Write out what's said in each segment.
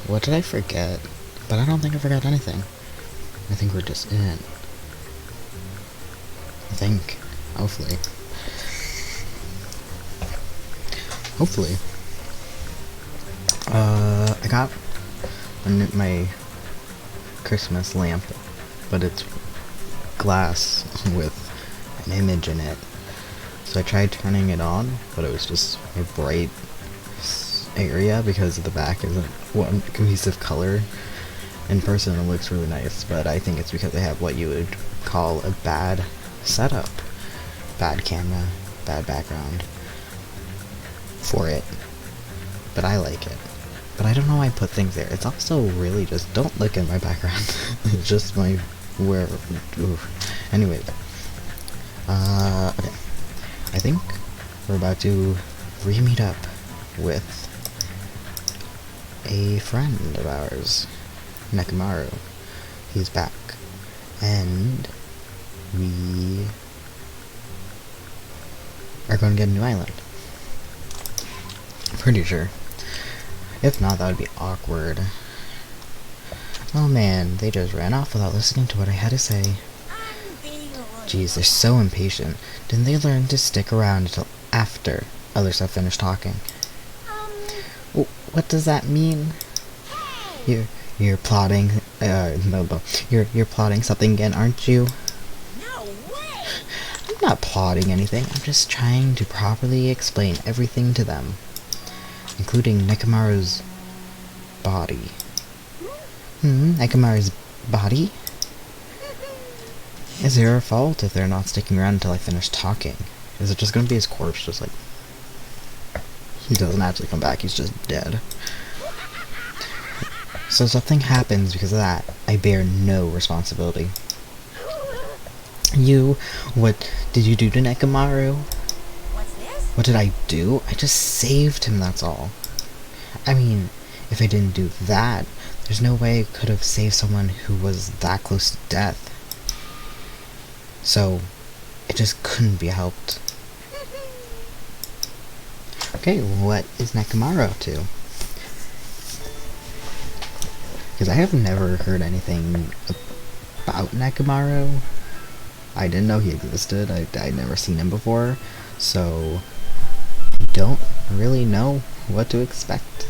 What did I forget? But I don't think I forgot anything. I think we're just in it. I think. Hopefully. Hopefully. I got my Christmas lamp, but it's glass with an image in it. So I tried turning it on, but it was just a bright area because the back isn't one cohesive color. In person it looks really nice, but I think it's because they have what you would call a bad setup. Bad camera, bad background for it. But I like it. But I don't know why I put things there. It's also really just, don't look at my background. It's just my, anyway. Okay. I think we're about to re-meet up with a friend of ours, Nekomaru. He's back. And we are going to get a new island. I'm pretty sure. If not, that would be awkward. Oh man, they just ran off without listening to what I had to say. Jeez, they're so impatient. Didn't they learn to stick around until after others have finished talking? What does that mean? You're plotting, you're plotting something again, aren't you? No way! I'm not plotting anything, I'm just trying to properly explain everything to them. Including Nekomaru's body. Nekomaru's body? Is it your fault if they're not sticking around until I finish talking? Is it just gonna be his corpse, just like... He doesn't actually come back, he's just dead. So something happens because of that. I bear no responsibility. What did you do to Nekomaru? What's this? What did I do? I just saved him, that's all. I mean, if I didn't do that, there's no way I could have saved someone who was that close to death. So, it just couldn't be helped. Okay, what is Nekomaru up to? Because I have never heard anything about Nekomaru. I didn't know he existed. I'd never seen him before. So, I don't really know what to expect.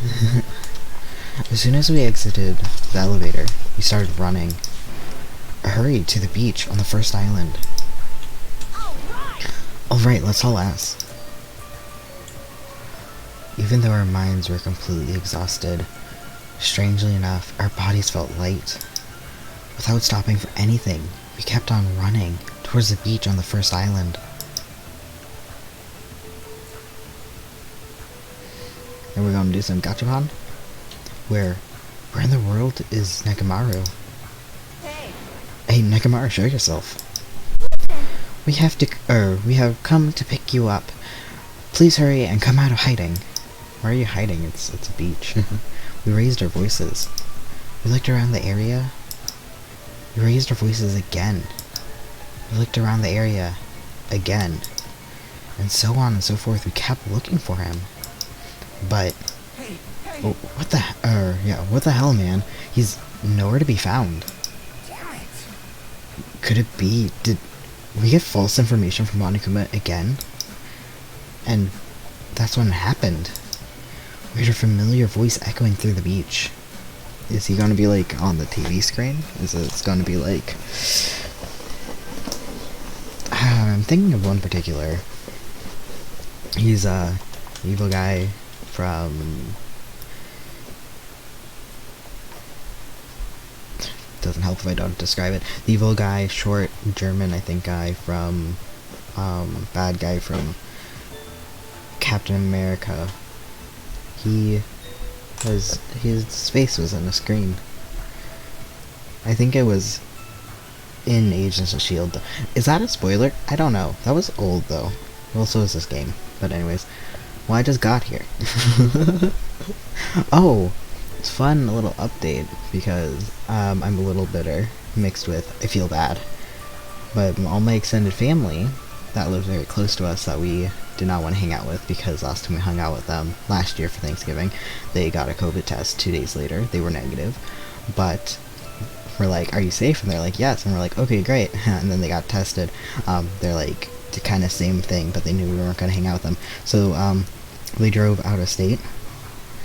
As soon as we exited the elevator, we started running. Hurried to the beach on the first island. Alright, let's haul ass. Even though our minds were completely exhausted, strangely enough, our bodies felt light. Without stopping for anything, we kept on running towards the beach on the first island. And we're going to do some gachapon? Where in the world is Nekomaru? Hey, Nekomaru, show yourself. We have come to pick you up. Please hurry and come out of hiding. Why are you hiding? It's a beach. We raised our voices. We looked around the area. We raised our voices again. We looked around the area again. And so on and so forth. We kept looking for him. But oh, what the hell, man? He's nowhere to be found. Could it be? Did we get false information from Monokuma again? And that's when it happened. We heard a familiar voice echoing through the beach. Is he gonna be like on the TV screen? Is it gonna be like... I'm thinking of one particular. He's a evil guy from... Doesn't help if I don't describe it. The evil guy, short German, I think, guy from... bad guy from Captain America. His face was on the screen. I think it was in Agents of S.H.I.E.L.D. Is that a spoiler? I don't know. That was old, though. Well, so is this game. But anyways. Well, I just got here. Oh! It's fun, a little update, because I'm a little bitter, mixed with I feel bad. But all my extended family that lived very close to us that we did not want to hang out with, because last time we hung out with them last year for Thanksgiving, they got a COVID test 2 days later. They were negative, but we're like, "Are you safe?" And they're like, "Yes." And we're like, "Okay, great." And then they got tested. They're like, the kind of same thing, but they knew we weren't going to hang out with them. So we drove out of state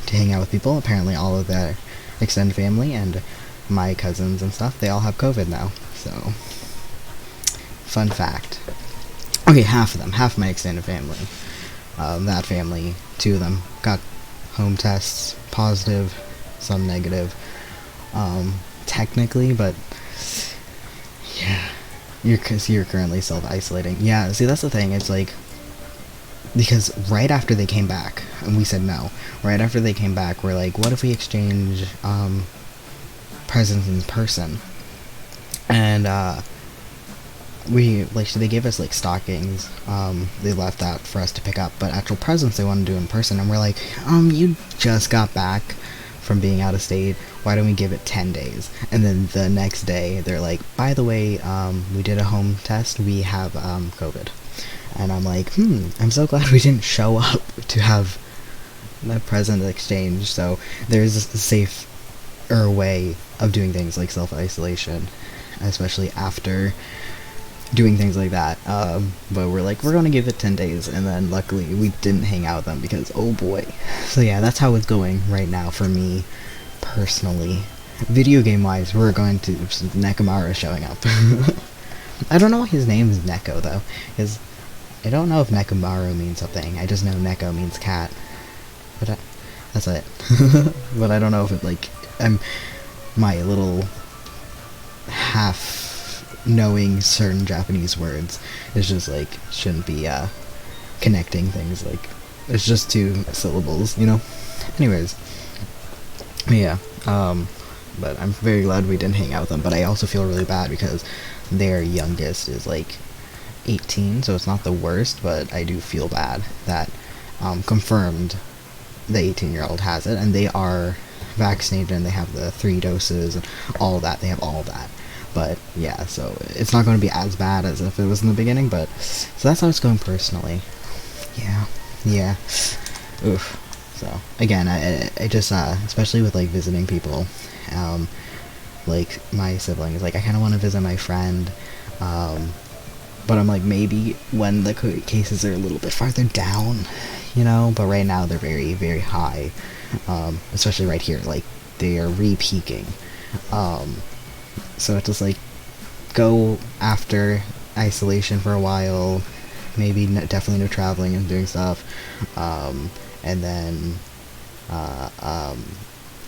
to hang out with people. Apparently all of their extended family and my cousins and stuff, they all have COVID now. So, fun fact. Okay, half of them, half of my extended family. That family, 2 of them got home tests, positive, some negative. Technically, but yeah, you're currently self-isolating. Yeah, see, that's the thing. It's like, because right after they came back, and we said no, right after they came back, we're like, what if we exchange presents in person? And they gave us like stockings. They left that for us to pick up, but actual presents they want to do in person. And we're like, you just got back from being out of state, why don't we give it 10 days? And then the next day they're like, by the way, we did a home test, we have COVID. And I'm like, I'm so glad we didn't show up to have the present exchange. So there's a safer way of doing things like self-isolation, especially after doing things like that. But we're like, we're gonna give it 10 days, and then luckily we didn't hang out with them because, oh boy. So yeah, that's how it's going right now for me, personally. Video game wise, we're going to Nekomaru showing up. I don't know why his name is Neko though, because I don't know if Nekomaru means something. I just know Neko means cat, but that's it. But I don't know if it, like, my little half knowing certain Japanese words is just like, shouldn't be connecting things, like, it's just 2 syllables, you know? Anyways, yeah, but I'm very glad we didn't hang out with them, but I also feel really bad because their youngest is like 18, so it's not the worst, but I do feel bad that confirmed the 18-year-old has it, and they are vaccinated and they have the 3 doses and all that. They have all that. But yeah, so it's not going to be as bad as if it was in the beginning, but so that's how it's going personally. Yeah. Oof. So again, I just especially with like visiting people, like my siblings, like I kind of want to visit my friend, but I'm like, maybe when the cases are a little bit farther down, you know. But right now they're very, very high, especially right here. Like, they are re-peaking. So it's just like, go after isolation for a while, maybe definitely no traveling and doing stuff, and then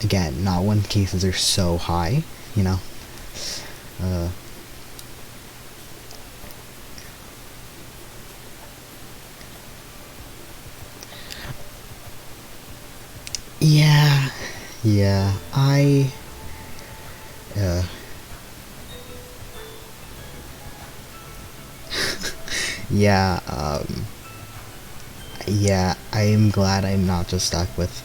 again, not when cases are so high, you know. Yeah, yeah, I'm glad I'm not just stuck with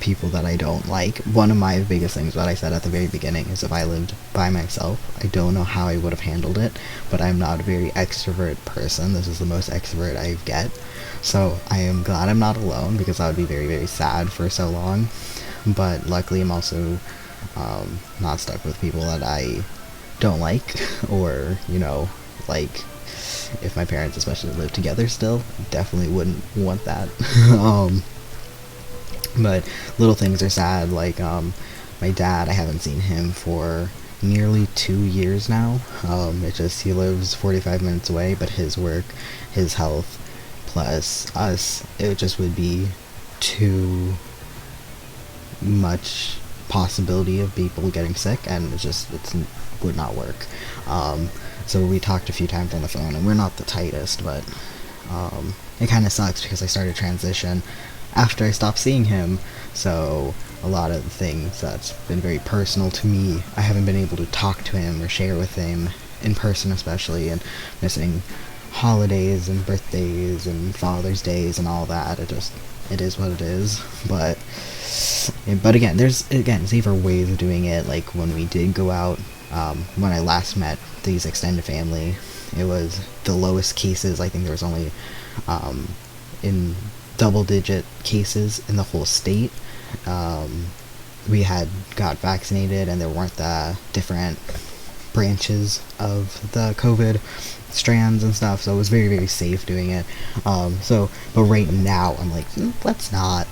people that I don't like. One of my biggest things, what I said at the very beginning, is if I lived by myself, I don't know how I would have handled it, but I'm not a very extrovert person. This is the most extrovert I get. So I am glad I'm not alone, because I would be very, very sad for so long. But luckily I'm also not stuck with people that I don't like, or, you know, like, if my parents especially live together still, definitely wouldn't want that. But little things are sad, like my dad, I haven't seen him for nearly 2 years now. It's just, he lives 45 minutes away, but his work, his health, plus us, it just would be too much possibility of people getting sick, and it would not work. So we talked a few times on the phone, and we're not the tightest, but it kind of sucks because I started transition after I stopped seeing him, so a lot of the things that's been very personal to me, I haven't been able to talk to him or share with him in person, especially, and missing holidays and birthdays and Father's Days and all that. It is what it is. But again, there's safer ways of doing it. Like when we did go out when I last met these extended family, it was the lowest cases. I think there was only in double-digit cases in the whole state. We had got vaccinated, and there weren't the different branches of the COVID strands and stuff, so it was very, very safe doing it. But right now I'm like, let's not.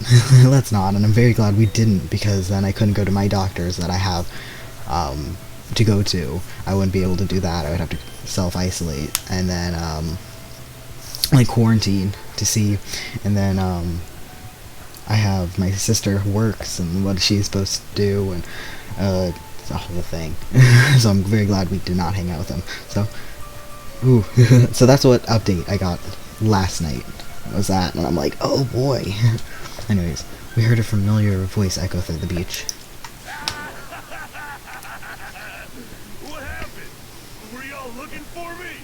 Let's not. And I'm very glad we didn't, because then I couldn't go to my doctors that I have to go to. I wouldn't be able to do that. I would have to self-isolate and then like quarantine to see. And then I have my sister who works, and what she's supposed to do, and it's a whole thing. So I'm very glad we did not hang out with them. So ooh. So that's what update I got last night, was that, and I'm like, oh boy. Anyways, we heard a familiar voice echo through the beach. What happened? Were y'all looking for me?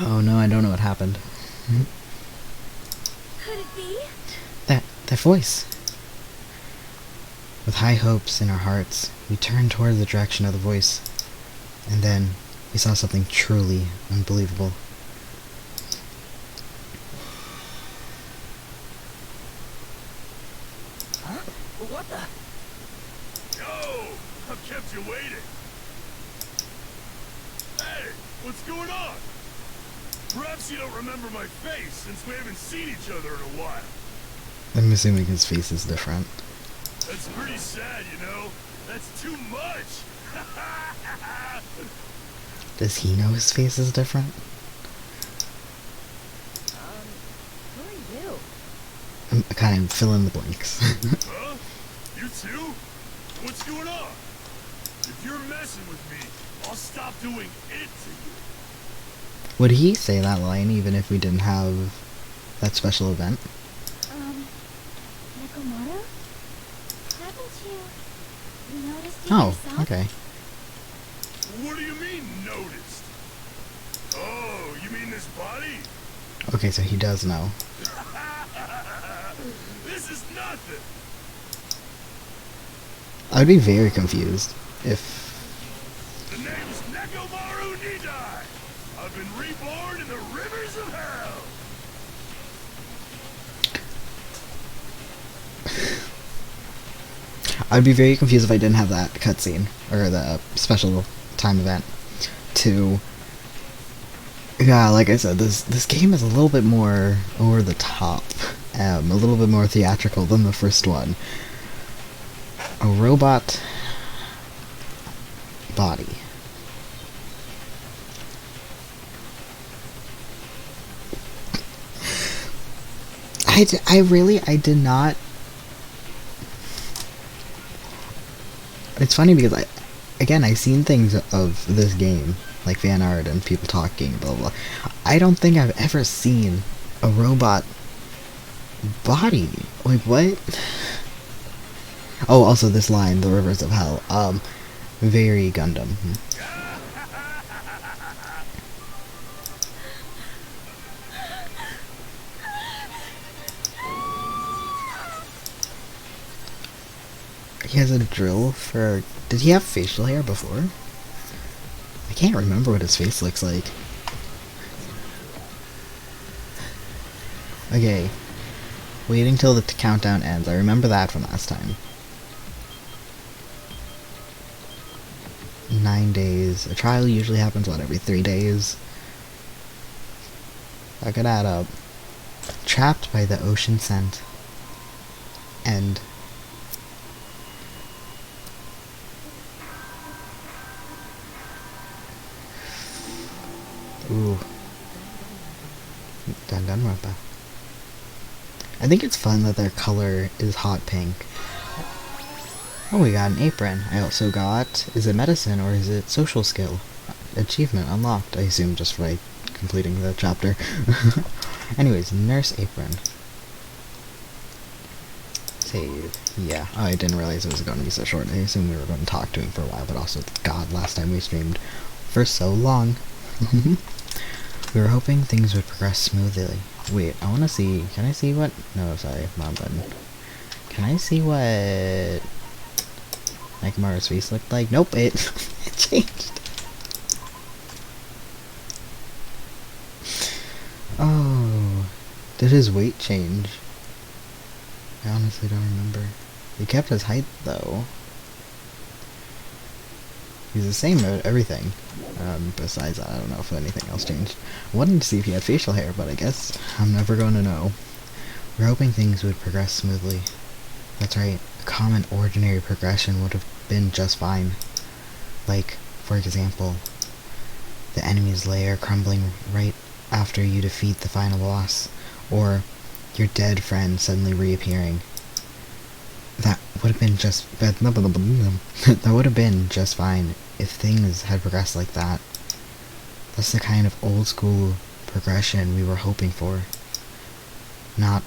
Oh no, I don't know what happened. Could it be? That voice. With high hopes in our hearts, we turned toward the direction of the voice. And then we saw something truly unbelievable. Huh? What the? Yo! I've kept you waiting. Hey! What's going on? Perhaps you don't remember my face, since we haven't seen each other in a while. I'm assuming his face is different. That's pretty sad, you know? That's too much! Does he know his face is different? Who are you? I'm kind of filling the blanks. Huh? You too? What's going on? If you're messing with me, I'll stop doing it to you. Would he say that line even if we didn't have that special event? Nekomaru? Haven't you noticed it Oh, yourself? okay. What do you mean, noticed? Oh, you mean this body? Okay, so he does know. This is nothing! I would be very confused if... The name's Nekomaru Nidai! I've been reborn in the rivers of hell! I'd be very confused if I didn't have that cutscene, or the special time event, to... Yeah, like I said, this game is a little bit more over the top, a little bit more theatrical than the first one. A robot body. I did not... It's funny because I've seen things of this game, like fan art and people talking, blah blah. I don't think I've ever seen a robot body. Like, what? Oh, also this line, the rivers of hell. Very Gundam. He has a drill for... Did he have facial hair before? I can't remember what his face looks like. Okay. Waiting till the countdown ends. I remember that from last time. 9 days. A trial usually happens, what, every 3 days? I could add up. Trapped by the ocean scent. End. Ooh. Danganronpa. I think it's fun that their color is hot pink. Oh, we got an apron. I also got... Is it medicine or is it social skill? Achievement unlocked, I assume, just by completing the chapter. Anyways, nurse apron. Save. Yeah. Oh, I didn't realize it was going to be so short. I assumed we were going to talk to him for a while, but also, God, last time we streamed for so long. We were hoping things would progress smoothly. Wait, I want to see... Can I see what... No, sorry, wrong button. Can I see what... Nekomaru's face looked like. Nope, it it changed. Oh, did his weight change? I honestly don't remember. He kept his height though. He's the same at everything. Besides that, I don't know if anything else changed. I wanted to see if he had facial hair, but I guess I'm never going to know. We're hoping things would progress smoothly. That's right, a common, ordinary progression would have been just fine. Like, for example, the enemy's lair crumbling right after you defeat the final boss, or your dead friend suddenly reappearing. That would have been just that would have been just fine if things had progressed like that. That's the kind of old school progression we were hoping for. Not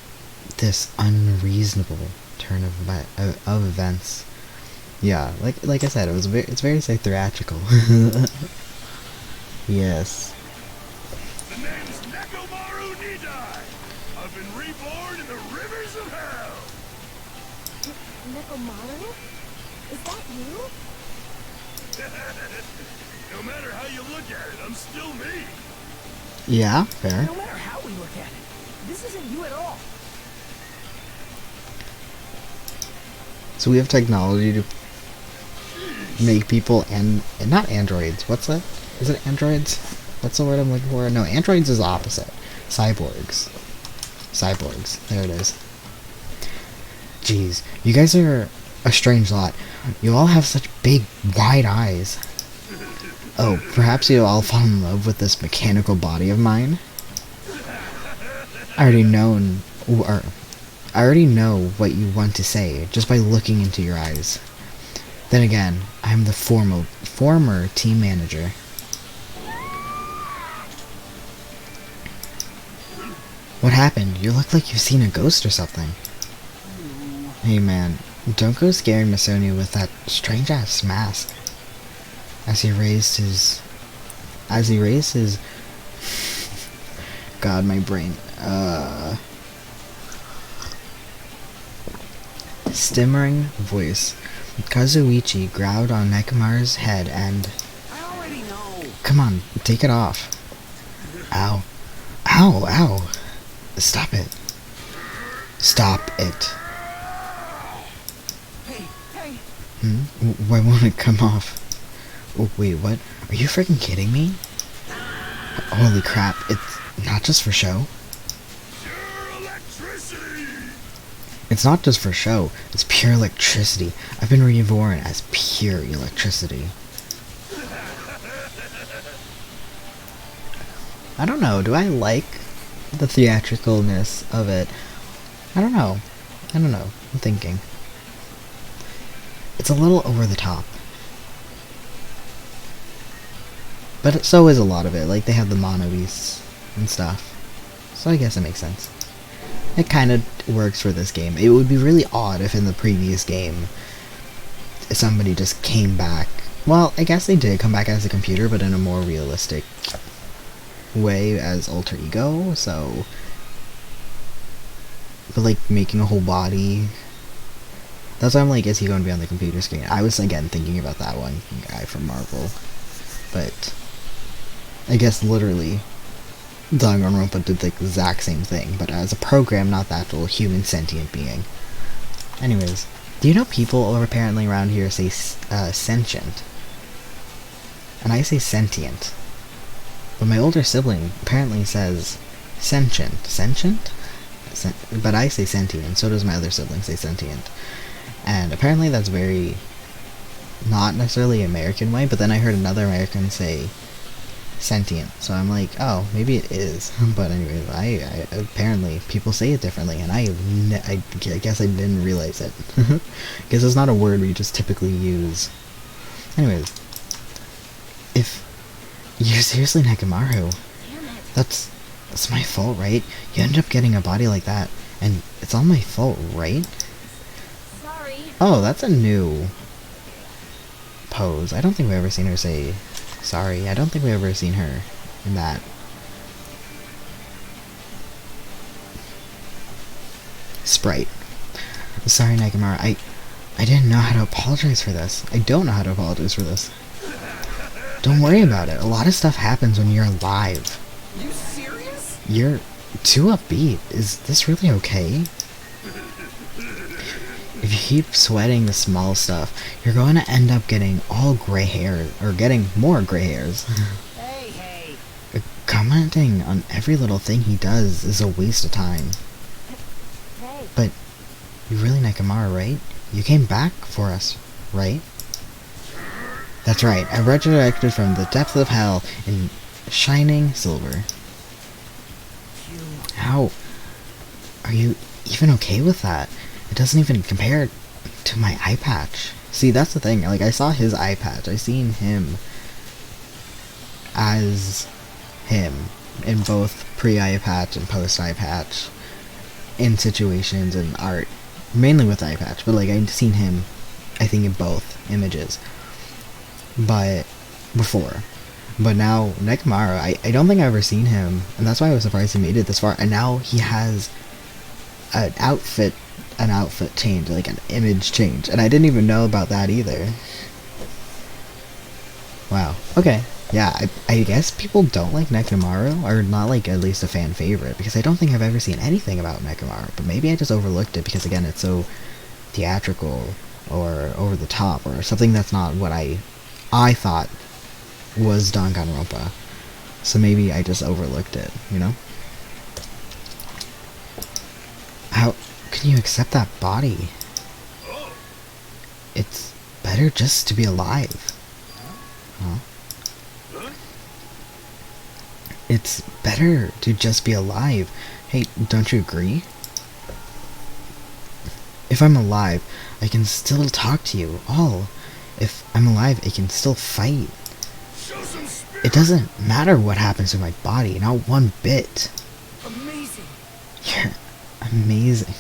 this unreasonable turn of events. Yeah, like I said, it's very say theatrical. Yes. The name's Nekomaru Nidai. I've been reborn in the rivers of hell. Nekomaru? Is that you? No matter how you look at it, I'm still me. Yeah, fair. No matter how we look at it, this isn't you at all. So we have technology to make people and not androids. What's that? Is it androids? What's the word I'm looking for? No, androids is the opposite. Cyborgs. Cyborgs. There it is. Jeez, you guys are a strange lot. You all have such big, wide eyes. Oh, perhaps you'll all fall in love with this mechanical body of mine? I already know what you want to say just by looking into your eyes. Then again, I'm the former team manager. What happened? You look like you've seen a ghost or something. Hey man, don't go scaring Masonia with that strange ass mask. As he raised his God, my brain. Stimmering voice. Kazuichi growled on Nekomaru's head and... I already know. Come on, take it off. Ow. Ow, ow. Stop it. Stop it. Hey. Why won't it come off? Oh, wait, what? Are you freaking kidding me? Holy crap, it's not just for show? Pure electricity. It's not just for show, it's pure electricity. I've been reborn as pure electricity. I don't know, do I like the theatricalness of it? I don't know, I'm thinking. It's a little over the top. But so is a lot of it, like they have the mono beasts and stuff. So I guess it makes sense. It kind of works for this game. It would be really odd if in the previous game somebody just came back. Well, I guess they did come back as a computer, but in a more realistic way as alter ego, so... But like making a whole body... That's why I'm like, is he going to be on the computer screen? I was again thinking about that one guy from Marvel. But... I guess literally... Danganronpa did the exact same thing, but as a program, not the actual human sentient being. Anyways, do you know people apparently around here say sentient? And I say sentient. But my older sibling apparently says sentient. Sentient? But I say sentient, so does my other sibling say sentient. And apparently that's very... not necessarily American way, but then I heard another American say sentient, so I'm like, oh, maybe it is. But anyways, I apparently people say it differently, and I guess I didn't realize it. Because it's not a word we just typically use. Anyways, if you're seriously Nekomaru, that's my fault, right? You ended up getting a body like that, and it's all my fault, right? Sorry. Oh, that's a new pose. I don't think we've ever seen her say sorry. I don't think we've ever seen her in that. Sprite. Sorry, Nekomaru. I didn't know how to apologize for this. I don't know how to apologize for this. Don't worry about it. A lot of stuff happens when you're alive. You serious? You're too upbeat. Is this really okay? If you keep sweating the small stuff, you're going to end up getting all gray hair, or getting more gray hairs. Hey, hey. Commenting on every little thing he does is a waste of time. Hey. But you're really Nekomara, right? You came back for us, right? That's right. I resurrected from the depths of hell in shining silver. How are you even okay with that? It doesn't even compare to my eye patch. See, that's the thing. Like, I saw his eye patch. I seen him as him in both pre-eye patch and post-eye patch in situations and art. Mainly with eye patch, but like, I'd seen him, I think, in both images. But before. But now, Nekomara, I don't think I've ever seen him, and that's why I was surprised he made it this far. And now he has an outfit change, like an image change, and I didn't even know about that either. Wow. Okay. Yeah, I guess people don't like Nekomara, or not like at least a fan favorite, because I don't think I've ever seen anything about Nekomara, but maybe I just overlooked it because, again, it's so theatrical or over the top, or something that's not what I thought was Danganronpa. So maybe I just overlooked it, you know? How can you accept that body? It's better just to be alive. Huh? It's better to just be alive. Hey, don't you agree? If I'm alive, I can still talk to you all. If I'm alive, I can still fight. It doesn't matter what happens to my body, not one bit. Amazing. You're amazing.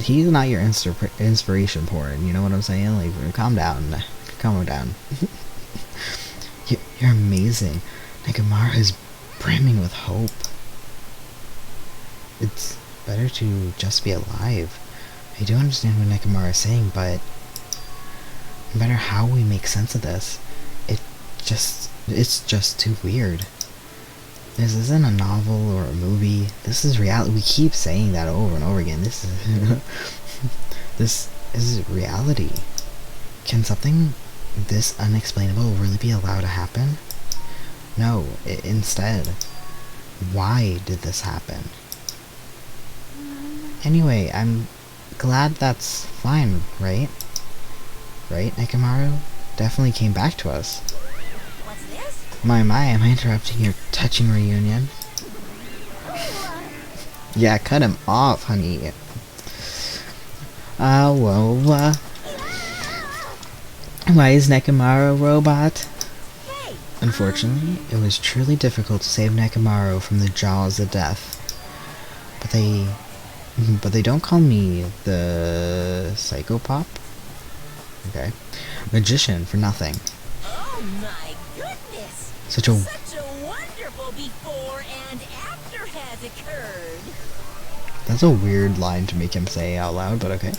He's not your inspiration porn, you know what I'm saying? Like, calm down. Calm down. You're amazing. Nekomara is brimming with hope. It's better to just be alive. I do understand what Nekomara is saying, but no matter how we make sense of this, it's just too weird. This isn't a novel or a movie. This is reality. We keep saying that over and over again. This is this is reality. Can something this unexplainable really be allowed to happen? No. Instead, why did this happen? Anyway, I'm glad that's fine, right? Right, Nekomara? Definitely came back to us. What's this? My, am I interrupting your touching reunion? Yeah, cut him off, honey. Well, why is Nekomara a robot? Hey. Unfortunately, it was truly difficult to save Nekomara from the jaws of death. But they don't call me the psychopop? Okay. Magician for nothing. Oh my goodness. Such a Such a wonderful before and after has occurred. That's a weird line to make him say out loud, but okay.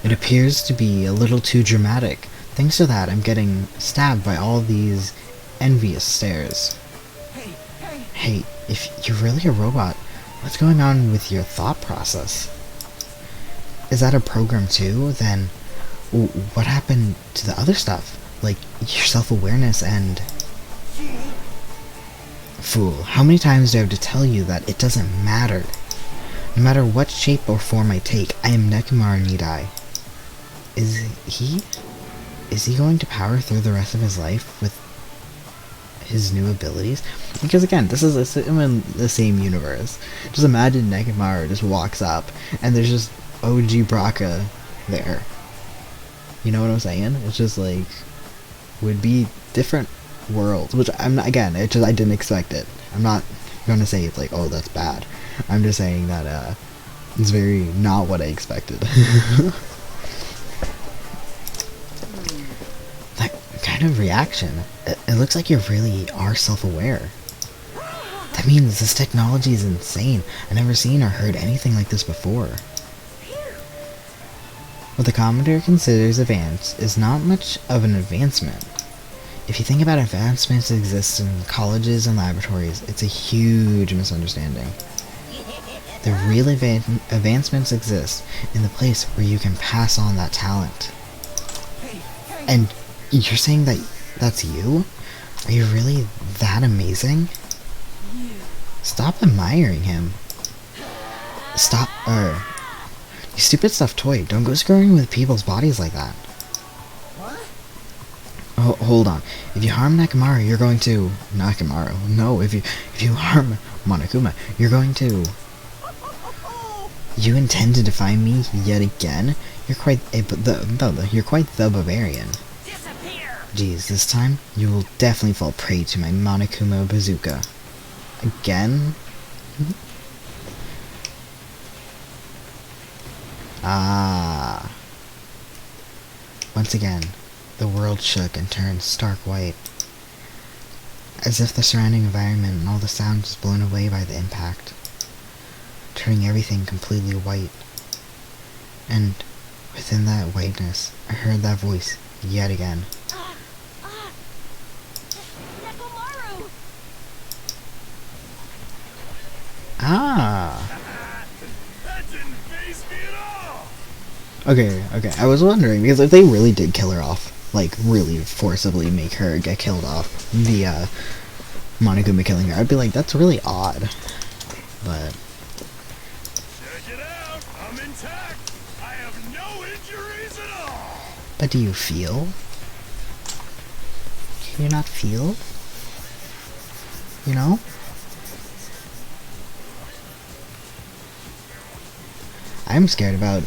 It appears to be a little too dramatic. Thanks to that, I'm getting stabbed by all these envious stares. Hey, hey. Hey, if you're really a robot, what's going on with your thought process? Is that a program too? Then what happened to the other stuff? Like your self-awareness and... Fool, how many times do I have to tell you that it doesn't matter? No matter what shape or form I take, I am Nekomara need I. Is he going to power through the rest of his life with his new abilities? Because again, this is in the same universe. Just imagine Nekomara just walks up and there's just OG Braca there. You know what I'm saying? It's just like, would be different worlds, which I'm not, again, it's just I didn't expect it. I'm not gonna say it's like, oh, that's bad. I'm just saying that it's very not what I expected. That kind of reaction, it looks like you really are self-aware. That I mean, this technology is insane. I've never seen or heard anything like this before. What the Commodore considers advanced is not much of an advancement. If you think about advancements that exist in colleges and laboratories, it's a huge misunderstanding. The real advancements exist in the place where you can pass on that talent. And you're saying that that's you? Are you really that amazing? Stop admiring him. Stop, you stupid stuffed toy, don't go screwing with people's bodies like that. Oh, hold on. If you harm Nekomaru, you're going to... Nekomaru. No, if you harm Monokuma, you're going to... You intend to defy me yet again? You're quite you're quite the barbarian. Geez, this time you will definitely fall prey to my Monokuma bazooka. Again? Ah. Once again, the world shook and turned stark white, as if the surrounding environment and all the sound was blown away by the impact, turning everything completely white. And within that whiteness, I heard that voice yet again. Nekomaru! Ah! That didn't faze me at all! Okay, I was wondering, because if they really did kill her off, like, really forcibly make her get killed off via Monokuma killing her, I'd be like, that's really odd. But... Check it out! I'm intact! I have no injuries at all! But do you feel? Can you not feel? You know? I'm scared about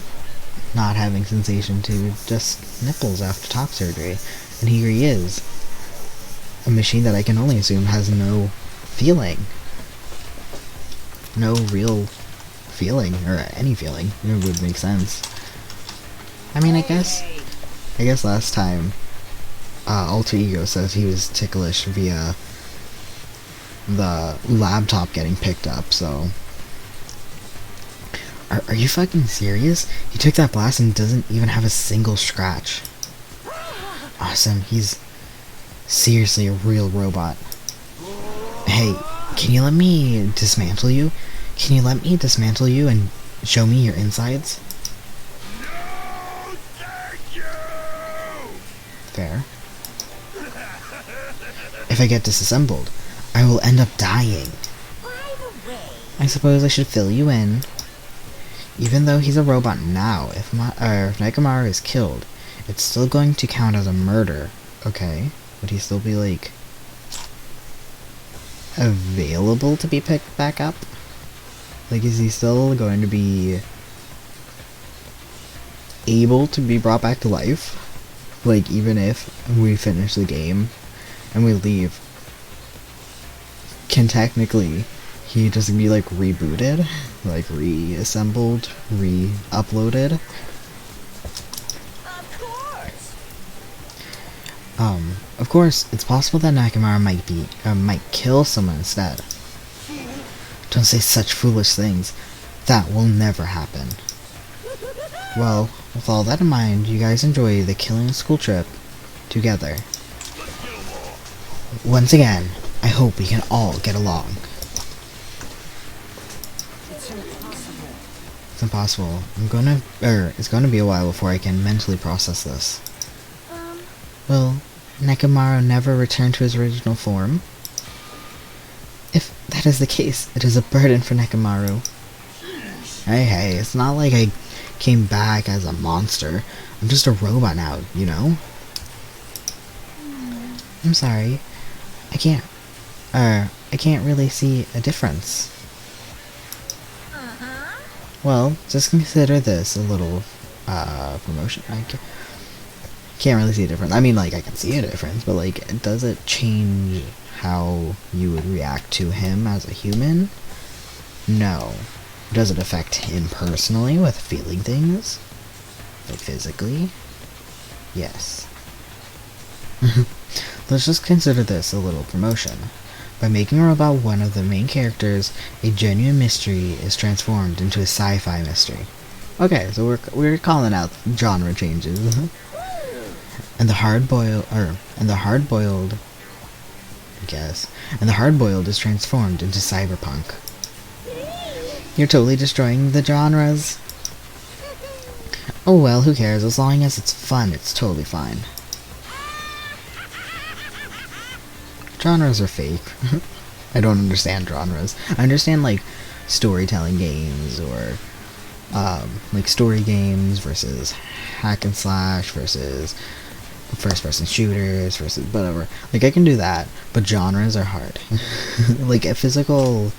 not having sensation to just nipples after top surgery. And here he is. A machine that I can only assume has no feeling. No real feeling, or any feeling. It would make sense. I mean, I guess last time, Alter Ego says he was ticklish via the laptop getting picked up, so... Are you fucking serious? He took that blast and doesn't even have a single scratch. Awesome, he's seriously a real robot. Hey, can you let me dismantle you? Can you let me dismantle you and show me your insides? No, thank you! Fair. If I get disassembled, I will end up dying. By the way, I suppose I should fill you in. Even though he's a robot now, if Nekomaru is killed, it's still going to count as a murder, okay? Would he still be, like, available to be picked back up? Like, is he still going to be able to be brought back to life? Like, even if we finish the game and we leave, can technically he just be, like, rebooted? Like, reassembled? Re-uploaded? Of course, it's possible that Nekomaru might kill someone instead. Don't say such foolish things. That will never happen. Well, with all that in mind, you guys enjoy the killing school trip together. Once again, I hope we can all get along. It's impossible. It's gonna be a while before I can mentally process this. Will Nekomaru never return to his original form? If that is the case, it is a burden for Nekomaru. Hey, it's not like I came back as a monster. I'm just a robot now, you know? I'm sorry. I can't really see a difference. Well, just consider this a little, promotion. I can't really see a difference. I mean, like, I can see a difference, but, like, does it change how you would react to him as a human? No. Does it affect him personally with feeling things? Like, physically? Yes. Let's just consider this a little promotion. By making a robot one of the main characters, a genuine mystery is transformed into a sci-fi mystery. Okay, so we're calling out genre changes. and the hard-boiled, and the hard-boiled is transformed into cyberpunk. You're totally destroying the genres. Oh well, who cares? As long as it's fun, it's totally fine. Genres are fake. I don't understand genres. I understand, like, storytelling games, or, like, story games versus hack and slash versus first-person shooters versus whatever. Like, I can do that, but genres are hard. Like, physical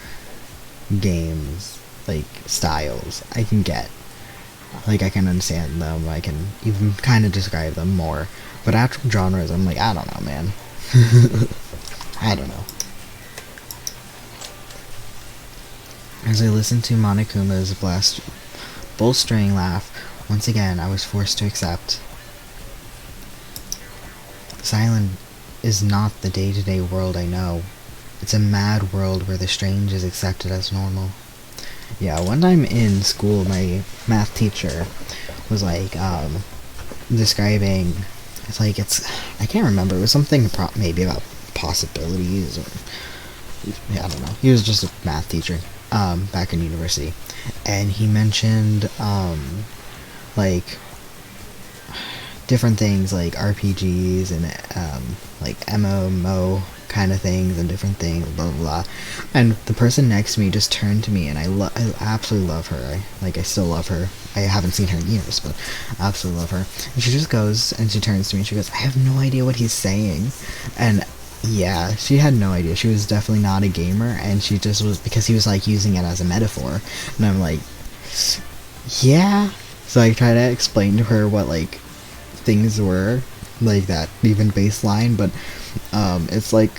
games, like, styles, I can get. Like, I can understand them, I can even kind of describe them more. But actual genres, I'm like, I don't know, man. I don't know. As I listened to Monokuma's bolstering laugh, once again I was forced to accept. This island is not the day-to-day world I know. It's a mad world where the strange is accepted as normal. Yeah, one time in school, my math teacher was like, describing, I can't remember, it was something maybe about possibilities, or, yeah, I don't know. He was just a math teacher, back in university, and he mentioned, like, different things, like RPGs, and, like, MMO kind of things, and different things, blah, blah, blah, and the person next to me just turned to me, and I absolutely love her. I still love her. I haven't seen her in years, but I absolutely love her. And she just goes, and she turns to me, and she goes, I have no idea what he's saying. And yeah, she had no idea. She was definitely not a gamer, and she just was, because he was, like, using it as a metaphor. And I'm like, yeah. So I try to explain to her what, like, things were, like, that even baseline, but it's like,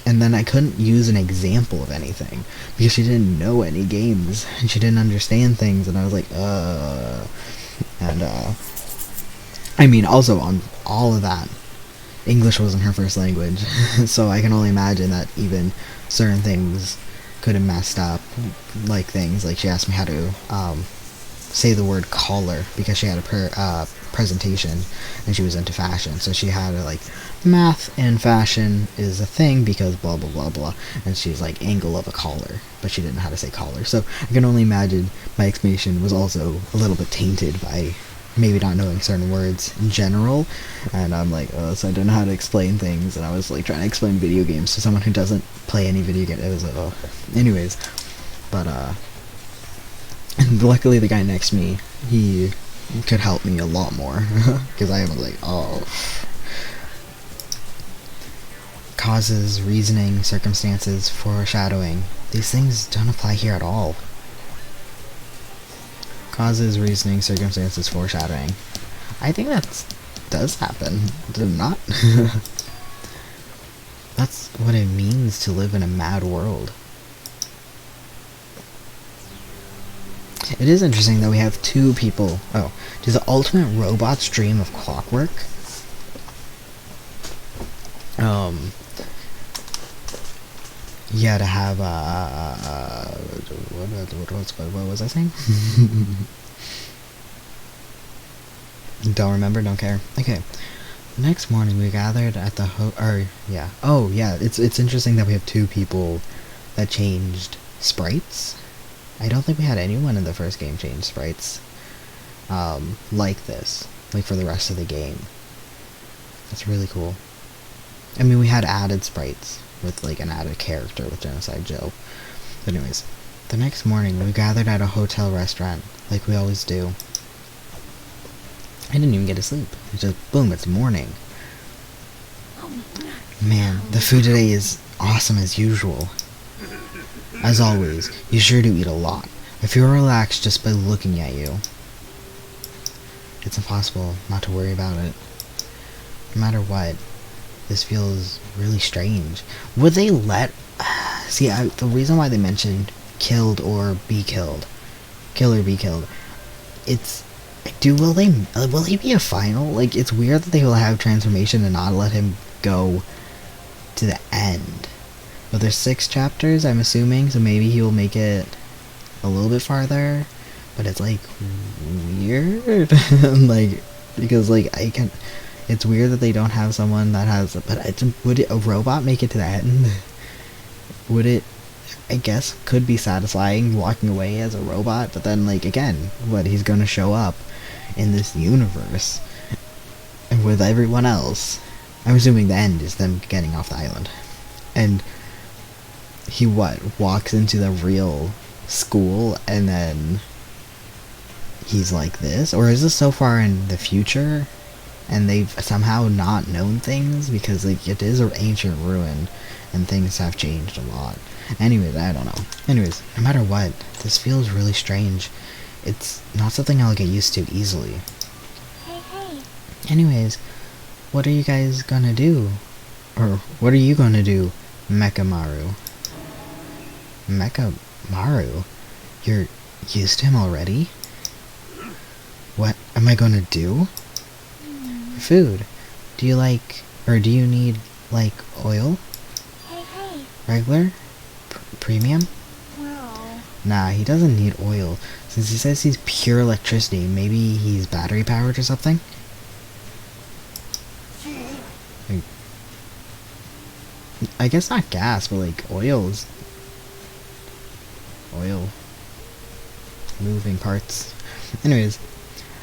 and then I couldn't use an example of anything, because she didn't know any games, and she didn't understand things, and I was like, and, I mean, also, on all of that, English wasn't her first language, so I can only imagine that even certain things could have messed up, like things, like she asked me how to, say the word collar, because she had a presentation, and she was into fashion, so she had like, math and fashion is a thing, because blah blah blah blah, and she's like, angle of a collar, but she didn't know how to say collar, so I can only imagine my explanation was also a little bit tainted by maybe not knowing certain words in general, and I'm like, so I don't know how to explain things, and I was like, trying to explain video games to someone who doesn't play any video game. It was, anyways, but, and luckily the guy next to me, he could help me a lot more, because I was like, causes, reasoning, circumstances, foreshadowing. These things don't apply here at all. Causes, reasoning, circumstances, foreshadowing. I think that does happen. Did it not? That's what it means to live in a mad world. It is interesting that we have two people. Oh, do the ultimate robots dream of clockwork? Yeah, to have, what was I saying? Don't remember, don't care. Okay. Next morning, we gathered at the it's interesting that we have two people that changed sprites. I don't think we had anyone in the first game change sprites, like this, like for the rest of the game. That's really cool. I mean, we had added sprites with, like, an added character with Genocide Joe. But anyways, the next morning, we gathered at a hotel restaurant, like we always do. I didn't even get to sleep. It's just, boom, it's morning. Man, the food today is awesome as usual. As always, you sure do eat a lot. I feel relaxed just by looking at you. It's impossible not to worry about it. No matter what, this feels really strange. Would they let... See, the reason why they mentioned killed or be killed, kill or be killed, it's... will he be a final? Like, it's weird that they will have transformation and not let him go to the end. But there's 6 chapters, I'm assuming, so maybe he will make it a little bit farther. But it's like weird, like, because like it's weird that they don't have someone that has. But would a robot make it to the end? Would it? I guess could be satisfying walking away as a robot, but then like again, what, he's gonna show up in this universe and with everyone else. I'm assuming the end is them getting off the island, and he walks into the real school and then he's like this, or is this so far in the future and they've somehow not known things, because like it is an ancient ruin and things have changed a lot. Anyways, I don't know. Anyways, no matter what, this feels really strange. It's not something I'll get used to easily. Hey. Anyways, what are you guys gonna do? Or what are you gonna do, Mechamaru? Mechamaru? You're used to him already? What am I gonna do? Food. Do you like, or do you need, like, oil? Hey. Regular? Premium? Well, Nah, he doesn't need oil. Since he says he's pure electricity, maybe he's battery powered or something? Like, I guess not gas, but like oil. Moving parts. Anyways,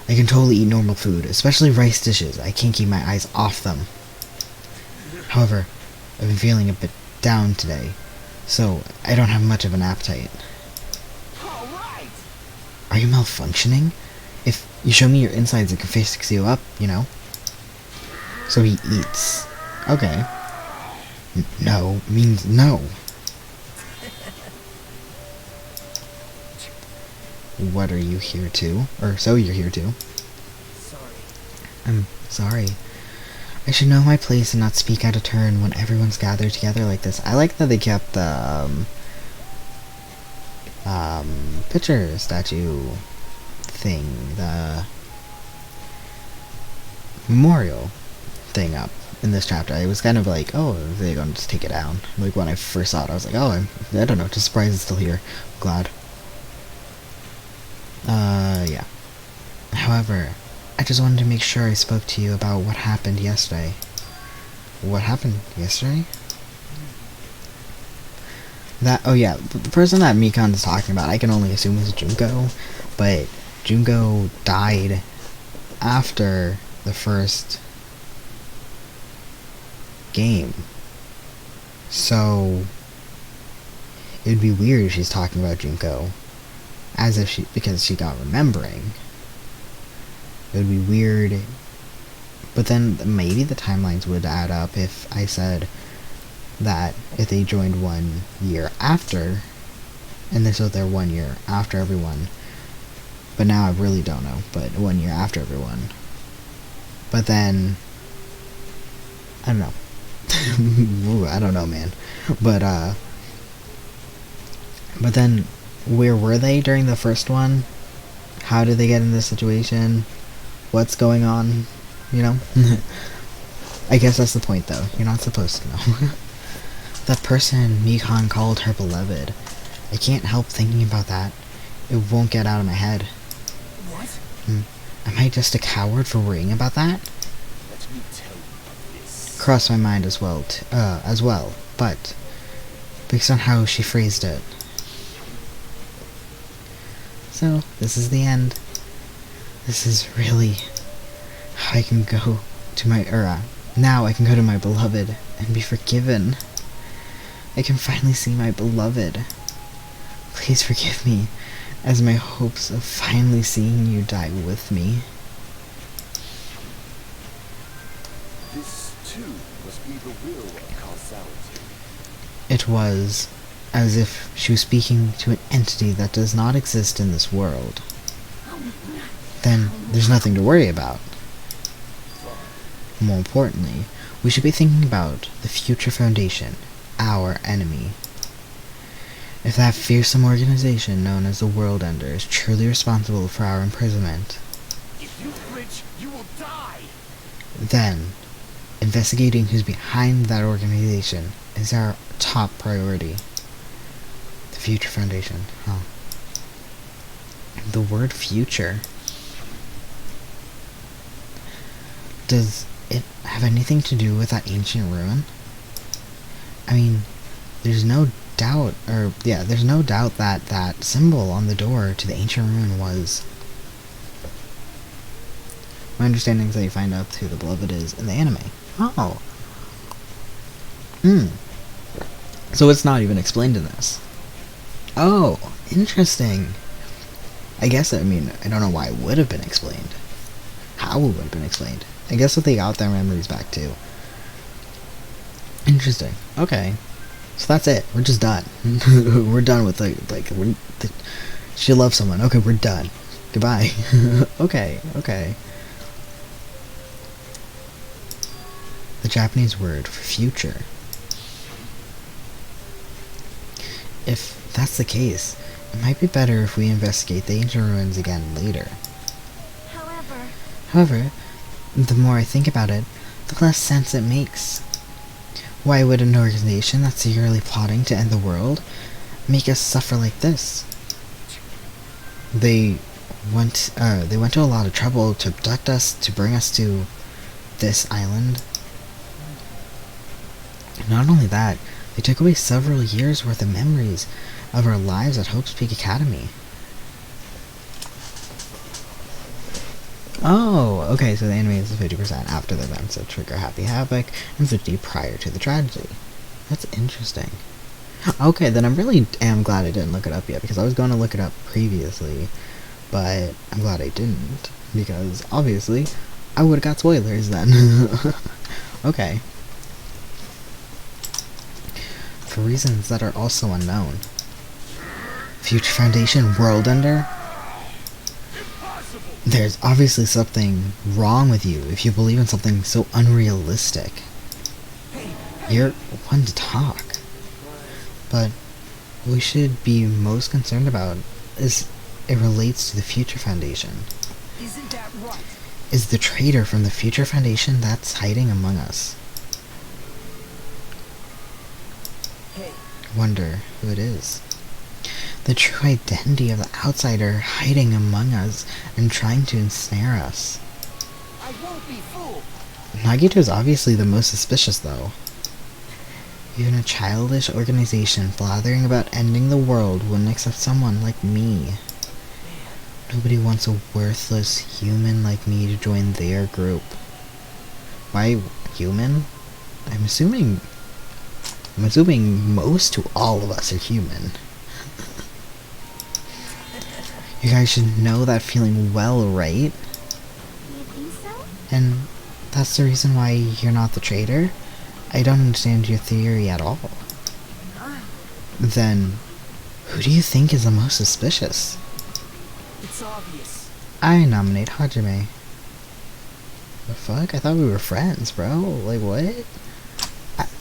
I can totally eat normal food, especially rice dishes. I can't keep my eyes off them. However, I've been feeling a bit down today, so I don't have much of an appetite. Are you malfunctioning? If you show me your insides, I can fix you up, you know? So he eats. Okay. No means no. What are you here to? Or so you're here to. Sorry. I'm sorry. I should know my place and not speak out of turn when everyone's gathered together like this. I like that they kept the picture statue thing, the memorial thing up in this chapter. I was kind of like, oh, they're gonna just take it down. Like when I first saw it, I was like, oh, I don't know, just surprised it's still here. Glad. Yeah. However, I just wanted to make sure I spoke to you about what happened yesterday. What happened yesterday? Oh yeah, the person that Mikon is talking about, I can only assume is Junko, but Junko died after the first game. So it would be weird if she's talking about Junko as if because she got remembering. It would be weird, but then maybe the timelines would add up if I said that if they joined 1 year after, and so they're 1 year after everyone. But now I really don't know, but 1 year after everyone. But then, I don't know. Ooh, I don't know, man. But then, where were they during the first one? How did they get in this situation? What's going on? You know? I guess that's the point, though. You're not supposed to know. That person Mikon called her beloved. I can't help thinking about that. It won't get out of my head. What? Am I just a coward for worrying about that? Let me tell you this. Crossed my mind as well, but based on how she phrased it. So, this is the end. This is really how I can go to my, now I can go to my beloved and be forgiven. I can finally see my beloved. Please forgive me, as my hopes of finally seeing you die with me. This, too, must be the will of causality. It was as if she was speaking to an entity that does not exist in this world. Then there's nothing to worry about. More importantly, we should be thinking about the future Foundation, our enemy. If that fearsome organization known as the World Ender is truly responsible for our imprisonment, If you flinch, you will die! then investigating who's behind that organization is our top priority. The Future Foundation, huh? The word future. Does it have anything to do with that ancient ruin? I mean, there's no doubt, there's no doubt that that symbol on the door to the ancient ruin was... My understanding is that you find out who the beloved is in the anime. Oh. So it's not even explained in this. Oh, interesting. I guess, I mean, I don't know why it would have been explained. How it would have been explained. I guess if they got their memories back too. Interesting. Okay. So that's it. We're just done. We're done with she loves someone. Okay, we're done. Goodbye. Okay. The Japanese word for future. If that's the case, it might be better if we investigate the ancient ruins again later. However, the more I think about it, the less sense it makes. Why would an organization that's secretly plotting to end the world make us suffer like this? They went to a lot of trouble to abduct us, to bring us to this island. Not only that, they took away several years worth of memories of our lives at Hope's Peak Academy. Oh, okay, so the anime is 50% after the events that trigger Happy Havoc, and 50 prior to the tragedy. That's interesting. Okay, then I really am glad I didn't look it up yet, because I was going to look it up previously, but I'm glad I didn't, because obviously I would have got spoilers then. Okay. For reasons that are also unknown. Future Foundation World Ender? There's obviously something wrong with you if you believe in something so unrealistic. You're one to talk. But what we should be most concerned about is it relates to the Future Foundation. Isn't that right? Is the traitor from the Future Foundation that's hiding among us. Hey. Wonder who it is. The true identity of the outsider hiding among us and trying to ensnare us. I won't be fooled. Nagito is obviously the most suspicious, though. Even a childish organization blathering about ending the world wouldn't accept someone like me. Nobody wants a worthless human like me to join their group. Why human? I'm assuming most to all of us are human. You guys should know that feeling well, right? You think so? And that's the reason why you're not the traitor? I don't understand your theory at all. Then, who do you think is the most suspicious? It's obvious. I nominate Hajime. The fuck? I thought we were friends, bro. Like, what?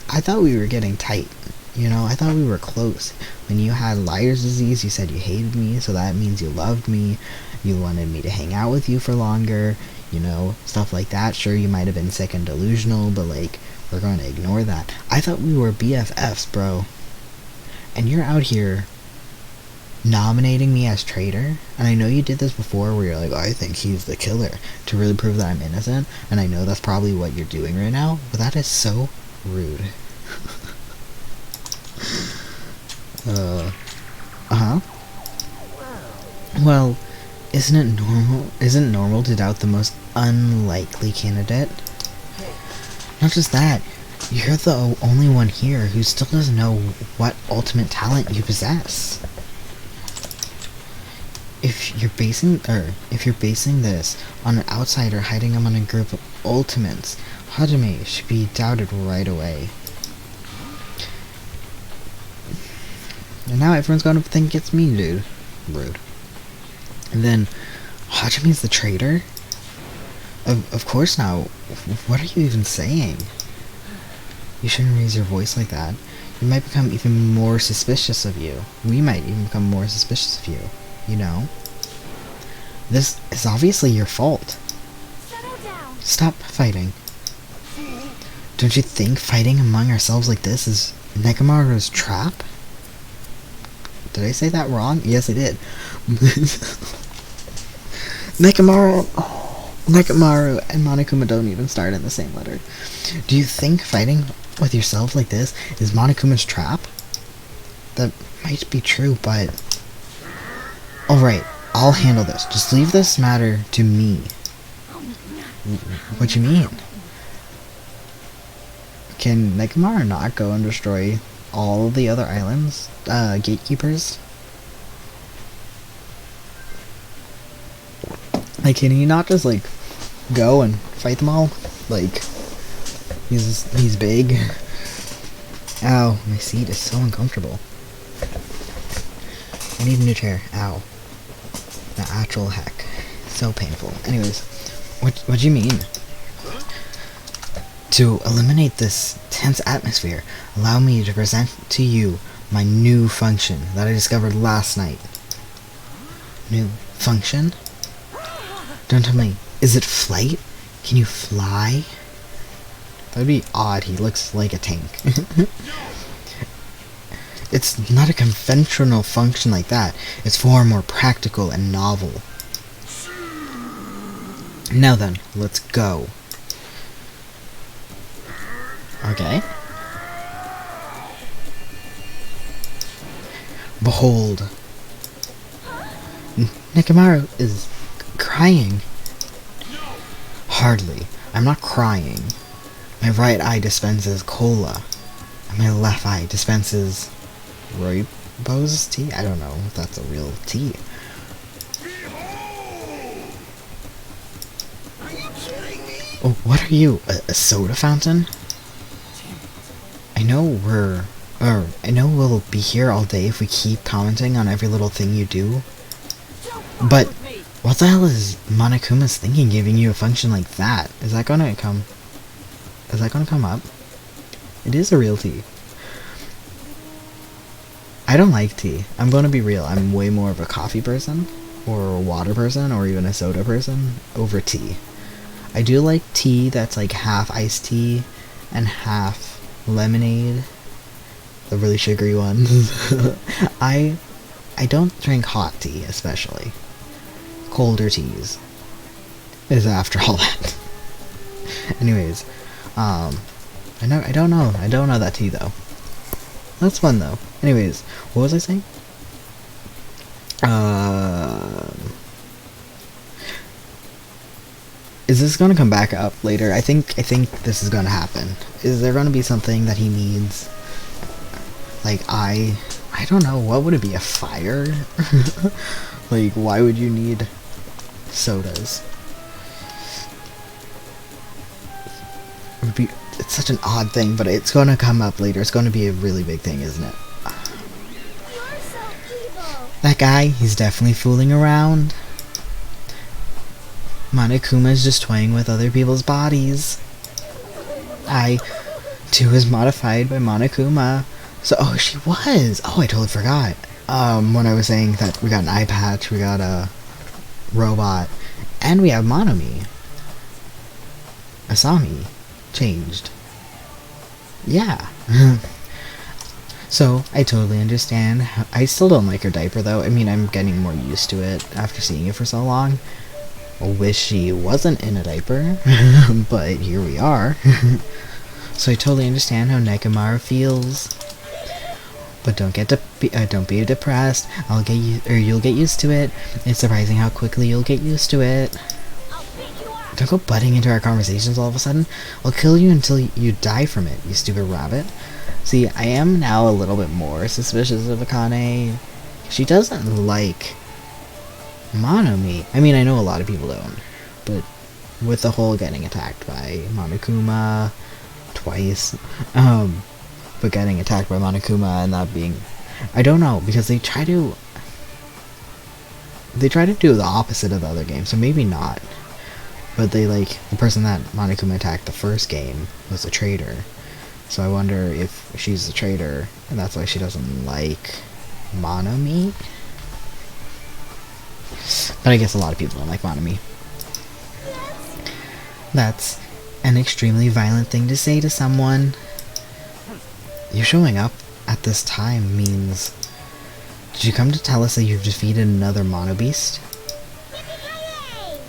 I thought we were getting tight. You know, I thought we were close. When you had liar's disease, you said you hated me, so that means you loved me. You wanted me to hang out with you for longer. You know, stuff like that. Sure, you might have been sick and delusional, but like, we're going to ignore that. I thought we were BFFs, bro. And you're out here nominating me as traitor. And I know you did this before where you're like, oh, I think he's the killer, to really prove that I'm innocent. And I know that's probably what you're doing right now, but that is so rude. Well, isn't it normal to doubt the most unlikely candidate? Not just that, you're the only one here who still doesn't know what ultimate talent you possess. If you're basing this on an outsider hiding among a group of ultimates, Hajime should be doubted right away. And now everyone's gonna think it's me, dude. Rude. And then, Hajime's the traitor? Of course now. What are you even saying? You shouldn't raise your voice like that. You might become even more suspicious of you. We might even become more suspicious of you. You know? This is obviously your fault. Settle down. Stop fighting. Don't you think fighting among ourselves like this is Nekamaru's trap? Did I say that wrong? Yes, I did. Nekamaru and Monokuma don't even start in the same letter. Do you think fighting with yourself like this is Monokuma's trap? That might be true, but... Alright, I'll handle this. Just leave this matter to me. What you mean? Can Nekamaru not go and destroy all of the other islands? Gatekeepers? Like, can he not just, like, go and fight them all? Like, he's big. Ow, my seat is so uncomfortable. I need a new chair. Ow. The actual heck. So painful. Anyways, what do you mean? To eliminate this tense atmosphere, allow me to present to you my new function that I discovered last night. New function? Don't tell me. Is it flight? Can you fly? That'd be odd. He looks like a tank. It's not a conventional function like that. It's far more practical and novel. Now then, let's go. Okay. Behold. Nekamaru is crying. Hardly. I'm not crying. My right eye dispenses cola, and my left eye dispenses rooibos tea? I don't know if that's a real tea. Are you kidding me? Oh, what are you? A soda fountain? I know we'll be here all day if we keep commenting on every little thing you do. But what the hell is Monokuma's thinking giving you a function like that? Is that gonna come up? It is a real tea. I don't like tea. I'm gonna be real. I'm way more of a coffee person, or a water person, or even a soda person over tea. I do like tea that's like half iced tea and half lemonade. The really sugary ones. I don't drink hot tea, especially. Colder teas is after all that. Anyways, I don't know that tea though. That's fun though. Anyways, what was I saying? Is this gonna come back up later? I think this is gonna happen. Is there gonna be something that he needs? Like I don't know. What would it be? A fire? Like, why would you need sodas? It's such an odd thing, but it's gonna come up later. It's gonna be a really big thing, isn't it? You're so evil. That guy, he's definitely fooling around. Monokuma's just toying with other people's bodies. I, too, is modified by Monokuma. So, oh, she was! Oh, I totally forgot. When I was saying that we got an eye patch, we got a robot, and we have Monomi. Asami changed. Yeah. So, I totally understand. I still don't like her diaper, though. I mean, I'm getting more used to it after seeing it for so long. I wish she wasn't in a diaper, but here we are. So I totally understand how Nekamaru feels. But don't be depressed. You'll get used to it. It's surprising how quickly you'll get used to it. Don't go butting into our conversations all of a sudden. I'll kill you until you die from it, you stupid rabbit. See, I am now a little bit more suspicious of Akane. She doesn't like Monomi. I mean, I know a lot of people don't, but with the whole getting attacked by Monokuma twice, but getting attacked by Monokuma and that being, I don't know, because they try to do the opposite of the other game, so maybe not. But they, like, the person that Monokuma attacked the first game was a traitor. So I wonder if she's a traitor, and that's why she doesn't like Monomi. But I guess a lot of people don't like Monomi. That's an extremely violent thing to say to someone. You showing up at this time means... Did you come to tell us that you've defeated another mono beast?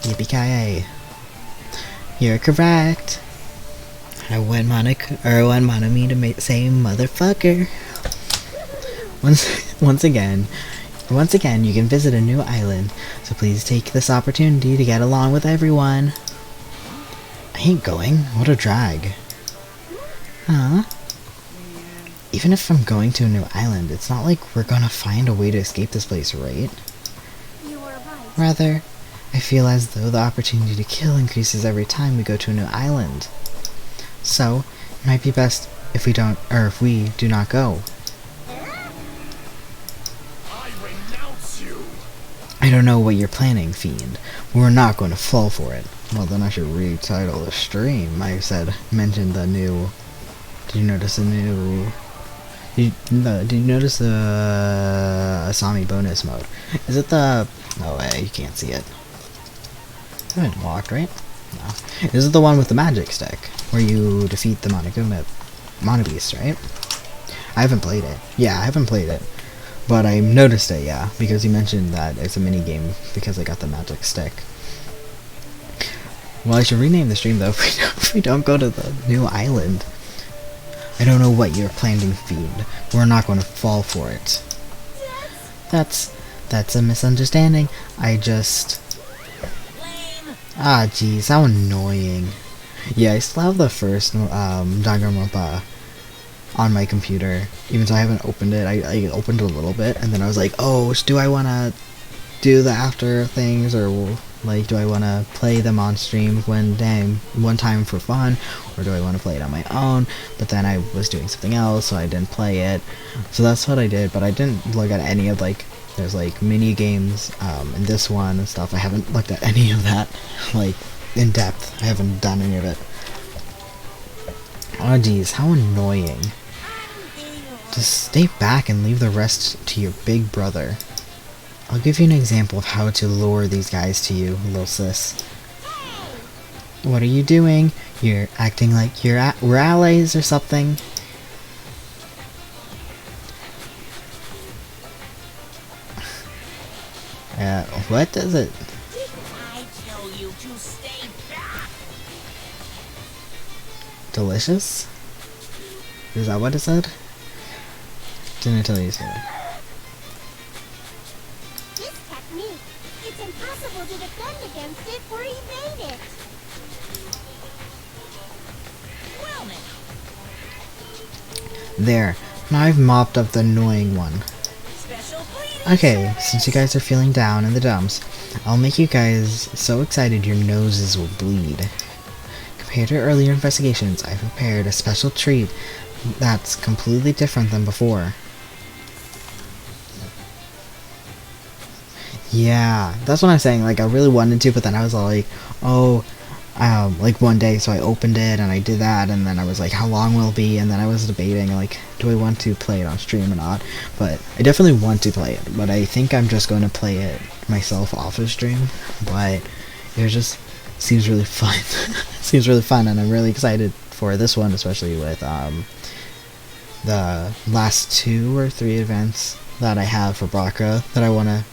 Yippee-ki-yay! You're correct! I want me to say motherfucker. Once again, you can visit a new island, so please take this opportunity to get along with everyone. I ain't going. What a drag. Huh? Even if I'm going to a new island, it's not like we're gonna find a way to escape this place, right? You were right. Rather, I feel as though the opportunity to kill increases every time we go to a new island. So, it might be best if we do not go. I renounce you. I don't know what you're planning, Fiend. We're not going to fall for it. Well, then I should retitle the stream. I mentioned the new... Did you notice the new... Did you notice the Asami bonus mode? Is it the... No way, you can't see it. I haven't walked, right? No. Is it the one with the magic stick? Where you defeat the Mono Beast, right? I haven't played it. Yeah, I haven't played it. But I noticed it, yeah. Because you mentioned that it's a mini game because I got the magic stick. Well, I should rename the stream though if we don't go to the new island. I don't know what you're planning, Fiend. We're not going to fall for it. That's a misunderstanding. I just... Ah, jeez, how annoying. Yeah, I still have the first Danganronpa on my computer, even though I haven't opened it. I opened it a little bit, and then I was like, oh, do I want to do the after things, or like, do I want to play them on stream one time for fun, or do I want to play it on my own? But then I was doing something else, so I didn't play it. So that's what I did, but I didn't look at any of, like, there's like mini games in this one and stuff. I haven't looked at any of that, like, in depth. I haven't done any of it. Oh geez, how annoying. Just stay back and leave the rest to your big brother. I'll give you an example of how to lure these guys to you, little sis. What are you doing? You're acting like we're allies or something. What does it? I tell you to stay back. Delicious? Is that what it said? Didn't I tell you so? This technique, it's impossible to defend against it or evade it. Well now, There. Now I've mopped up the annoying one. special please. Okay, since you guys are feeling down in the dumps, I'll make you guys so excited your noses will bleed. Compared to earlier investigations, I've prepared a special treat that's completely different than before. Yeah, that's what I'm saying. Like, I really wanted to, but then I was all like, oh, like one day, so I opened it and I did that, and then I was like, how long will it be? And then I was debating, like, do I want to play it on stream or not? But I definitely want to play it, but I think I'm just going to play it myself off of stream. But it just seems really fun. Seems really fun, and I'm really excited for this one, especially with the last 2 or 3 events that I have for Bakra that I want to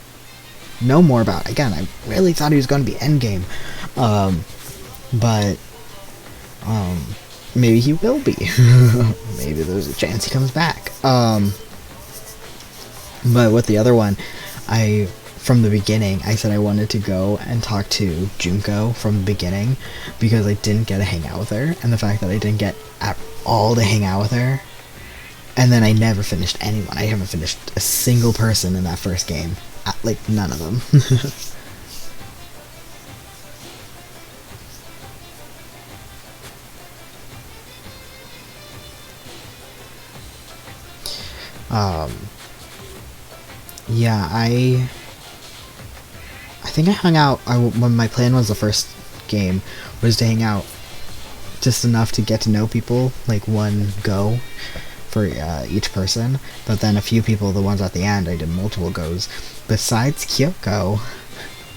know more about. Again, I really thought he was going to be endgame, but maybe he will be. Maybe there's a chance he comes back. But with the other one, from the beginning, I said I wanted to go and talk to Junko from the beginning because I didn't get to hang out with her, and the fact that I didn't get at all to hang out with her, and then I never finished anyone. I haven't finished a single person in that first game. Like, none of them. Yeah, I think I hung out, when my plan was the first game, was to hang out just enough to get to know people, like one go for each person, but then a few people, the ones at the end, I did multiple goes, besides Kyoko,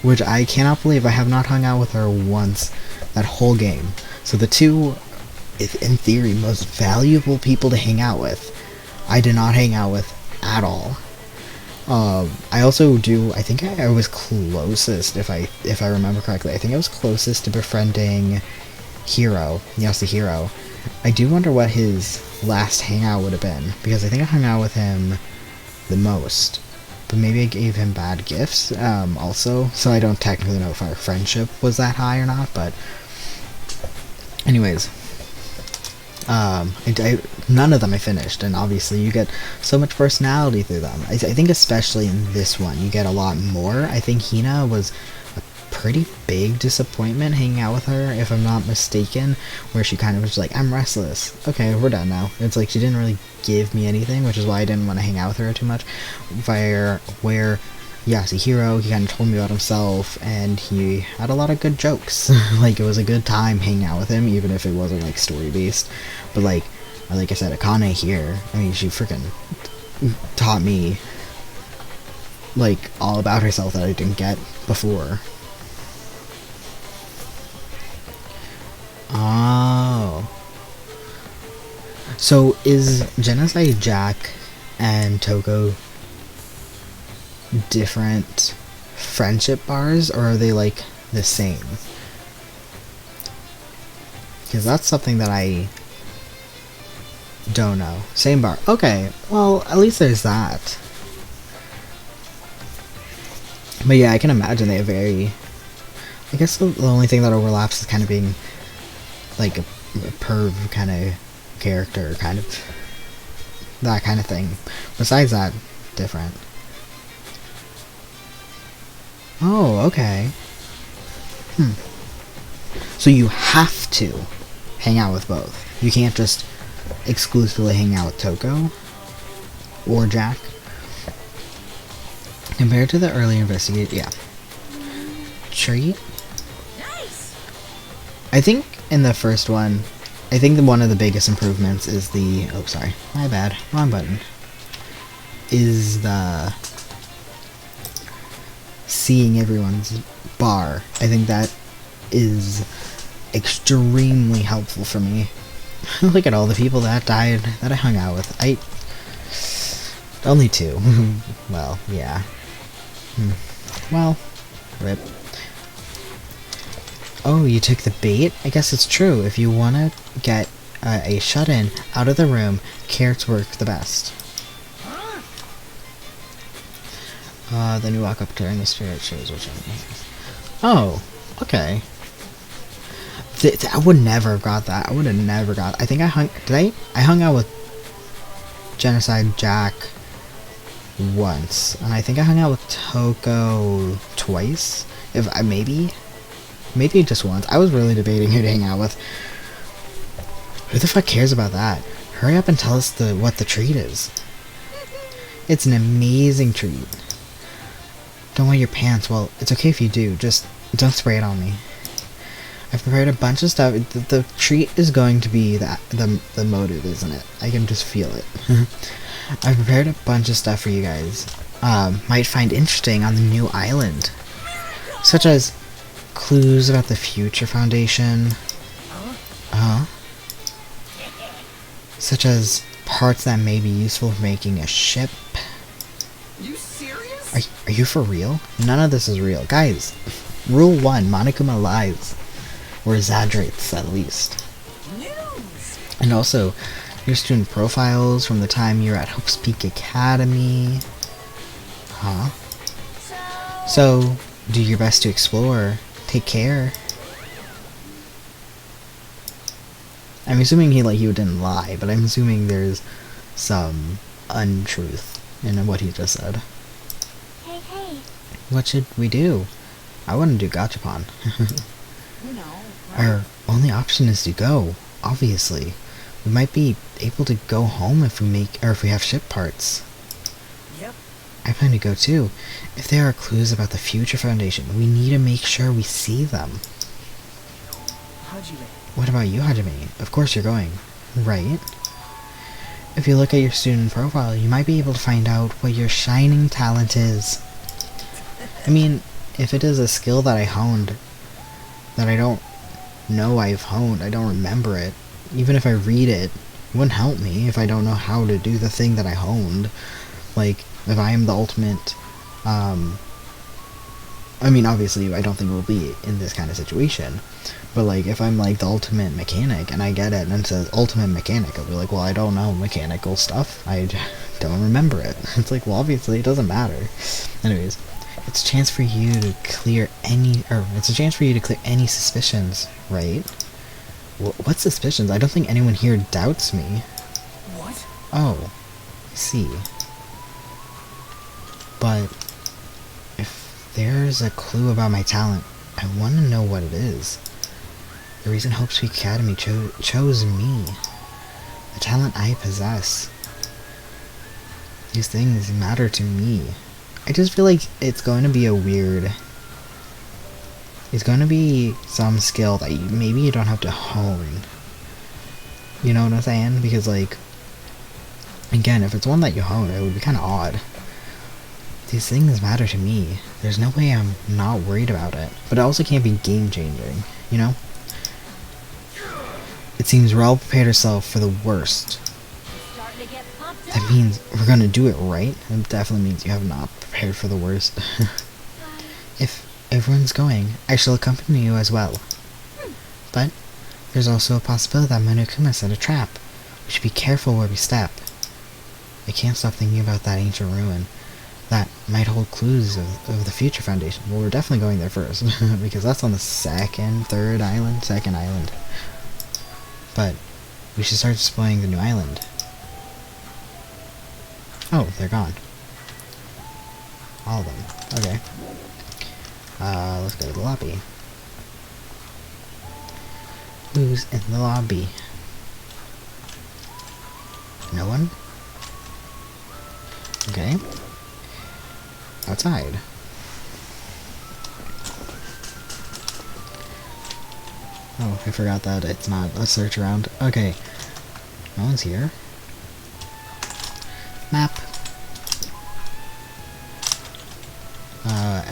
which I cannot believe I have not hung out with her once that whole game. So the 2, in theory, most valuable people to hang out with I did not hang out with at all. I also do. I think I was closest, if I remember correctly. I think I was closest to befriending Hero. Yes, the Hero. I do wonder what his last hangout would have been, because I think I hung out with him the most. But maybe I gave him bad gifts, also. So I don't technically know if our friendship was that high or not. But, anyways. None of them I finished, and obviously you get so much personality through them. I think especially in this one, you get a lot more. I think Hina was a pretty big disappointment hanging out with her, if I'm not mistaken, where she kind of was like, I'm restless. Okay, we're done now. It's like she didn't really give me anything, which is why I didn't want to hang out with her too much. Where Yasuhiro, he kind of told me about himself, and he had a lot of good jokes. Like, it was a good time hanging out with him, even if it wasn't, like, story-based. But, like I said, Akane here, I mean, she freaking taught me, like, all about herself that I didn't get before. Oh. So, is Genocide Jack and Toko different friendship bars, or are they like the same? Because that's something that I don't know. Same bar. Okay, well, at least there's that. But yeah, I can imagine they have very... I guess the only thing that overlaps is kind of being like a perv kind of character, kind of that kind of thing. Besides that, different. Oh, okay. So you have to hang out with both. You can't just exclusively hang out with Toko or Jack. Compared to the early investigate, yeah. Treat? Nice. I think in the first one, I think one of the biggest improvements is the... Oh, sorry. My bad. Wrong button. Is the... seeing everyone's bar. I think that is extremely helpful for me. Look at all the people that died that I hung out with. Only 2. Well, yeah. Well, rip. Oh, you took the bait? I guess it's true. If you want to get a shut-in out of the room, carrots work the best. Then you walk up during the spirit shows, which oh, okay. I would never have got that. I would have never got... I think I hung out with Genocide Jack once, and I think I hung out with Toko twice. Maybe just once. I was really debating who to hang out with. Who the fuck cares about that? Hurry up and tell us what the treat is. It's an amazing treat. Don't wear your pants. Well, it's okay if you do. Just don't spray it on me. I've prepared a bunch of stuff. The treat is going to be the motive, isn't it? I can just feel it. I've prepared a bunch of stuff for you guys. Might find interesting on the new island. Such as clues about the Future Foundation. Such as parts that may be useful for making a ship. You serious? Are you for real? None of this is real. Guys, rule 1, Monokuma lies. Or exaggerates, at least. News. And also, your student profiles from the time you're at Hope's Peak Academy. So, do your best to explore. Take care. I'm assuming he didn't lie, but I'm assuming there's some untruth in what he just said. Hey. What should we do? I want to do Gachapon. Our only option is to go, obviously. We might be able to go home if we have ship parts. Yep. I plan to go too. If there are clues about the Future Foundation, we need to make sure we see them. Hajime. What about you, Hajime? Of course you're going, right? If you look at your student profile, you might be able to find out what your shining talent is. I mean, if it is a skill that I honed, that I don't know I've honed, I don't remember it. Even if I read it, It wouldn't help me if I don't know how to do the thing that I honed. Like, if I am the ultimate, I mean, obviously, I don't think we'll be in this kind of situation. But, like, if I'm, like, the ultimate mechanic, and I get it, and it says ultimate mechanic, I'll be like, well, I don't know mechanical stuff. I don't remember it. It's like, well, obviously, it doesn't matter. Anyways, it's a chance for you to clear any, suspicions, right? What suspicions? I don't think anyone here doubts me. What? Oh, I see. But if there's a clue about my talent, I want to know what it is. The reason Hope Street Academy chose me. The talent I possess. These things matter to me. I just feel like it's going to be a weird... It's going to be some skill that maybe you don't have to hone. You know what I'm saying? Because, like, again, if it's one that you hone, it would be kind of odd. These things matter to me. There's no way I'm not worried about it. But it also can't be game-changing, you know? It seems we're all prepared ourselves for the worst. Starting to get pumped up. That means we're gonna do it right? It definitely means you have not prepared for the worst. If everyone's going, I shall accompany you as well. But there's also a possibility that Monokuma set a trap. We should be careful where we step. I can't stop thinking about that ancient ruin. That might hold clues of the future foundation. Well, we're definitely going there first, because that's on the second island. But we should start exploring the new island. Oh, they're gone. All of them. Okay. Let's go to the lobby. Who's in the lobby? No one? Okay. Outside. Oh, I forgot that it's not a search around. Okay. No one's here. Map.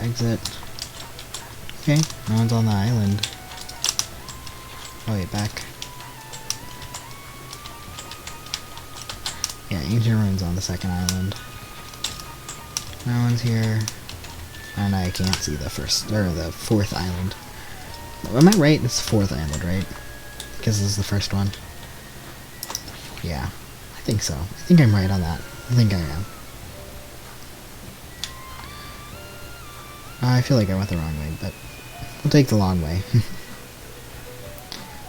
Exit. Okay, no one's on the island. Oh wait, back. Yeah, ancient ruins on the second island. No one's here. And I can't see the fourth island. Am I right? It's the fourth island, right? Because this is the first one. Yeah, I think so. I think I'm right on that. I think I am. I feel like I went the wrong way, but we'll take the long way.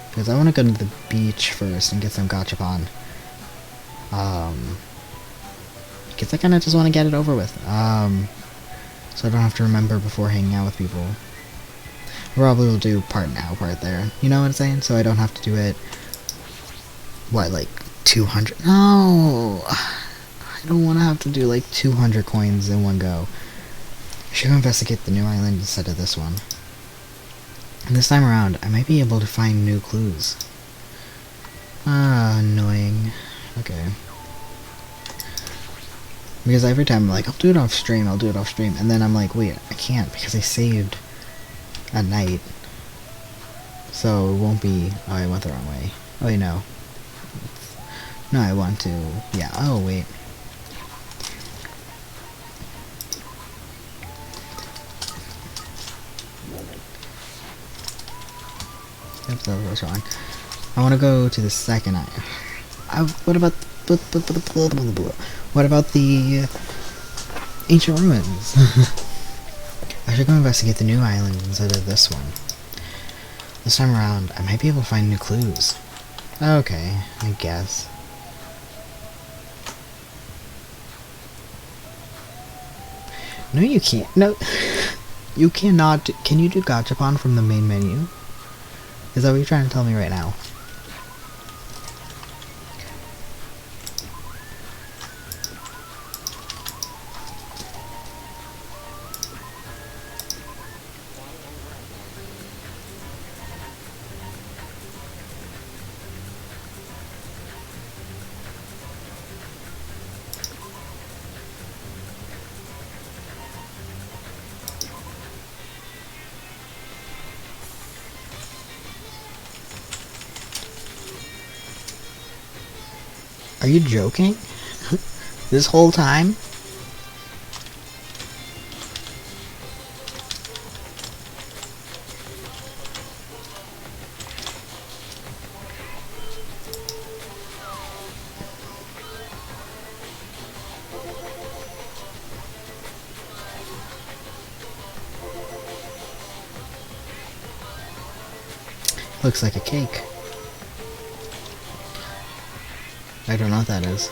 Because I want to go to the beach first and get some gachapon. Because I kind of just want to get it over with. So I don't have to remember before hanging out with people. Probably will do part now, part there. You know what I'm saying? So I don't have to do it... What, like 200? No! I don't want to have to do like 200 coins in one go. I should go investigate the new island instead of this one. And this time around, I might be able to find new clues. Ah, annoying. Okay. Because every time I'm like, I'll do it off stream, and then I'm like, wait, I can't because I saved at night. So it won't be... Oh, I went the wrong way. Oh, wait, no. No, I want to... Yeah, oh, wait. Yep, that was wrong. I want to go to the second island. What about the ancient ruins? I should go investigate the new island instead of this one. This time around, I might be able to find new clues. Okay, I guess. No, you can't. No, you cannot. Can you do gachapon from the main menu? Is that what you're trying to tell me right now? Are you joking? This whole time? Looks like a cake. I don't know what that is.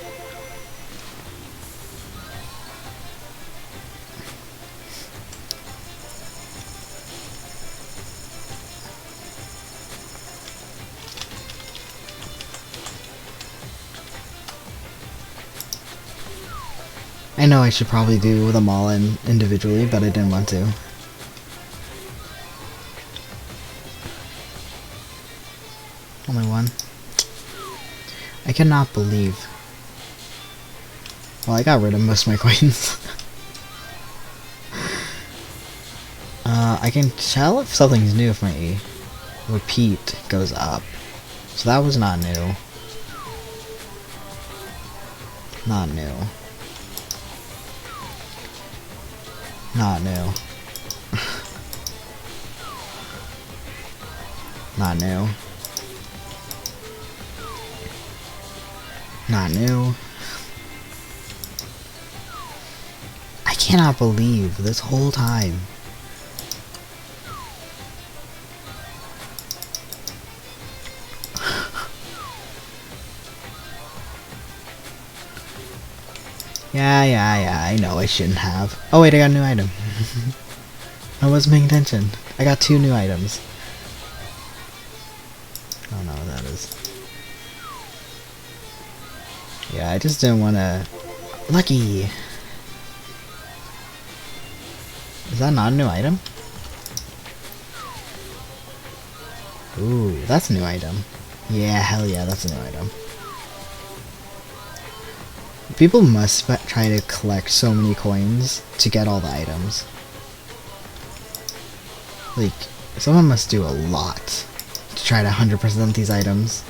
I know I should probably do them all in individually, but I didn't want to. Only one. I cannot believe. Well, I got rid of most of my coins. I can tell if something's new if my repeat goes up. So that was not new. Not new. Not new. Not new. Not new. I cannot believe this whole time. Yeah, I know I shouldn't have. Oh wait, I got a new item. I wasn't paying attention. I got 2 new items. I don't know what that is. Yeah, I just didn't want to... Lucky! Is that not a new item? Ooh, that's a new item. Yeah, hell yeah, that's a new item. People must try to collect so many coins to get all the items. Like, someone must do a lot to try to 100% these items.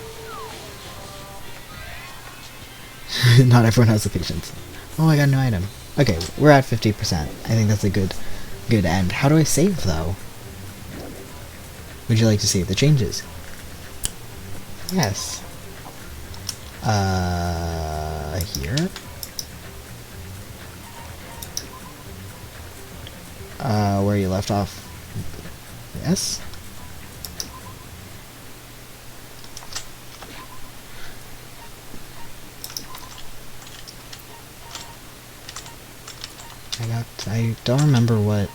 Not everyone has the patience. Oh, I got a new item. Okay, we're at 50%. I think that's a good end. How do I save, though? Would you like to save the changes? Yes. Here? Where you left off? Yes? I don't remember what...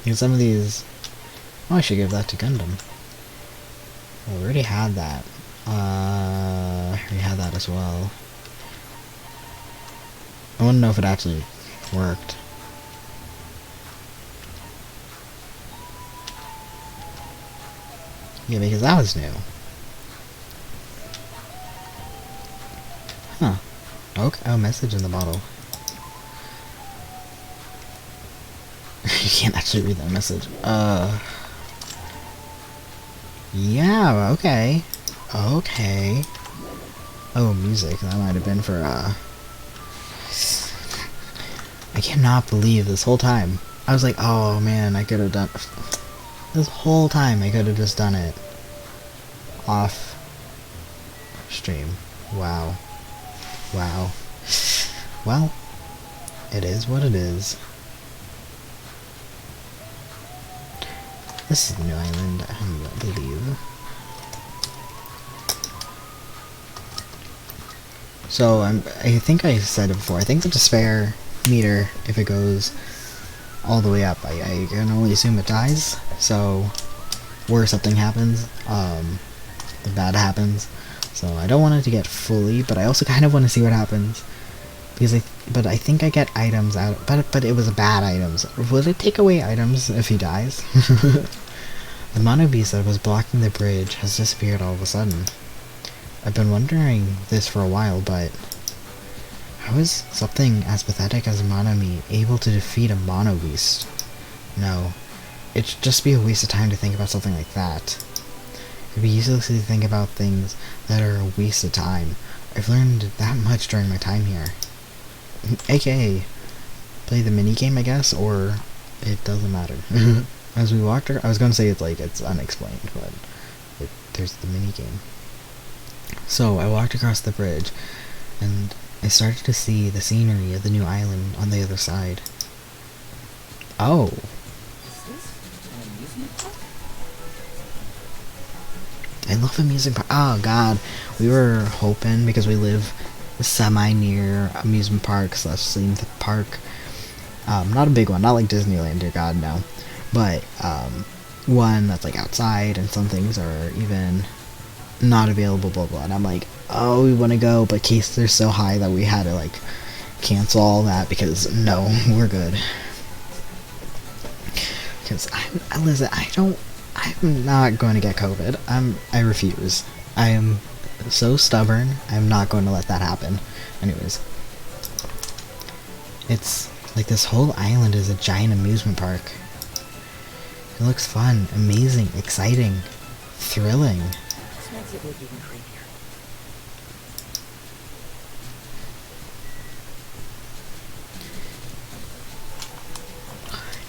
Because some of these... Oh, I should give that to Gundam. Oh, we already had that. We had that as well. I want to know if it actually worked. Yeah, because that was new. Huh. Okay. Oh, message in the bottle. You can't actually read that message. Yeah, okay. Okay. Oh, music. That might have been for, I cannot believe this whole time. I was like, oh man, I could have done... This whole time I could have just done it. Off stream. Wow. Wow. Well, it is what it is. This is a new island, I believe. So, I think I said it before, I think the despair meter, if it goes all the way up, I can only assume it dies, so, or something happens, bad happens, so I don't want it to get fully, but I also kind of want to see what happens, because I think I get items out, but it was bad items. Will it take away items if he dies? The mono beast that was blocking the bridge has disappeared all of a sudden. I've been wondering this for a while, but how is something as pathetic as Monomi able to defeat a mono beast? No, it'd just be a waste of time to think about something like that. It'd be useless to think about things that are a waste of time. I've learned that much during my time here. AKA, play the minigame, I guess, or it doesn't matter. As we walked, I was going to say it's unexplained, but there's the minigame. So I walked across the bridge, and I started to see the scenery of the new island on the other side. Oh. Is this an amusement park? I love amusement park. Oh god, we were hoping, because we live semi-near amusement parks, / theme park. Not a big one, not like Disneyland, dear god, no. But, one that's like outside, and some things are even not available, blah blah. And I'm like, oh, we want to go, but cases are so high that we had to like cancel all that because no, we're good. Because listen, I'm not going to get COVID. I refuse. I am so stubborn. I'm not going to let that happen. Anyways, it's like this whole island is a giant amusement park. It looks fun, amazing, exciting, thrilling. This makes it look even creepier.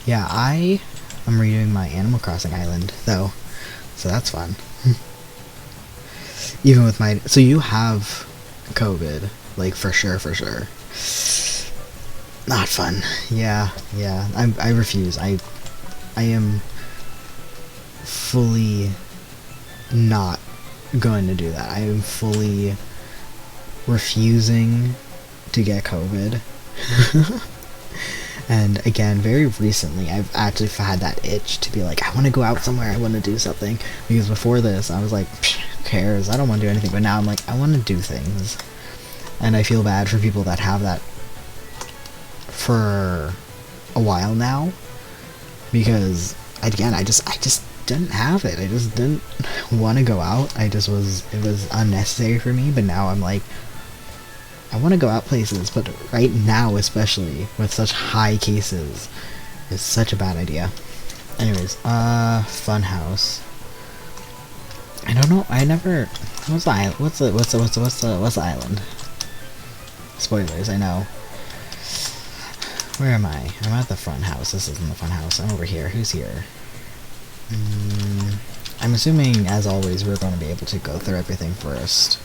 Yeah, I am redoing my Animal Crossing island, though, so that's fun. Even with my... So you have COVID, like, for sure. Not fun. Yeah. I refuse. I am fully not going to do that. I am fully refusing to get COVID. And again, very recently, I've actually had that itch to be like, I want to go out somewhere, I want to do something. Because before this, I was like, who cares, I don't want to do anything. But now I'm like, I want to do things. And I feel bad for people that have that for a while now. Because, again, I just didn't have it. I just didn't want to go out. It was unnecessary for me. But now I'm like, I want to go out places, but right now, especially with such high cases, is such a bad idea. Anyways, Funhouse. I don't know. I never. What's the island? What's the island? Spoilers. I know. Where am I? I'm at the front house. This isn't the front house. I'm over here. Who's here? I'm assuming, as always, we're going to be able to go through everything first.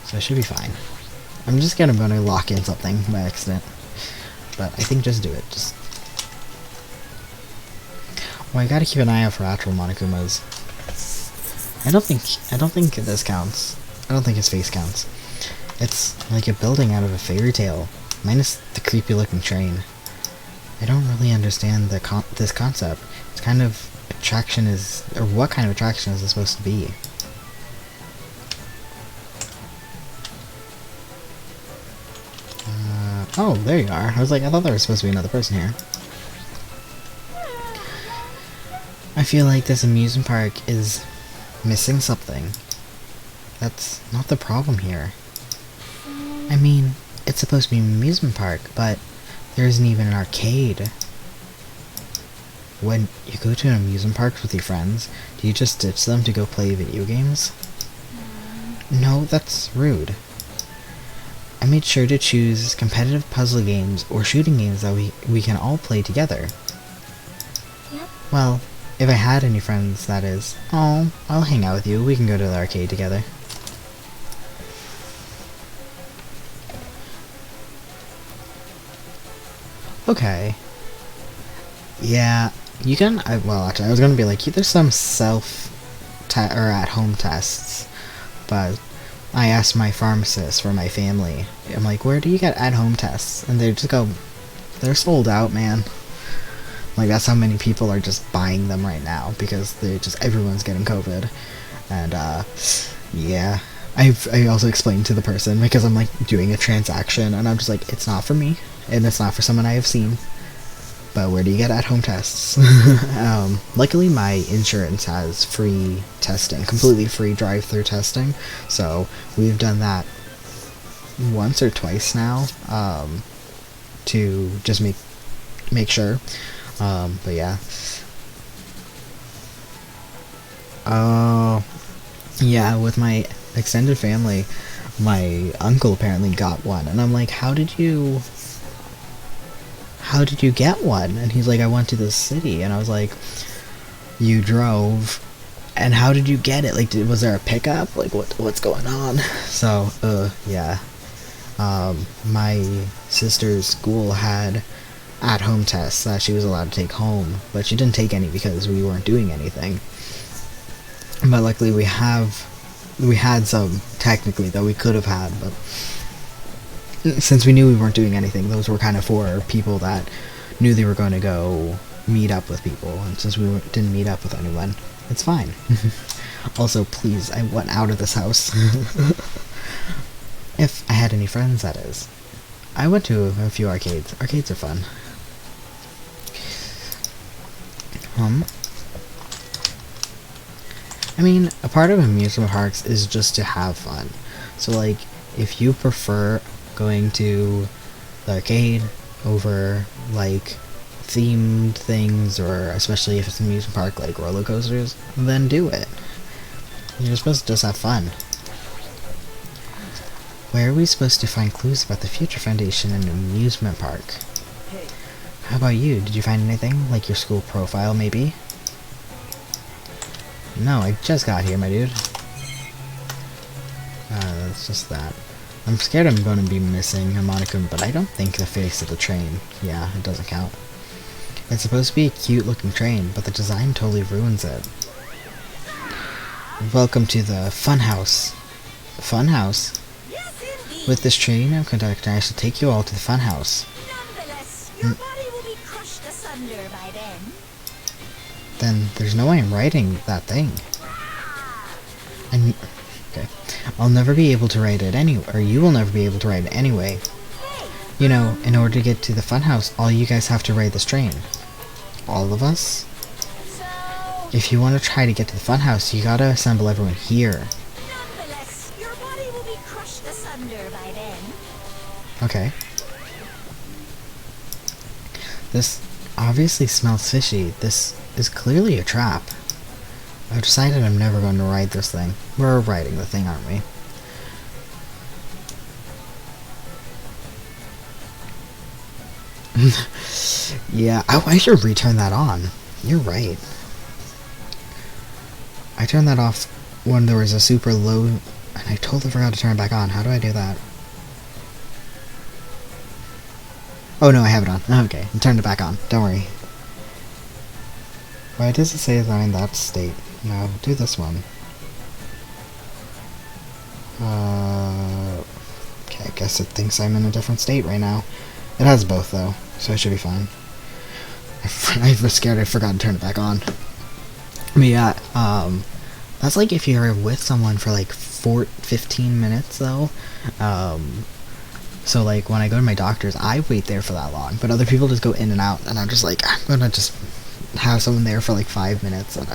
So I should be fine. I'm just going to lock in something by accident. But I think just do it. Well, I gotta keep an eye out for actual Monokumas. I don't think this counts. I don't think his face counts. It's like a building out of a fairy tale, minus the creepy looking train. I don't really understand this concept. It's kind of attraction is, or what kind of attraction is it supposed to be? Oh, there you are. I was like, I thought there was supposed to be another person here. I feel like this amusement park is missing something. That's not the problem here. I mean, it's supposed to be an amusement park, but there isn't even an arcade. When you go to an amusement park with your friends, do you just ditch them to go play video games? No, that's rude. I made sure to choose competitive puzzle games or shooting games that we can all play together. Yep. Well, if I had any friends, that is. Oh, I'll hang out with you. We can go to the arcade together. Okay. Yeah, you can. Well, actually, I was gonna be like, there's some or at-home tests, but I asked my pharmacist for my family. I'm like, where do you get at-home tests? And they just go, they're sold out, man. Like, that's how many people are just buying them right now, because everyone's getting COVID. And, yeah. I also explained to the person, because I'm, like, doing a transaction, and I'm just like, it's not for me, and it's not for someone I have seen. But where do you get at-home tests? Luckily, my insurance has free testing, completely free drive-through testing. So we've done that once or twice now, to just make make sure. But yeah. Yeah, with my extended family, my uncle apparently got one, and I'm like, how did you get one? And he's like, I went to the city, and I was like, you drove, and how did you get it? Like, was there a pickup? Like, what's going on? So, yeah. My sister's school had at-home tests that she was allowed to take home, but she didn't take any because we weren't doing anything. But luckily we had some, technically, that we could have had, but since we knew we weren't doing anything, those were kind of for people that knew they were going to go meet up with people, and since we didn't meet up with anyone, it's fine. Also, please, I went out of this house. If I had any friends, that is. I went to a few arcades. Arcades are fun. I mean, a part of amusement parks is just to have fun. So, like, if you prefer going to the arcade over, like, themed things, or especially if it's an amusement park like roller coasters, then do it. You're supposed to just have fun. Where are we supposed to find clues about the Future Foundation in an amusement park? How about you? Did you find anything? Like your school profile, maybe? No, I just got here, my dude. That's just that. I'm scared I'm going to be missing a moniker, but I don't think the face of the train. Yeah, it doesn't count. It's supposed to be a cute-looking train, but the design totally ruins it. Welcome to the Funhouse. Funhouse? With this train I'm conducting, I shall take you all to the funhouse. Nonetheless, your body will be crushed asunder by then. Then there's no way I'm riding that thing. Okay. I'll never be able to ride it anyway, or you will never be able to ride it anyway. You know, in order to get to the funhouse, all you guys have to ride this train. All of us? So, If you want to try to get to the funhouse, you gotta assemble everyone here. nonetheless, your body will be crushed asunder by then. Okay. This obviously smells fishy. This is clearly a trap. I've decided I'm never going to ride this thing. We're riding the thing, aren't we? Yeah, I should return that on. You're right. I turned that off when there was a super low, and I totally forgot to turn it back on. How do I do that? Oh no, I have it on. Okay, I turned it back on. Don't worry. Why does it say that I'm in that state? No, do this one. Okay, I guess it thinks I'm in a different state right now. It has both though, so I should be fine. I was scared I forgot to turn it back on. But yeah, that's like if you're with someone for like 15 minutes though. So like when I go to my doctor's, I wait there for that long, but other people just go in and out, and I'm just like, I'm gonna just have someone there for like 5 minutes, and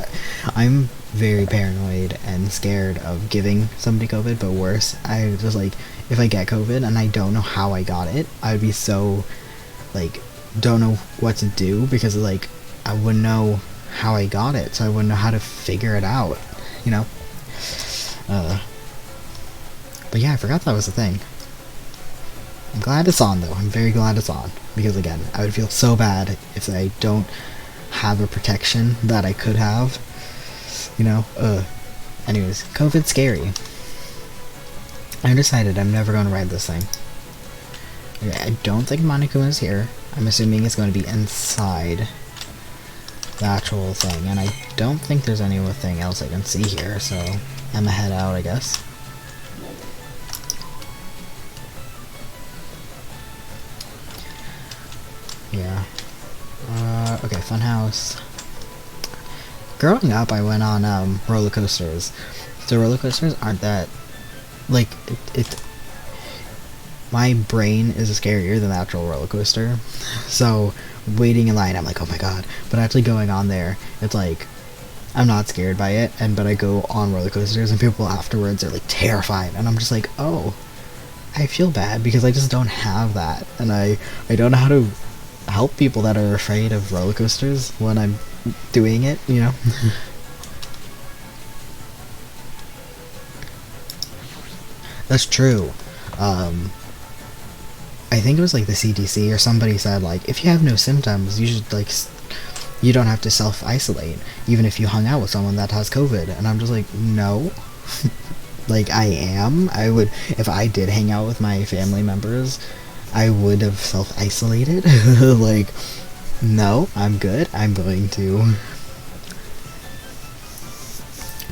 I'm very paranoid and scared of giving somebody COVID, but worse, I just like, if I get COVID and I don't know how I got it, I would be so, like, don't know what to do, because like, I wouldn't know how I got it, so I wouldn't know how to figure it out, you know? But yeah, I forgot that was a thing. I'm glad it's on though, I'm very glad it's on, because again, I would feel so bad if I don't have a protection that I could have, you know? Anyways, COVID's scary. I decided I'm never going to ride this thing. Okay, I don't think Monokuma is here. I'm assuming it's going to be inside the actual thing, and I don't think there's anything else I can see here, so I'm gonna head out, I guess. Yeah. Okay, funhouse. Growing up, I went on roller coasters. So roller coasters aren't that, like, my brain is scarier than the actual roller coaster. So waiting in line, I'm like, oh my god. But actually going on there, it's like, I'm not scared by it, but I go on roller coasters and people afterwards are like terrified, and I'm just like, oh, I feel bad because I just don't have that, and I don't know help people that are afraid of roller coasters when I'm doing it, you know? That's true. I think it was like the CDC or somebody said, like, if you have no symptoms, you should, like, you don't have to self-isolate, even if you hung out with someone that has COVID. And I'm just like, no. Like, I would, if I did hang out with my family members, I would have self-isolated. Like, no, I'm good. I'm going to.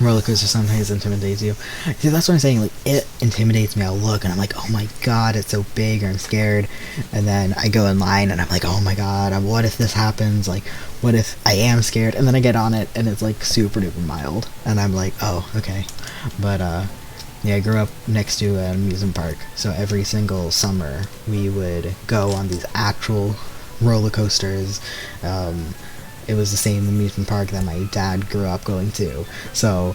Roller coaster sometimes intimidates you. See, that's what I'm saying. Like, it intimidates me. I'll look and I'm like, oh my god, it's so big, or I'm scared. And then I go in line and I'm like, oh my god, what if this happens? Like, what if I am scared? And then I get on it and it's like super duper mild. And I'm like, oh, okay. But yeah, I grew up next to an amusement park, so every single summer we would go on these actual roller coasters. It was the same amusement park that my dad grew up going to, so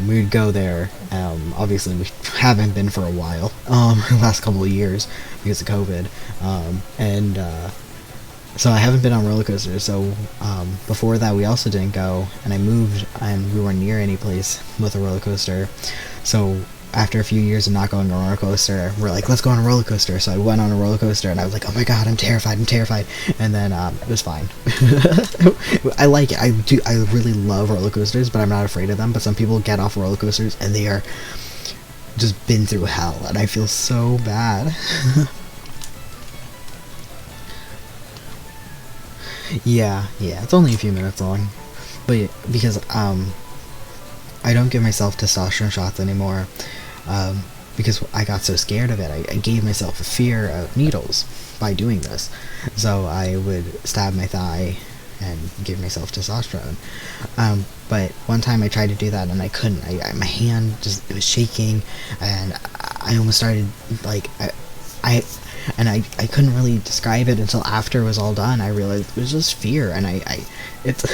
we would go there. Obviously, we haven't been for a while, the last couple of years because of COVID, so I haven't been on roller coasters. So before that, we also didn't go, and I moved, and we weren't near any place with a roller coaster. So after a few years of not going on a roller coaster, we're like, let's go on a roller coaster. So I went on a roller coaster, and I was like, oh my god, I'm terrified. And then it was fine. I like it. I really love roller coasters, but I'm not afraid of them. But some people get off roller coasters and they are just been through hell, and I feel so bad. Yeah, it's only a few minutes long, but because I don't give myself testosterone shots anymore, because I got so scared of it. I gave myself a fear of needles by doing this, so I would stab my thigh and give myself testosterone. But one time I tried to do that and I couldn't. My hand just, it was shaking, and I almost started, like, I couldn't really describe it until after it was all done. I realized it was just fear, and it's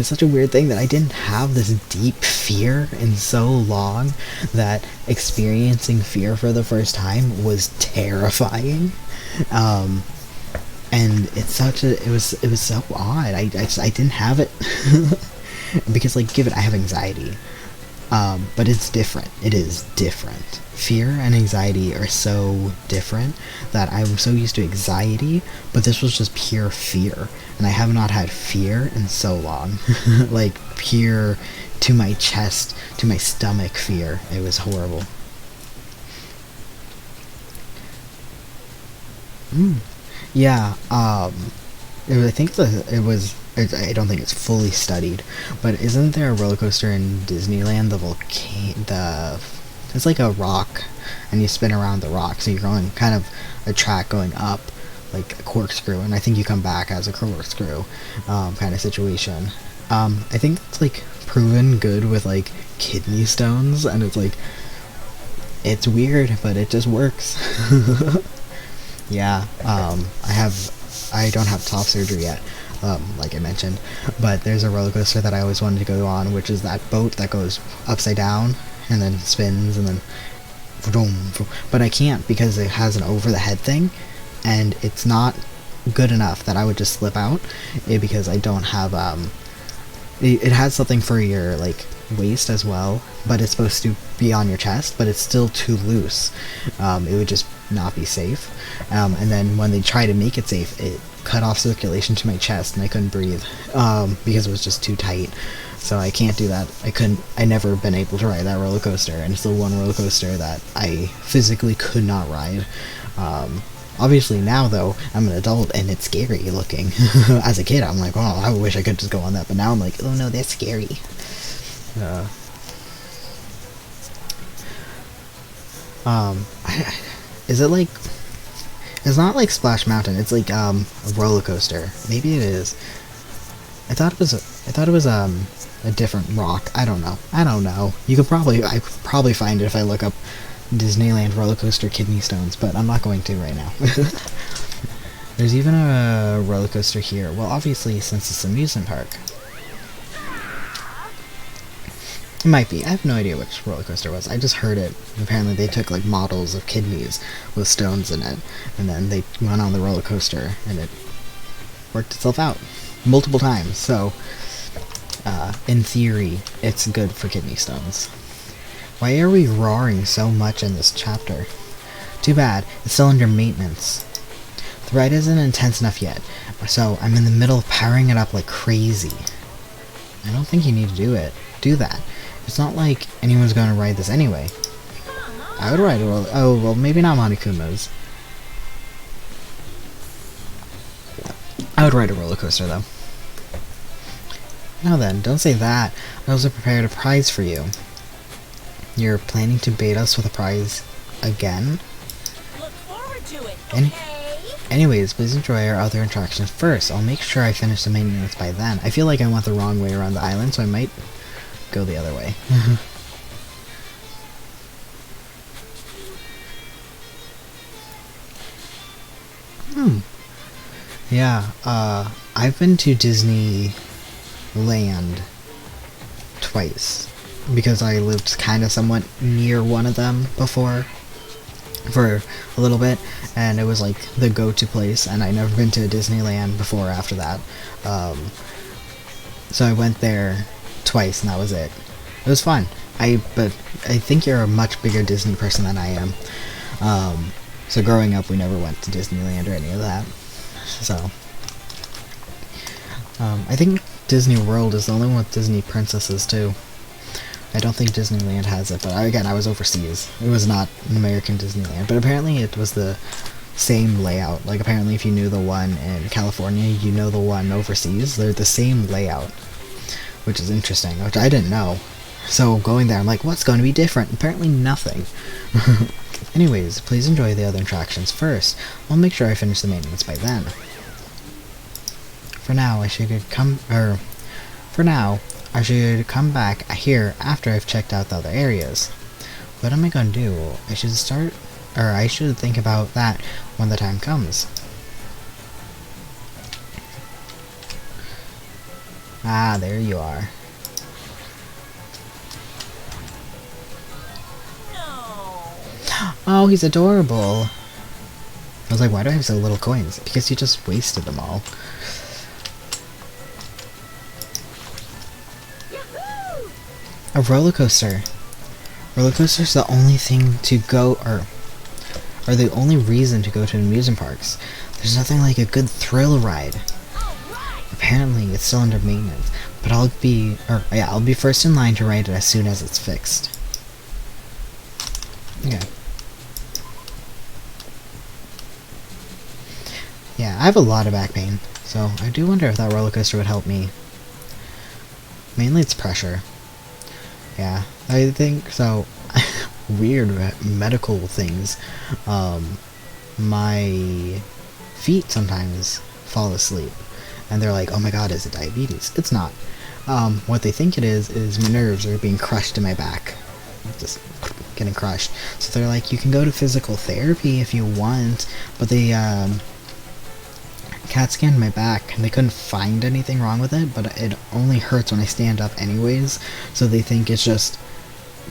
such a weird thing that I didn't have this deep fear in so long that experiencing fear for the first time was terrifying. And it was so odd. I didn't have it because, like, I have anxiety. But it's different. It is different. Fear and anxiety are so different that I'm so used to anxiety, but this was just pure fear. And I have not had fear in so long. Like, pure to my chest, to my stomach fear. It was horrible. Yeah, I don't think it's fully studied, but isn't there a roller coaster in Disneyland, it's like a rock, and you spin around the rock, so you're going kind of a track going up, like a corkscrew, and I think you come back as a corkscrew, kind of situation. I think it's, like, proven good with, like, kidney stones, and it's, like, it's weird, but it just works. Yeah, I don't have top surgery yet, like I mentioned, but there's a roller coaster that I always wanted to go on, which is that boat that goes upside down and then spins and then but I can't because it has an over the head thing, and it's not good enough that I would just slip out, because I don't have it has something for your, like, waist as well, but it's supposed to be on your chest, but it's still too loose. It would just not be safe, and then when they try to make it safe, it cut off circulation to my chest and I couldn't breathe, because it was just too tight. So I can't do that. I never been able to ride that roller coaster, and it's the one roller coaster that I physically could not ride. Obviously now, though, I'm an adult and it's scary looking. As a kid, I'm like, oh, I wish I could just go on that, but now I'm like, oh no, that's scary. Is it like, it's not like Splash Mountain, it's like a roller coaster. Maybe it is. I thought it was a different rock. I don't know. I could probably find it if I look up Disneyland roller coaster kidney stones, but I'm not going to right now. There's even a roller coaster here. Well, obviously, since it's an amusement park. It might be. I have no idea which roller coaster it was. I just heard it. Apparently they took, like, models of kidneys with stones in it, and then they went on the roller coaster, and it worked itself out multiple times. So, in theory, it's good for kidney stones. Why are we roaring so much in this chapter? Too bad, it's still under maintenance. The ride isn't intense enough yet, so I'm in the middle of powering it up like crazy. I don't think you need to do that. It's not like anyone's going to ride this anyway. I would ride a roller. Oh, well, maybe not Monikuma's. I would ride a roller coaster, though. Now then, don't say that. I also prepared a prize for you. You're planning to bait us with a prize again? Look forward to it, Any okay? Anyways, please enjoy our other attractions first. I'll make sure I finish the maintenance by then. I feel like I went the wrong way around the island, so I might go the other way. Yeah, I've been to Disneyland twice because I lived kind of somewhat near one of them before for a little bit, and it was like the go-to place, and I'd never been to Disneyland before after that. So I went there twice, and that was it. It was fun. But I think you're a much bigger Disney person than I am. So growing up, we never went to Disneyland or any of that. So, I think Disney World is the only one with Disney princesses too. I don't think Disneyland has it, but again, I was overseas. It was not an American Disneyland, but apparently it was the same layout. Like, apparently if you knew the one in California, you know the one overseas. They're the same layout, which is interesting, which I didn't know. So going there, I'm like, what's going to be different? Apparently nothing. Anyways, please enjoy the other attractions first. I'll make sure I finish the maintenance by then. For now, I should come back here after I've checked out the other areas. What am I gonna do? I should think about that when the time comes. Ah, there you are. Oh, he's adorable. I was like, why do I have so little coins? Because you just wasted them all. A roller coaster. Roller coasters are the only thing to go, or the only reason to go to amusement parks. There's nothing like a good thrill ride. Apparently, it's still under maintenance, but I'll be first in line to ride it as soon as it's fixed. Okay. Yeah, I have a lot of back pain, so I do wonder if that roller coaster would help me. Mainly it's pressure. Yeah, I think so. Weird medical things. My feet sometimes fall asleep, and they're like, oh my god, is it diabetes? It's not. What they think it is my nerves are being crushed in my back. Just getting crushed. So they're like, you can go to physical therapy if you want, but they, CAT scanned my back and they couldn't find anything wrong with it, but it only hurts when I stand up anyways, so they think it's just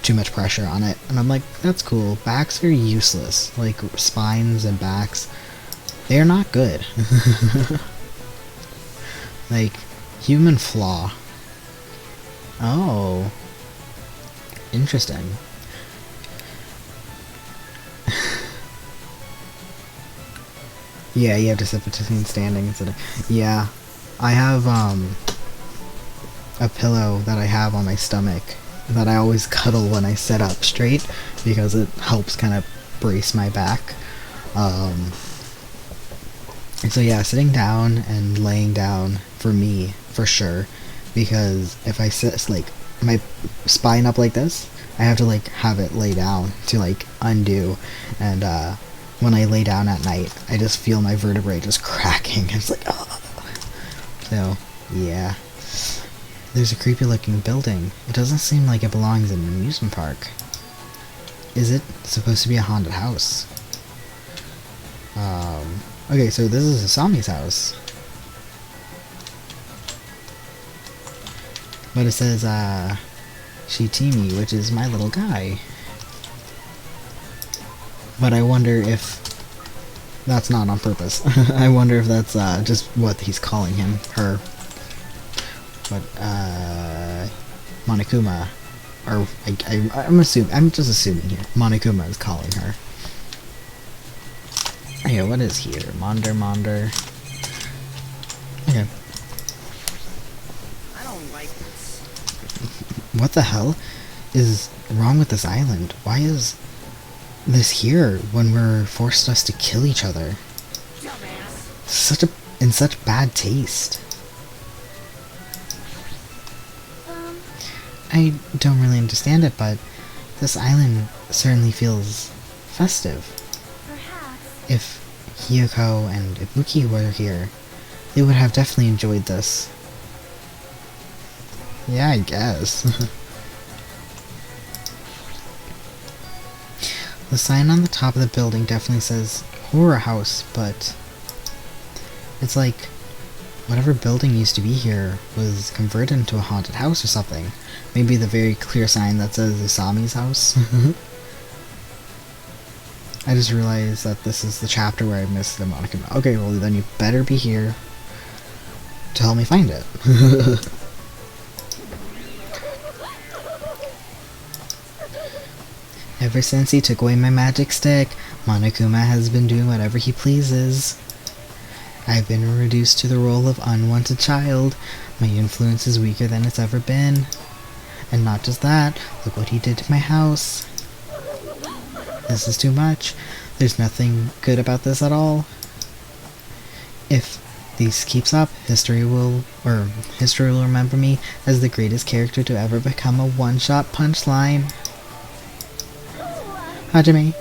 too much pressure on it. And I'm like, that's cool. Backs are useless. Like, spines and backs, they're not good. Like, human flaw. Oh. Interesting. Yeah, you have to sit between standing instead of... Yeah. I have, a pillow that I have on my stomach that I always cuddle when I sit up straight because it helps kind of brace my back. And so yeah, sitting down and laying down for me, for sure, because if I sit, like, my spine up like this, I have to, like, have it lay down to, like, undo, and, when I lay down at night, I just feel my vertebrae just cracking. It's like, oh. So, yeah. There's a creepy looking building. It doesn't seem like it belongs in an amusement park. Is it supposed to be a haunted house? Okay, so this is Asami's house. But it says, Shitimi, which is my little guy. But I wonder if that's not on purpose. I wonder if that's just what he's calling him, her. But Monokuma, or I'm just assuming here. Monokuma is calling her. Okay, what is here? Monder. Okay. I don't like this. What the hell is wrong with this island? Why is this here when we're forced us to kill each other? Dumbass. In such bad taste. I don't really understand it, but this island certainly feels festive. Perhaps. If Hiyoko and Ibuki were here, they would have definitely enjoyed this. Yeah, I guess. The sign on the top of the building definitely says horror house, but it's like whatever building used to be here was converted into a haunted house or something. Maybe the very clear sign that says Usami's house. I just realized that this is the chapter where I missed the Monokuma. Okay, well then you better be here to help me find it. Ever since he took away my magic stick, Monokuma has been doing whatever he pleases. I've been reduced to the role of unwanted child. My influence is weaker than it's ever been. And not just that, look what he did to my house. This is too much. There's nothing good about this at all. If this keeps up, history will remember me as the greatest character to ever become a one-shot punchline. Hajime,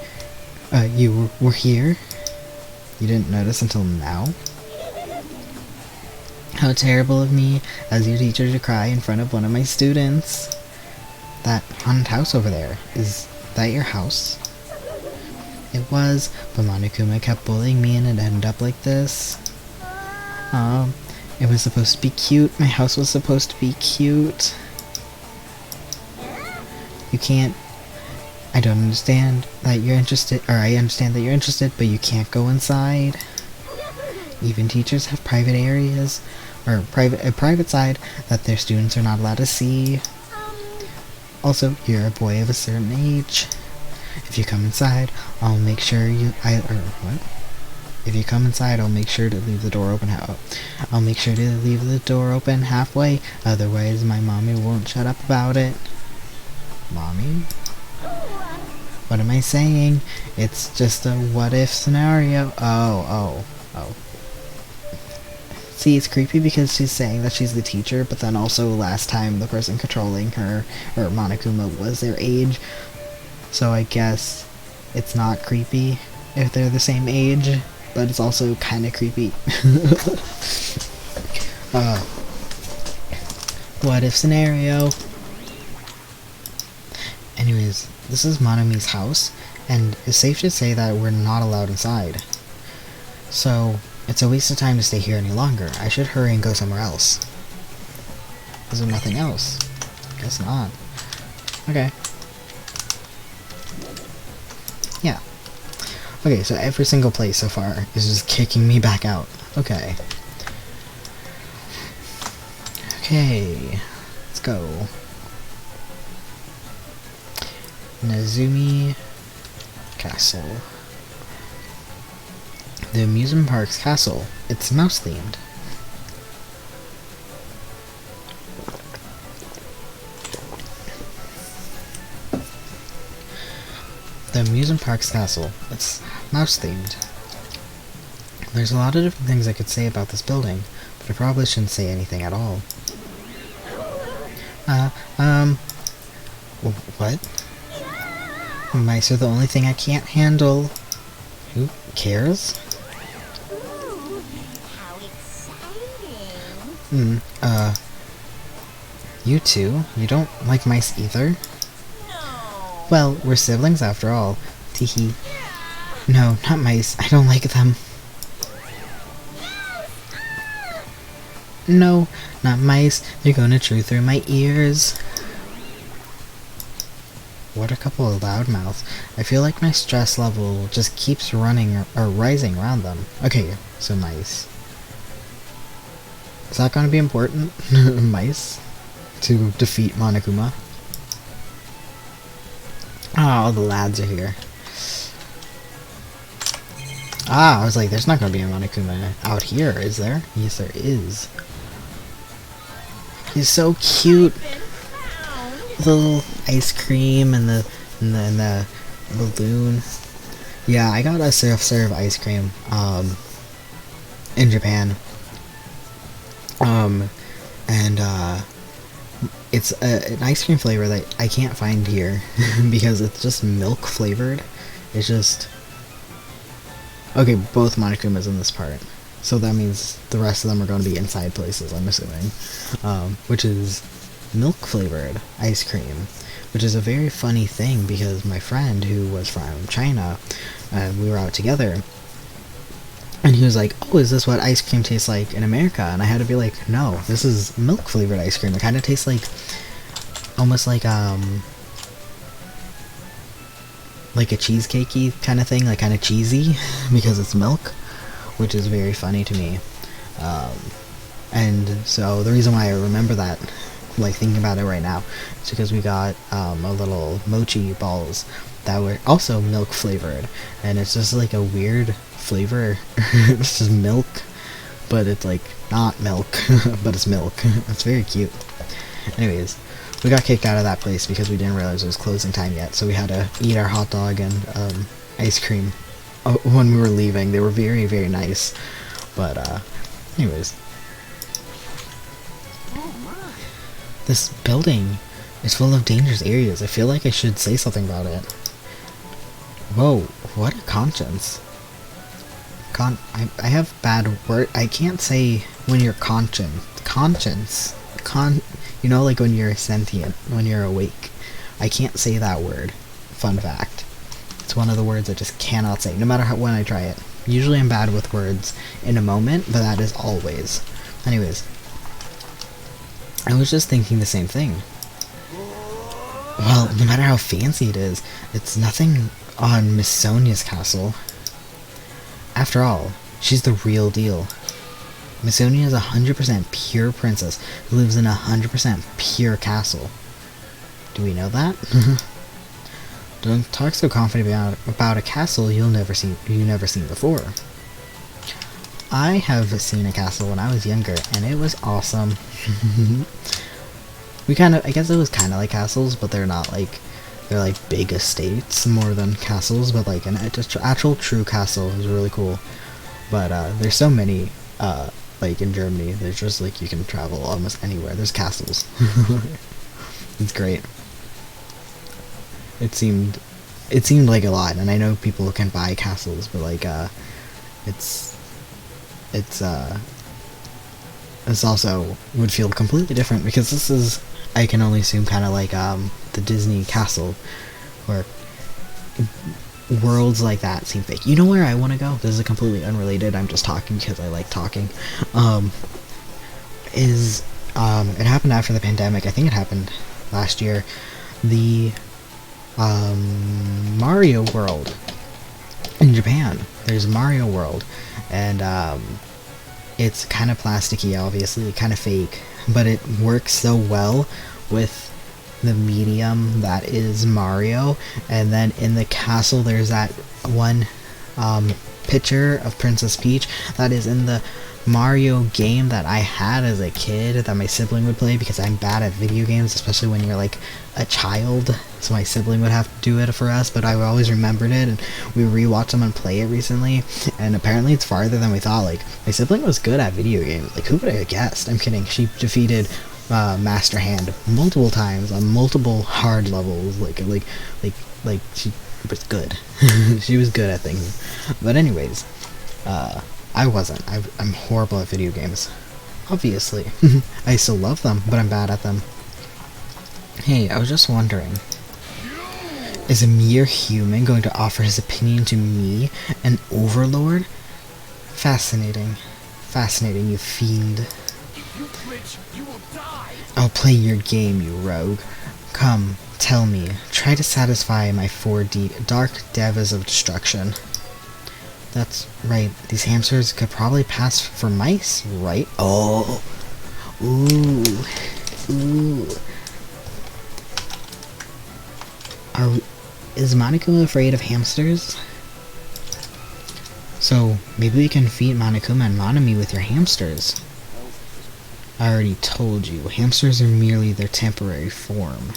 you were here? You didn't notice until now? How terrible of me, as your teacher, to cry in front of one of my students. That haunted house over there, is that your house? It was, but Monokuma kept bullying me and it ended up like this. It was supposed to be cute. My house was supposed to be cute. You can't... I don't understand that you're interested, or I understand that you're interested, but you can't go inside. Even teachers have private areas, or a private side that their students are not allowed to see. Also, you're a boy of a certain age. If you come inside, I'll make sure If you come inside, I'll make sure to leave the door open. I'll make sure to leave the door open halfway. Otherwise, my mommy won't shut up about it. Mommy? What am I saying? It's just a what-if scenario. Oh. See, it's creepy because she's saying that she's the teacher, but then also last time the person controlling her, or Monokuma, was their age. So I guess it's not creepy if they're the same age, but it's also kind of creepy. What if scenario? Anyways, this is Monomi's house, and it's safe to say that we're not allowed inside. So, it's a waste of time to stay here any longer. I should hurry and go somewhere else. Is there nothing else? Guess not. Okay. Yeah. Okay, so every single place so far is just kicking me back out. Okay. Okay. Let's go. Nezumi Castle. The amusement park's castle. It's mouse themed. The amusement park's castle. It's mouse themed. There's a lot of different things I could say about this building, but I probably shouldn't say anything at all. What? Mice are the only thing I can't handle. Who cares? Ooh, how exciting. You two? You don't like mice either? No. Well, we're siblings after all. Teehee. No, not mice. I don't like them. No, not mice. They're gonna chew through my ears. what a couple of loudmouths. I feel like my stress level just keeps running or rising around them. Okay, so mice. Is that going to be important? Mice? To defeat Monokuma? Oh, the lads are here. Ah, I was like, there's not going to be a Monokuma out here, is there? Yes, there is. He's so cute. The little ice cream and the balloon. Yeah, I got a self-serve ice cream in Japan. It's an ice cream flavor that I can't find here because it's just milk flavored. It's just okay. Both Monokumas in this part, so that means the rest of them are going to be inside places. I'm assuming, which is milk flavored ice cream, which is a very funny thing because my friend who was from China, we were out together. And he was like, oh, is this what ice cream tastes like in America? And I had to be like, no, this is milk flavored ice cream. It kind of tastes like, almost like a cheesecakey kind of thing, like kind of cheesy, because it's milk, which is very funny to me. And so the reason why I remember that, like thinking about it right now, is because we got a little mochi balls that were also milk flavored, and it's just like a weird flavor. It's just milk, but it's like not milk, but it's milk. It's very cute. Anyways, we got kicked out of that place because we didn't realize it was closing time yet, so we had to eat our hot dog and ice cream when we were leaving. They were very, very nice, but anyways, this building is full of dangerous areas. I feel like I should say something about it. Whoa, what a conscience. I have bad word. I can't say when you're conscience. You know, like when you're sentient, when you're awake. I can't say that word. Fun fact. It's one of the words I just cannot say, no matter when I try it. Usually I'm bad with words in a moment, but that is always. Anyways, I was just thinking the same thing. Well, no matter how fancy it is, it's nothing on Miss Sonia's castle. After all, she's the real deal. Miss Sonia is a 100% pure princess who lives in a 100% pure castle. Do we know that? Don't talk so confident about a castle you've never seen before. I have seen a castle when I was younger, and it was awesome. I guess it was kind of like castles, but they're not like, they're like big estates more than castles, but like an actual true castle is really cool. But there's so many, like in Germany, there's just like, you can travel almost anywhere. There's castles. It's great. It seemed like a lot, and I know people can buy castles, but like it's also would feel completely different because this is, I can only assume, kind of like the Disney castle, where worlds like that seem fake. You know where I want to go? This is completely unrelated. I'm just talking because I like talking. It happened after the pandemic. I think it happened last year. The Mario World in Japan. There's Mario World, and it's kind of plasticky, obviously, kind of fake, but it works so well with the medium that is Mario. And then in the castle, there's that one picture of Princess Peach that is in the Mario game that I had as a kid that my sibling would play, because I'm bad at video games, especially when you're like a child, so my sibling would have to do it for us, but I always remembered it, and we rewatched someone play it recently, and apparently it's farther than we thought. Like, my sibling was good at video games. Like, who would have guessed? I'm kidding. She defeated Master Hand multiple times on multiple hard levels. Like she was good. She was good at things. But anyways, I wasn't. I'm horrible at video games. Obviously. I still love them, but I'm bad at them. Hey, I was just wondering. Is a mere human going to offer his opinion to me, an overlord? Fascinating. Fascinating, you fiend. If you flinch, you will die. I'll play your game, you rogue. Come, tell me. Try to satisfy my 4D dark devas of destruction. That's right. These hamsters could probably pass for mice, right? Oh. Ooh. Ooh. Is Monokuma afraid of hamsters? So, maybe we can feed Monokuma and Monami with your hamsters. I already told you, hamsters are merely their temporary form.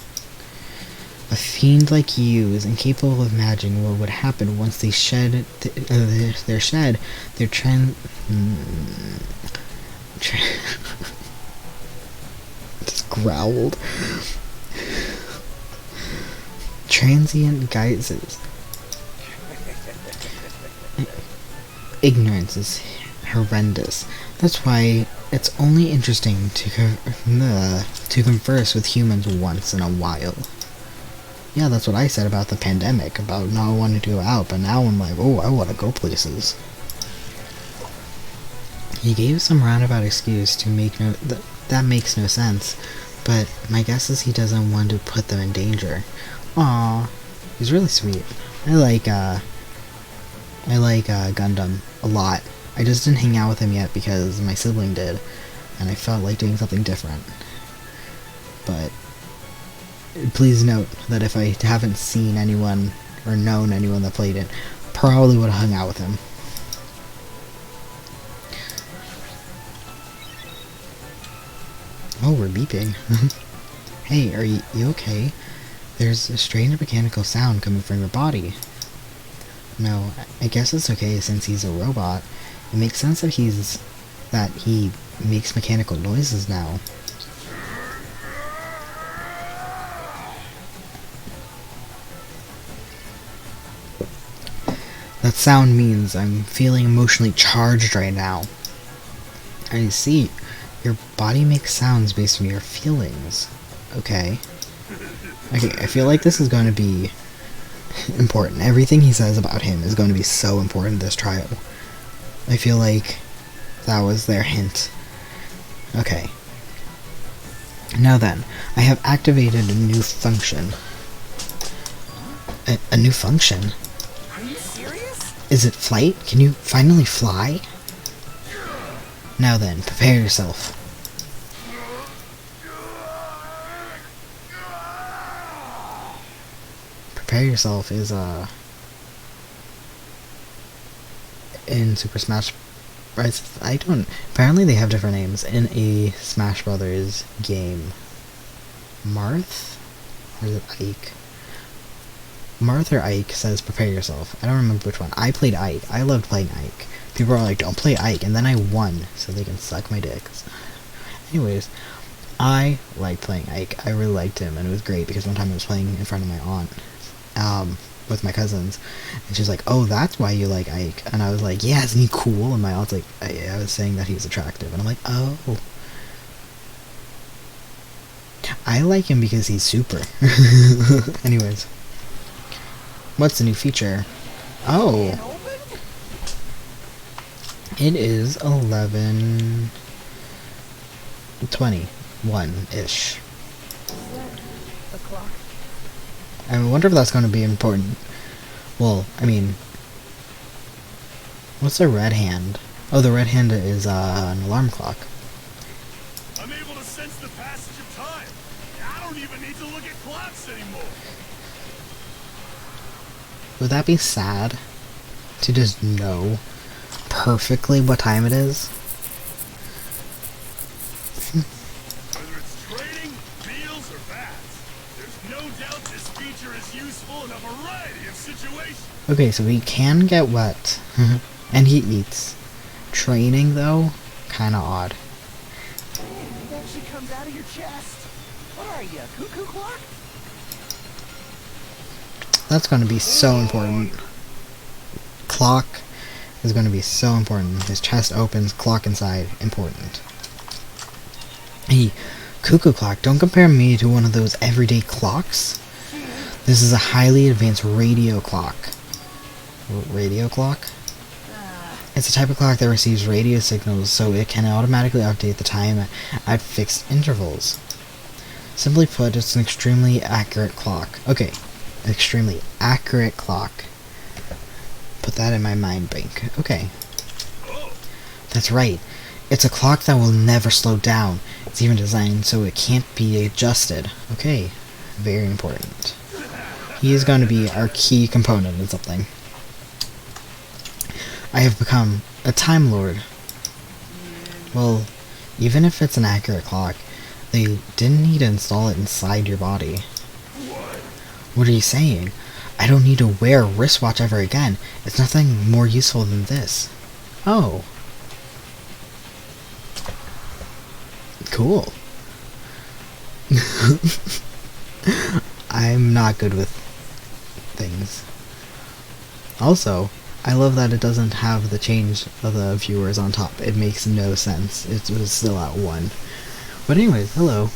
A fiend like you is incapable of imagining what would happen once they shed their just growled. Transient guises. Ignorance is horrendous. That's why it's only interesting to converse with humans once in a while. Yeah, that's what I said about the pandemic, about not wanting to go out, but now I'm like, oh, I want to go places. He gave some roundabout excuse to make that makes no sense, but my guess is he doesn't want to put them in danger. Aww, he's really sweet. I like Gundam a lot. I just didn't hang out with him yet because my sibling did, and I felt like doing something different. But please note that if I haven't seen anyone or known anyone that played it, probably would have hung out with him. Oh, we're beeping. Hey, are you okay? There's a strange mechanical sound coming from your body. No, I guess it's okay since he's a robot. It makes sense that he makes mechanical noises now. That sound means I'm feeling emotionally charged right now. I see. Your body makes sounds based on your feelings. Okay. Okay, I feel like this is going to be important. Everything he says about him is going to be so important this trial. I feel like that was their hint. Okay. Now then, I have activated a new function. A new function? Are you serious? Is it flight? Can you finally fly? Now then, prepare yourself. Prepare yourself is in Super Smash Bros. Apparently they have different names in a Smash Brothers game. Marth? Or is it Ike? Marth or Ike says prepare yourself. I don't remember which one. I played Ike. I loved playing Ike. People are like, don't play Ike, and then I won, so they can suck my dicks. Anyways, I liked playing Ike. I really liked him, and it was great because one time I was playing in front of my aunt, with my cousins, and she's like, oh, that's why you like Ike. And I was like, yeah, isn't he cool? And my aunt's like, I was saying that he was attractive, and I'm like, oh. I like him because he's super. Anyways. What's the new feature? Oh. It is 11:21-ish. I wonder if that's going to be important. Well, I mean, what's the red hand? Oh, the red hand is an alarm clock. I'm able to sense the passage of time. I don't even need to look at clocks anymore. Would that be sad? To just know perfectly what time it is? Whether it's trading, meals, or baths, there's no doubt this feature is useful in a variety of situations. Okay, so he can get wet. And he eats. Training, though? Kinda odd. It actually comes out of your chest. What are you, cuckoo clock? That's gonna be so important. Clock is gonna be so important. His chest opens, clock inside, important. Hey, cuckoo clock, don't compare me to one of those everyday clocks. This is a highly advanced radio clock. Radio clock? It's a type of clock that receives radio signals, so it can automatically update the time at fixed intervals. Simply put, it's an extremely accurate clock. Okay, extremely accurate clock. Put that in my mind bank. Okay. That's right. It's a clock that will never slow down. It's even designed so it can't be adjusted. Okay. Very important. He is going to be our key component in something. I have become a Time Lord. Well, even if it's an accurate clock, they didn't need to install it inside your body. What are you saying? I don't need to wear a wristwatch ever again. It's nothing more useful than this. Oh. Cool. I'm not good with things. Also, I love that it doesn't have the change of the viewers on top. It makes no sense. It was still at 1. But anyways, hello.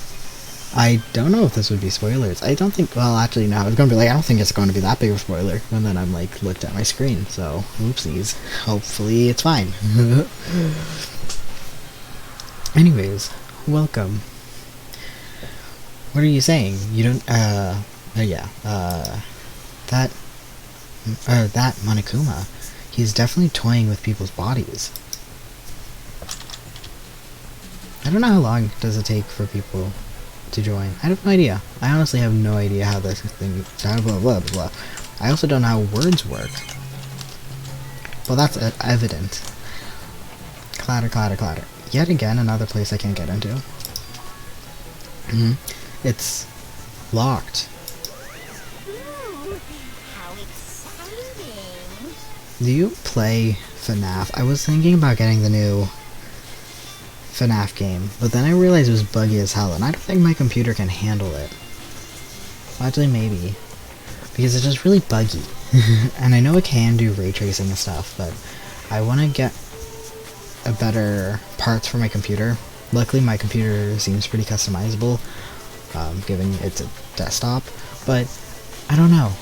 I don't know if this would be spoilers. I don't think, well actually no, I was going to be like, I don't think it's going to be that big of a spoiler. And then I'm like, looked at my screen, so oopsies. Hopefully it's fine. Anyways, welcome. What are you saying? You don't, yeah, that Monokuma, he's definitely toying with people's bodies. I don't know how long does it take for people to join. I have no idea. I honestly have no idea how this thing, blah blah blah blah. I also don't know how words work. Well, that's evident. Clatter, clatter, clatter. Yet again, another place I can't get into. It's locked. Ooh, how exciting. Do you play FNAF? I was thinking about getting the new FNAF game, but then I realized it was buggy as hell, and I don't think my computer can handle it. Well, actually, maybe. Because it's just really buggy. And I know it can do ray tracing and stuff, but I want to get a better parts for my computer. Luckily, my computer seems pretty customizable, given it's a desktop, but I don't know.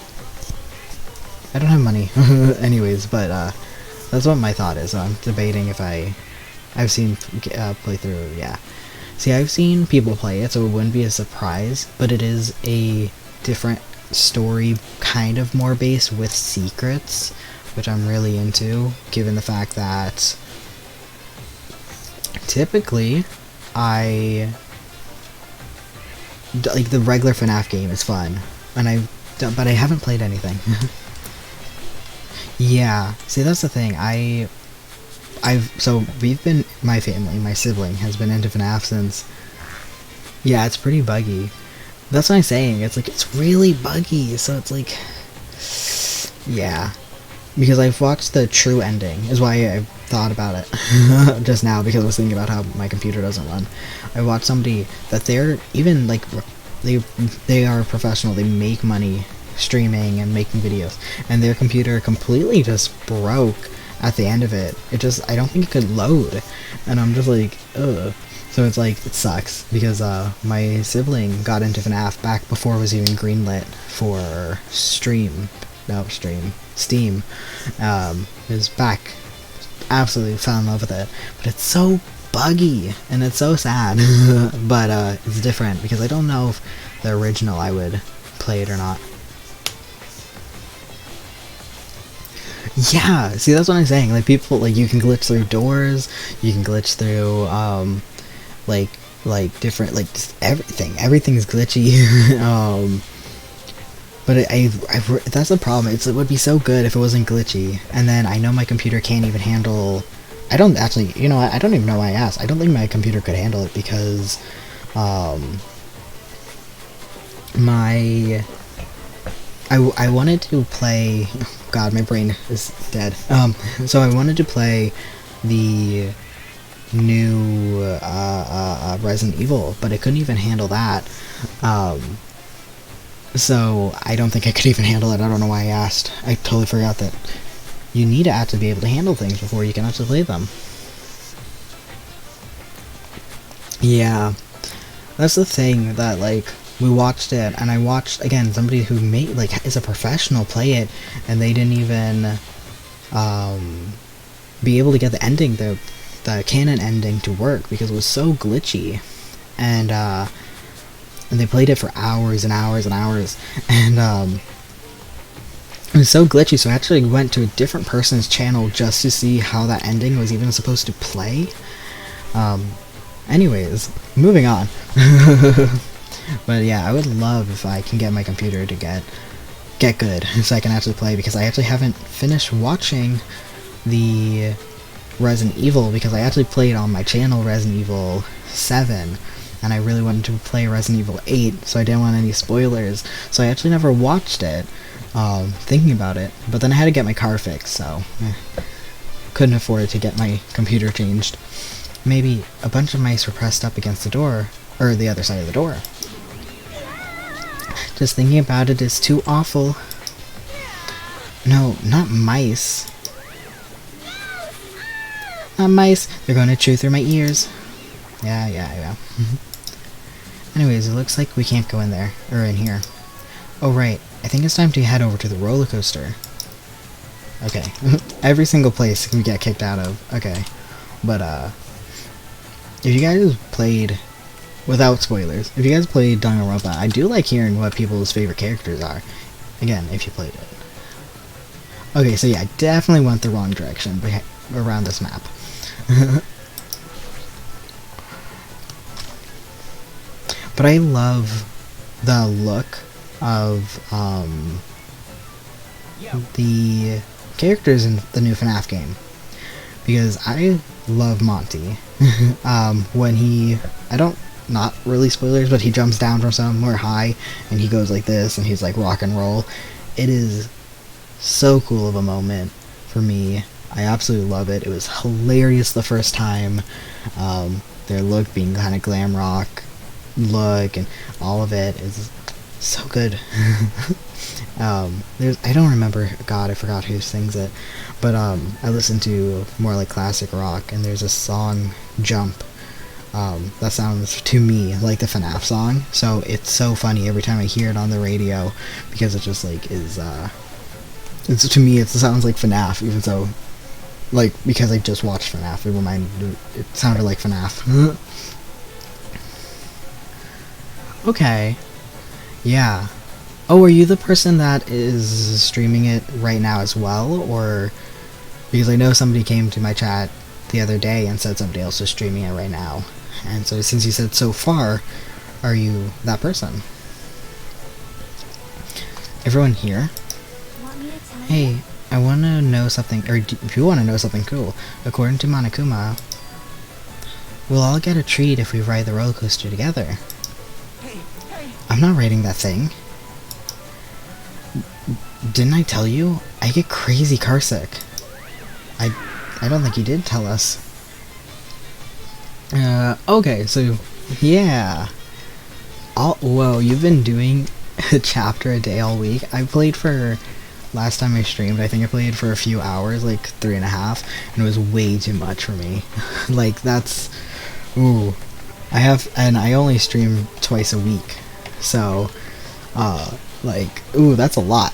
I don't have money. Anyways, but that's what my thought is. So I'm debating if I've seen playthrough, yeah. See, I've seen people play it, so it wouldn't be a surprise, but it is a different story, kind of more based with secrets, which I'm really into, given the fact that typically like the regular FNAF game is fun, and but I haven't played anything. Yeah, see, that's the thing. So we've been, my family, my sibling has been into FNAF since, yeah, it's pretty buggy. That's what I'm saying, it's like, it's really buggy, so it's like, yeah. Because I've watched the true ending, is why I thought about it just now, because I was thinking about how my computer doesn't run. I watched somebody that they're, even like, they are professional, they make money streaming and making videos, and their computer completely just broke at the end of it. It just, I don't think it could load, and I'm just like, ugh. So it's like, it sucks, because my sibling got into FNAF back before it was even greenlit for Steam. Is back, absolutely fell in love with it, but it's so buggy, and it's so sad. But it's different, because I don't know if the original I would play it or not. Yeah, see, that's what I'm saying. Like, people, like, you can glitch through doors, you can glitch through, like different, like, just everything. Everything's glitchy. But that's the problem. It would be so good if it wasn't glitchy. And then I know my computer can't even handle, I don't actually, you know, I don't even know why I asked. I don't think my computer could handle it, because, I wanted to play, God, my brain is dead. So I wanted to play the new Resident Evil, but it couldn't even handle that. So I don't think I could even handle it. I don't know why I asked. I totally forgot that you need to actually be able to handle things before you can actually play them. Yeah, that's the thing, that, like, we watched it, and I watched, again, somebody who made, like, is a professional play it, and they didn't even be able to get the ending, the canon ending to work, because it was so glitchy. And and they played it for hours and hours and hours, and it was so glitchy, so I actually went to a different person's channel just to see how that ending was even supposed to play. Anyways, moving on. But yeah, I would love if I can get my computer to get good, so I can actually play, because I actually haven't finished watching the Resident Evil, because I actually played on my channel Resident Evil 7, and I really wanted to play Resident Evil 8, so I didn't want any spoilers, so I actually never watched it, thinking about it, but then I had to get my car fixed, so couldn't afford to get my computer changed. Maybe a bunch of mice were pressed up against the door, or the other side of the door. Just thinking about it is too awful. No, not mice. Not mice. They're going to chew through my ears. Yeah. Anyways, it looks like we can't go in there, or in here. Oh right, I think it's time to head over to the roller coaster. Okay, every single place we get kicked out of. Okay, but if you guys played, without spoilers, if you guys played Danganronpa, I do like hearing what people's favorite characters are. Again, if you played it. Okay, so yeah, I definitely went the wrong direction around this map. But I love the look of the characters in the new FNAF game, because I love Monty. When he, not really spoilers, but he jumps down from somewhere high and he goes like this and he's like rock and roll. It is so cool of a moment for me. I absolutely love it. It was hilarious the first time. Their look being kind of glam rock look and all of it is so good. I don't remember, God, I forgot who sings it, but I listen to more like classic rock, and there's a song, Jump, that sounds to me like the FNAF song, so it's so funny every time I hear it on the radio, because it just like is, it's, to me it sounds like FNAF, even though, like, because I just watched FNAF, it sounded like FNAF. Okay. Yeah. Oh, are you the person that is streaming it right now as well? Or, because I know somebody came to my chat the other day and said somebody else is streaming it right now. And so since you said so far, are you that person? Everyone here? Hey, I want to know something, or if you want to know something cool, according to Monokuma, we'll all get a treat if we ride the roller coaster together. I'm not riding that thing. Didn't I tell you? I get crazy carsick. I don't think you did tell us. Okay, so, yeah. Whoa, you've been doing a chapter a day all week? I played for, last time I streamed, I think I played for a few hours, like 3.5, and it was way too much for me. Like, that's, ooh. I only stream twice a week. So, like, ooh, that's a lot.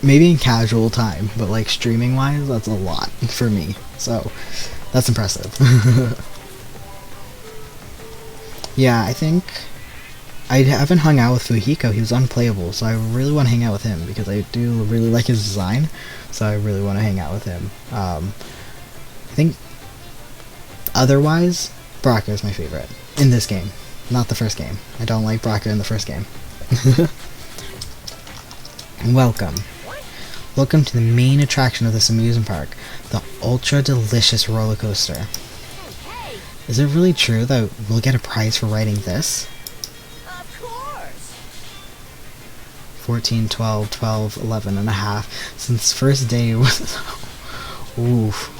Maybe in casual time, but like streaming wise, that's a lot for me. So, that's impressive. Yeah, I think I haven't hung out with Fujiko. He was unplayable, so I really want to hang out with him because I do really like his design. So I really want to hang out with him. I think otherwise, Brocco is my favorite in this game. Not the first game. I don't like Brocco in the first game. Welcome. Welcome to the main attraction of this amusement park, the ultra delicious roller coaster. Is it really true that we'll get a prize for riding this? Of course. 14, 12, 12, 11 and a half. Since first day was... Oof.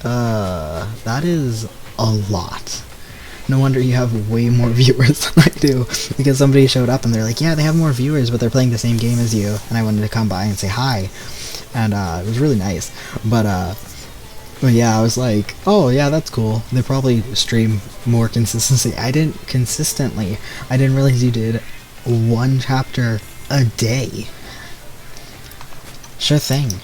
That is a lot. No wonder you have way more viewers than I do, because somebody showed up and they're like, yeah, they have more viewers, but they're playing the same game as you, and I wanted to come by and say hi, and it was really nice, but yeah, I was like, oh yeah, that's cool, they probably stream more consistently. I didn't realize you did one chapter a day. Sure thing.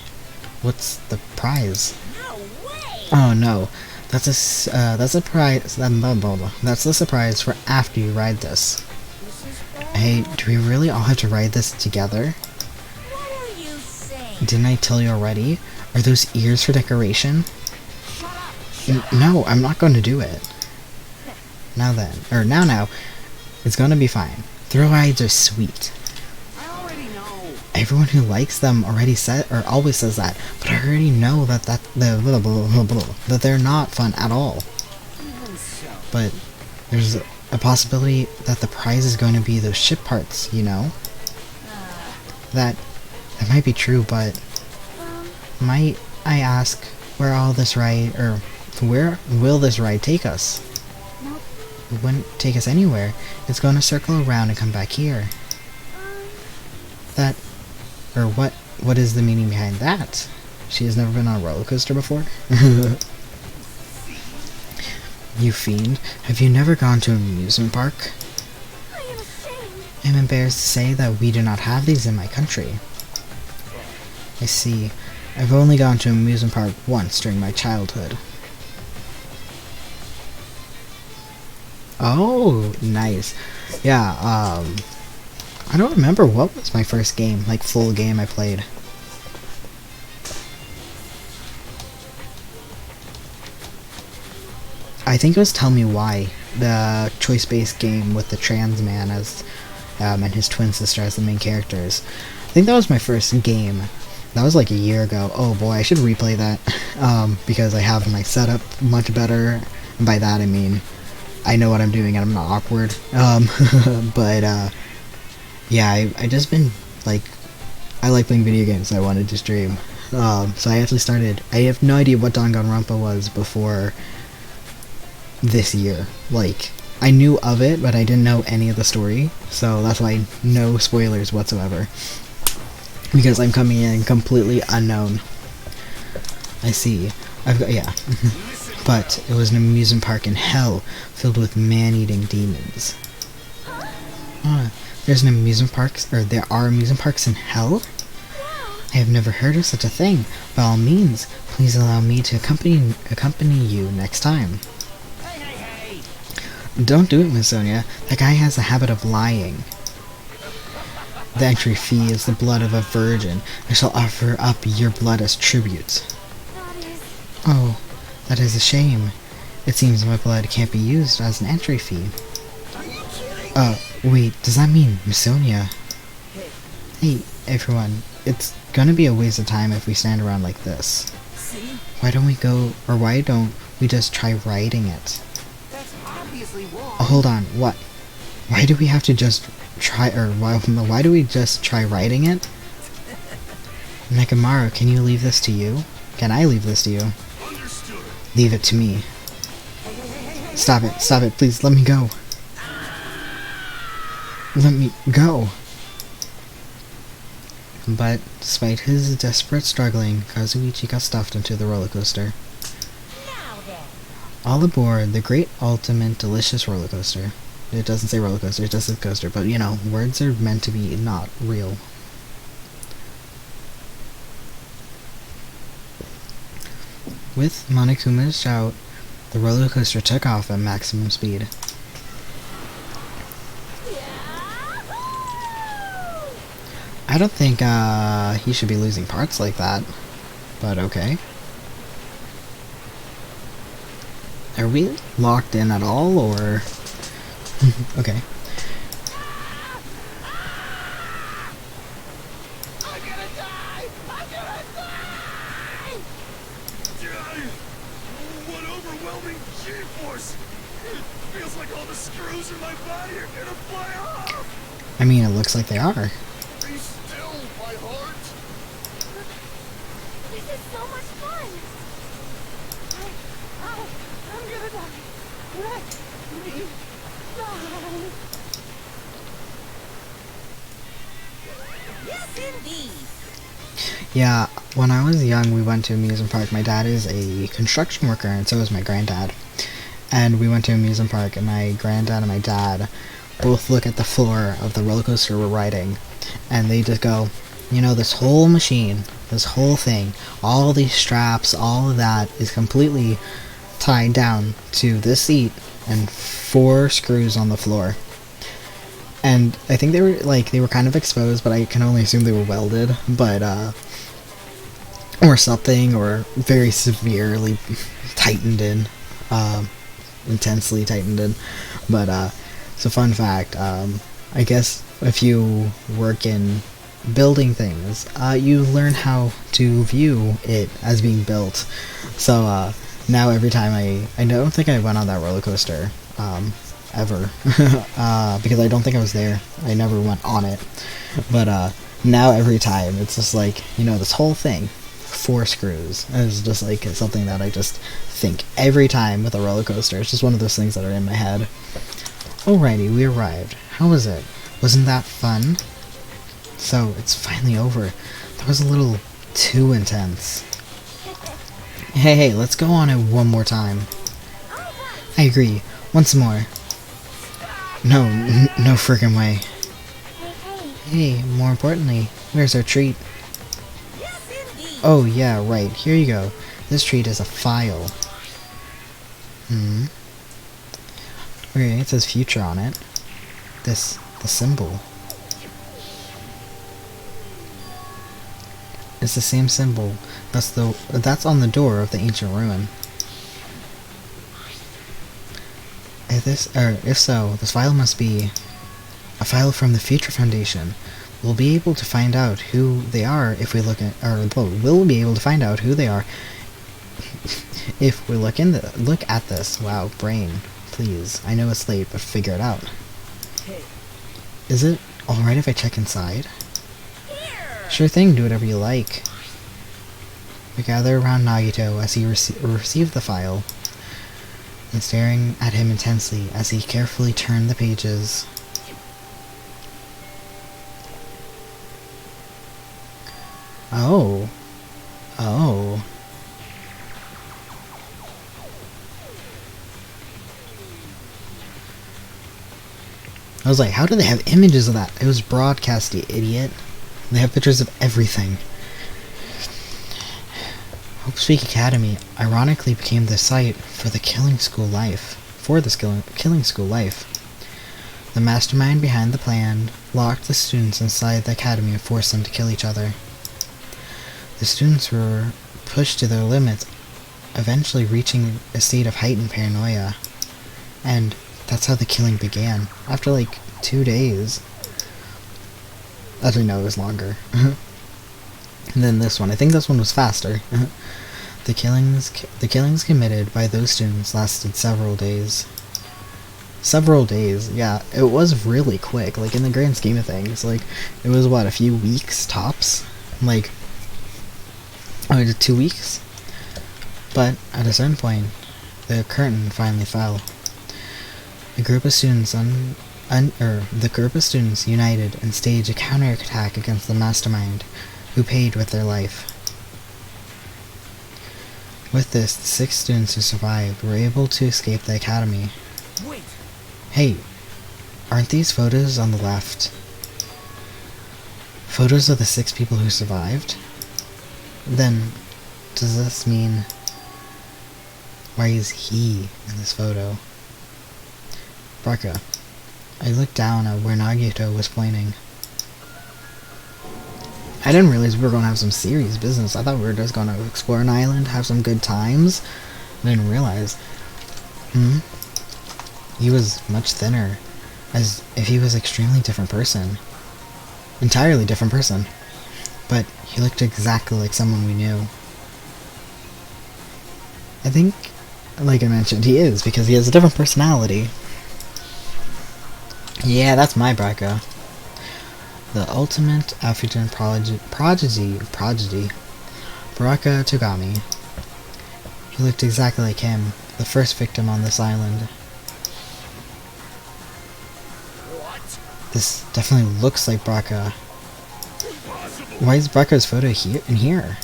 What's the prize? No way. Oh no. That's a prize. That's the surprise for after you ride this. This is Hey, do we really all have to ride this together? What are you saying? Didn't I tell you already? Are those ears for decoration? No, I'm not going to do it. Now then, or now, it's gonna be fine. Thrill rides are sweet. I already know. Everyone who likes them already always says that, but I already know that they're not fun at all. Even so. But there's a possibility that the prize is going to be those ship parts, you know? That might be true, but might I ask where will this ride take us? It wouldn't take us anywhere. It's going to circle around and come back here. What is the meaning behind that? She has never been on a roller coaster before? You fiend, have you never gone to an amusement park? I am ashamed. I'm embarrassed to say that we do not have these in my country. I see. I've only gone to an amusement park once during my childhood. Oh, nice. Yeah, I don't remember what was my first game, like full game I played. I think it was Tell Me Why, the choice-based game with the trans man as and his twin sister as the main characters. I think that was my first game. That was like a year ago. Oh boy, I should replay that because I have my setup much better. And by that I mean I know what I'm doing and I'm not awkward. But yeah, I just been like, I like playing video games, so I wanted to stream. So I actually started. I have no idea what Danganronpa was before this year. Like, I knew of it, but I didn't know any of the story, so that's why no spoilers whatsoever. Because I'm coming in completely unknown. I see. I've got, yeah. But it was an amusement park in hell, filled with man-eating demons. There's an amusement park, or there are amusement parks in hell? I have never heard of such a thing. By all means, please allow me to accompany you next time. Don't do it, Miss Sonia. That guy has a habit of lying. The entry fee is the blood of a virgin. I shall offer up your blood as tribute. Oh, that is a shame. It seems my blood can't be used as an entry fee. Wait, does that mean Miss Sonia? Hey, everyone. It's gonna be a waste of time if we stand around like this. Why don't we just try riding it? Oh, hold on, what? Why do we have to just try, or why do we just try riding it? Nekomaru, can you leave this to you? Can I leave this to you? Understood. Leave it to me. Stop it, please, let me go. Let me go. But despite his desperate struggling, Kazuichi got stuffed into the roller coaster. Now then. All aboard the great, ultimate, delicious roller coaster. It doesn't say roller coaster, it just says coaster, but you know, words are meant to be not real. With Monokuma's shout, the roller coaster took off at maximum speed. I don't think he should be losing parts like that, but okay. Are we locked in at all, or... okay. I'm gonna die! What overwhelming G-force! It feels like all the screws in my body are gonna fly off! I mean, it looks like they are. Be still, my heart! This is so much fun. I'm gonna die. Let me die. Yes, indeed. Yeah, when I was young, we went to an amusement park. My dad is a construction worker, and so is my granddad. And we went to an amusement park, and my granddad and my dad both look at the floor of the roller coaster we're riding, and they just go, you know, this whole machine, this whole thing, all these straps, all of that is completely tied down to this seat and 4 screws on the floor. And I think they were kind of exposed, but I can only assume they were welded, but or something, or very severely tightened in, intensely tightened in. But so fun fact, I guess if you work in building things, you learn how to view it as being built. So now every time I don't think I went on that roller coaster ever because I don't think I was there. I never went on it. But now every time it's just like, you know, this whole thing, 4 screws. It's just like something that I just think every time with a roller coaster. It's just one of those things that are in my head. Alrighty, we arrived. How was it? Wasn't that fun? So, it's finally over. That was a little too intense. Hey, let's go on it one more time. I agree. Once more. No friggin' way. Hey, more importantly, where's our treat? Yes, indeed. Oh, yeah, right. Here you go. This treat is a file. Okay, it says future on it. The symbol. It's the same symbol. That's on the door of the ancient ruin. If so, this file must be a file from the Future Foundation. We'll be able to find out who they are if we look at, we'll be able to find out who they are if we look at this. Wow, brain, please. I know it's late, but figure it out. Hey. Is it alright if I check inside? Here. Sure thing, do whatever you like. We gather around Nagito as he received the file, and staring at him intensely as he carefully turned the pages. Oh. I was like, how do they have images of that? It was broadcast, you idiot. They have pictures of everything. Hope Speak Academy ironically became the site for the killing school life. Killing school life. The mastermind behind the plan locked the students inside the academy and forced them to kill each other. The students were pushed to their limits, eventually reaching a state of heightened paranoia. And that's how the killing began. After like 2 days. Actually, no, it was longer. And then this one. I think this one was faster. The killings committed by those students lasted several days. Several days, yeah. It was really quick. Like, in the grand scheme of things. Like, it was, what, a few weeks, tops? Like, 2 weeks? But, at a certain point, the curtain finally fell. The group of students united and staged a counterattack against the mastermind, who paid with their life. With this, the 6 students who survived were able to escape the academy. Wait. Hey, aren't these photos on the left photos of the 6 people who survived? Then, does this mean, why is he in this photo? Brekka, I looked down at where Nagito was pointing. I didn't realize we were going to have some serious business. I thought we were just going to explore an island, have some good times. I didn't realize. He was much thinner, as if he was an extremely different person. Entirely different person. But he looked exactly like someone we knew. I think, like I mentioned, he is, because he has a different personality. Yeah, that's my Brekka. The ultimate African prodigy, Brekka Togami. He looked exactly like him, the first victim on this island. What? This definitely looks like Brekka. Impossible. Why is Brekka's photo here?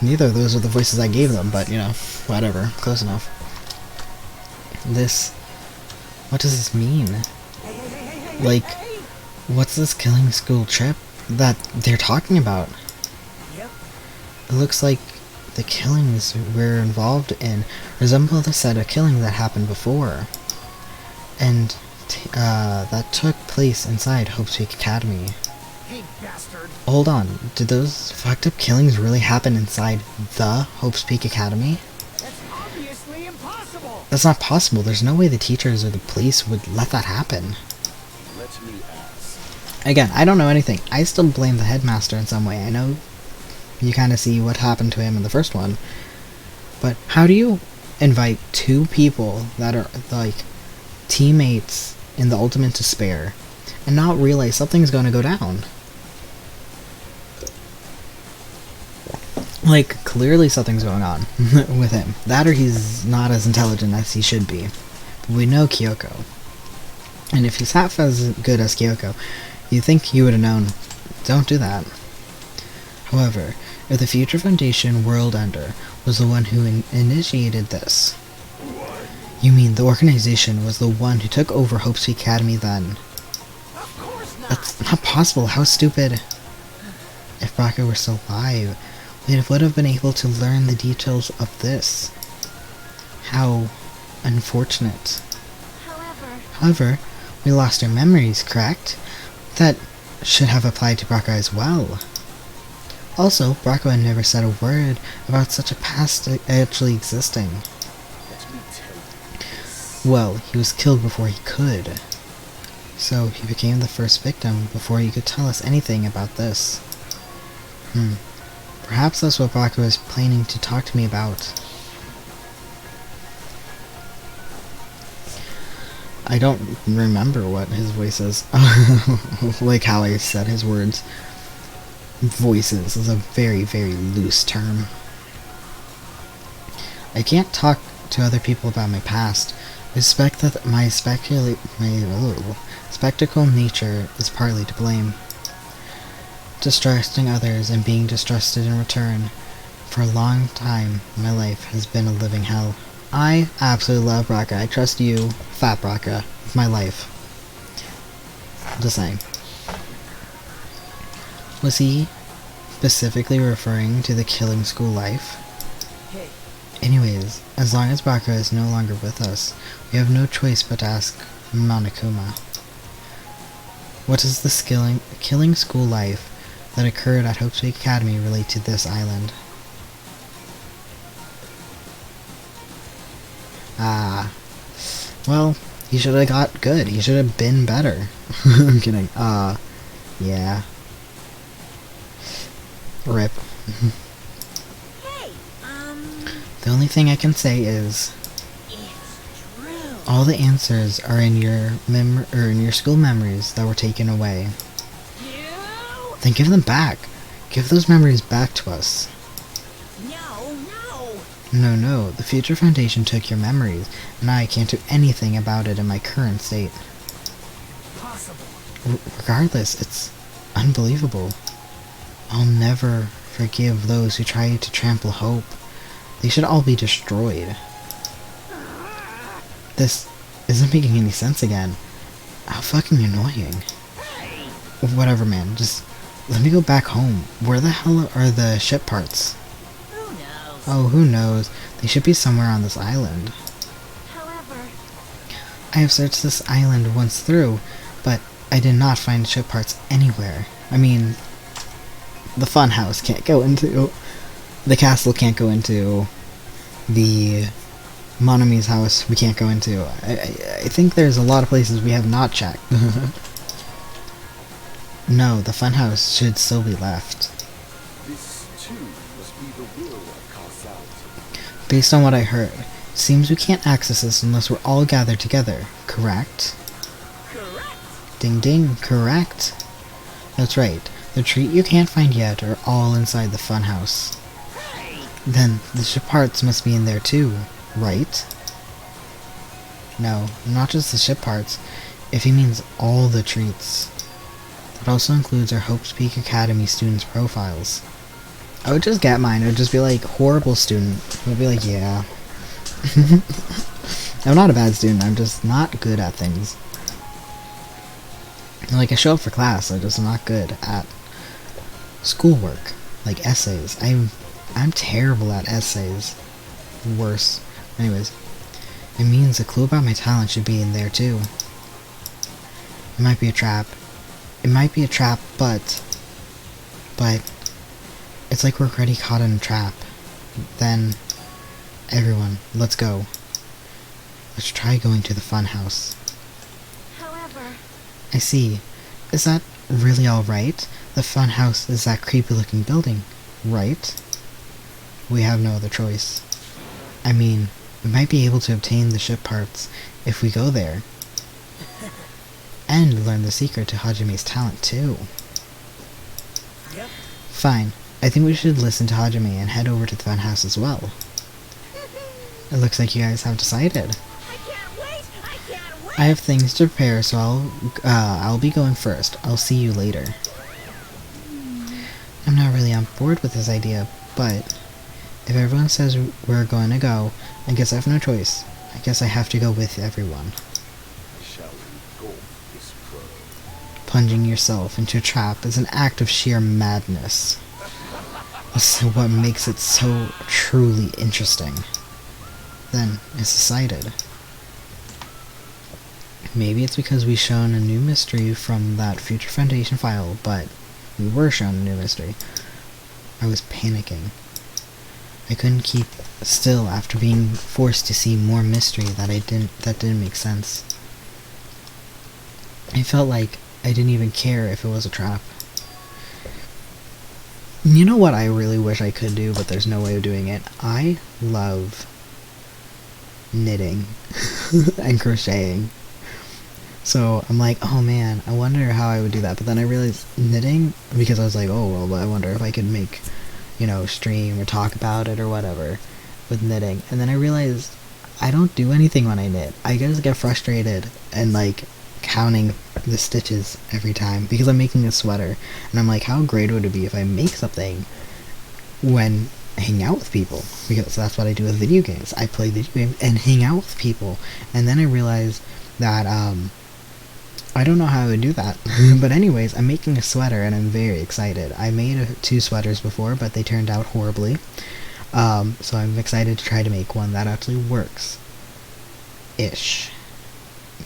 Neither of those are the voices I gave them, but, you know, whatever. Close enough. What does this mean? Like, what's this killing school trip that they're talking about? Yep. It looks like the killings we're involved in resemble the set of killings that happened before. And that took place inside Hope's Peak Academy. Hey, bastard. Hold on, did those fucked up killings really happen inside the Hope's Peak Academy? That's obviously impossible. That's not possible. There's no way the teachers or the police would let that happen. Let me ask. Again, I don't know anything. I still blame the headmaster in some way. I know you kind of see what happened to him in the first one. But how do you invite two people that are, like, teammates in the ultimate despair and not realize something's going to go down? Like, clearly something's going on with him. That or he's not as intelligent as he should be. But we know Kyoko. And if he's half as good as Kyoko, you'd think he would have known. Don't do that. However, if the Future Foundation World Ender was the one who initiated this, you mean the organization was the one who took over Hope's Peak Academy then? Of course not. That's not possible. How stupid. If Baka were still alive, we would have been able to learn the details of this. How unfortunate. However, we lost our memories, correct? That should have applied to Baka as well. Also, Bracco had never said a word about such a past actually existing. Let me tell you. Well, he was killed before he could. So, he became the first victim before he could tell us anything about this. Perhaps that's what Bracco is planning to talk to me about. I don't remember what his voice is. Like how I said his words. Voices is a very, very loose term. I can't talk to other people about my past. I suspect that my spectacle nature is partly to blame. Distrusting others and being distrusted in return. For a long time, my life has been a living hell. I absolutely love Braca. I trust you, Fat Braca, with my life. Just saying. Was he specifically referring to the killing school life? Hey. Anyways, as long as Braca is no longer with us, we have no choice but to ask Monokuma. What does the killing school life that occurred at Hope's Peak Academy relate to this island? Well, he should have got good. He should have been better. I'm kidding. Yeah. Rip. Hey, The only thing I can say is, it's true. all the answers are in your school memories that were taken away. You? Then give them back. Give those memories back to us. No. No, the Future Foundation took your memories, and I can't do anything about it in my current state. Possible. Regardless, it's unbelievable. I'll never forgive those who tried to trample hope. They should all be destroyed. This isn't making any sense again. How fucking annoying. Whatever, man, just let me go back home. Where the hell are the ship parts? Who knows? Oh, who knows? They should be somewhere on this island. However, I have searched this island once through, but I did not find ship parts anywhere. I mean, the fun house can't go into, the castle can't go into, the Monomi's house we can't go into. I think there's a lot of places we have not checked. No, the fun house should still be left. This too must be the will of causality. Based on what I heard, it seems we can't access this unless we're all gathered together, correct? Correct. Ding ding, correct. That's right. The treat you can't find yet are all inside the funhouse. Then the ship parts must be in there too, right? No, not just the ship parts. If he means all the treats. That also includes our Hope's Peak Academy students' profiles. I would just get mine. It would just be like, horrible student. I would be like, yeah. I'm not a bad student. I'm just not good at things. Like, I show up for class. I'm just not good at schoolwork. Like, essays. I'm terrible at essays. Worse. Anyways. It means a clue about my talent should be in there, too. It might be a trap. It might be a trap, but it's like we're already caught in a trap. Then, everyone, let's go. Let's try going to the fun house. However, I see. Is that really alright? The fun house is that creepy looking building, right? We have no other choice. I mean, we might be able to obtain the ship parts if we go there. And learn the secret to Hajime's talent too. Yep. Fine. I think we should listen to Hajime and head over to the fun house as well. It looks like you guys have decided. I can't wait! I can't wait! I have things to prepare, so I'll be going first. I'll see you later. I'm not really on board with this idea, but if everyone says we're going to go, I guess I have no choice. I guess I have to go with everyone. Shall we go this pro? Plunging yourself into a trap is an act of sheer madness. That's what makes it so truly interesting. Then, it's decided. Maybe it's because we shown a new mystery from that Future Foundation file, but we were shown a new mystery. I was panicking. I couldn't keep still after being forced to see more mystery that didn't make sense. I felt like I didn't even care if it was a trap. You know what I really wish I could do, but there's no way of doing it? I love knitting and crocheting. So I'm like, oh man, I wonder how I would do that. But then I realized knitting, because I was like, oh well, I wonder if I could make, stream or talk about it or whatever with knitting. And then I realized I don't do anything when I knit. I just get frustrated and like counting the stitches every time because I'm making a sweater. And I'm like, how great would it be if I make something when hang out with people, because that's what I do with video games. I play video games and hang out with people. And then I realized that I don't know how I would do that. But anyways, I'm making a sweater and I'm very excited. I made 2 sweaters before, but they turned out horribly. So I'm excited to try to make one that actually works. Ish.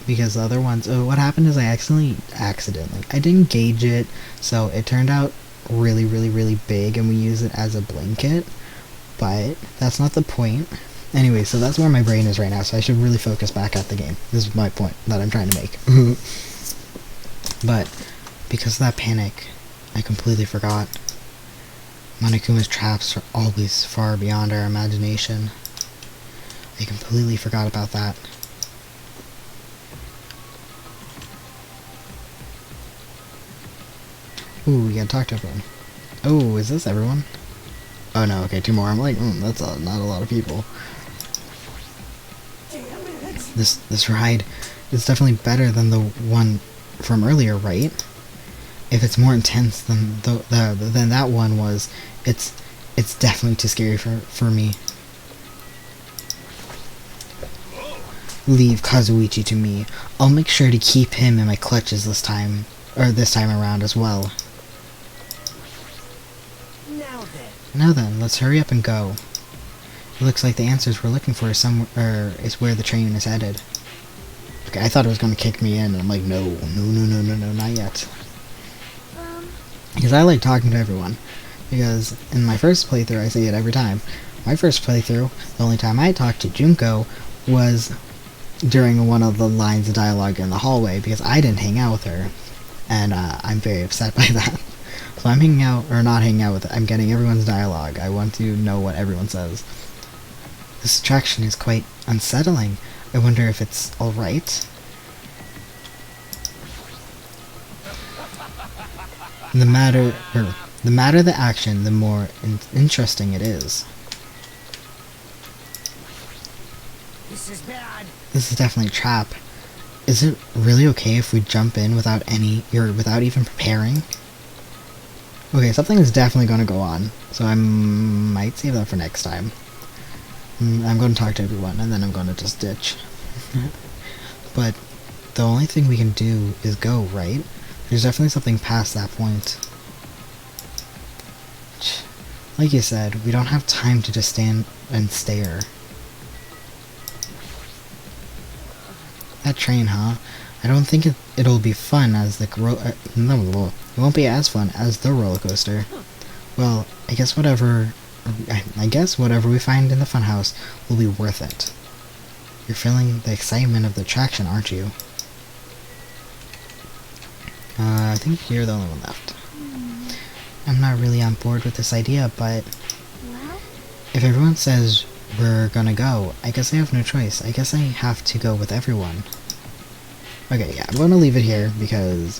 Because the other ones, what happened is I accidentally, I didn't gauge it, so it turned out really, really, really big, and we use it as a blanket. But that's not the point. Anyway, so that's where my brain is right now, so I should really focus back at the game. This is my point that I'm trying to make. But because of that panic, I completely forgot. Monokuma's traps are always far beyond our imagination. I completely forgot about that. Ooh, we gotta talk to everyone. Oh, is this everyone? Oh no, okay, 2 more. I'm like, that's not a lot of people. This ride is definitely better than the one from earlier, right? If it's more intense than than that one was, it's definitely too scary for me. Leave Kazuichi to me. I'll make sure to keep him in my clutches this time around as well. Now then, let's hurry up and go. It looks like the answers we're looking for is where the train is headed. Okay, I thought it was going to kick me in, and I'm like, no, not yet. Because I like talking to everyone. Because in my first playthrough, I say it every time. My first playthrough, the only time I talked to Junko was during one of the lines of dialogue in the hallway, because I didn't hang out with her. And I'm very upset by that. So I'm hanging out, or not hanging out with it, I'm getting everyone's dialogue. I want to know what everyone says. This attraction is quite unsettling. I wonder if it's alright. The madder the action, the more interesting it is. This is bad. This is definitely a trap. Is it really okay if we jump in without even preparing? Okay, something is definitely going to go on, so I might save that for next time. I'm going to talk to everyone, and then I'm going to just ditch. But the only thing we can do is go, right? There's definitely something past that point. Like you said, we don't have time to just stand and stare. That train, huh? I don't think it'll be fun as the no, it won't be as fun as the roller coaster. Well, I guess whatever we find in the funhouse will be worth it. You're feeling the excitement of the attraction, aren't you? I think you're the only one left. I'm not really on board with this idea, but Well, if everyone says we're gonna go, I guess I have no choice. I guess I have to go with everyone. Okay, yeah, I'm gonna leave it here because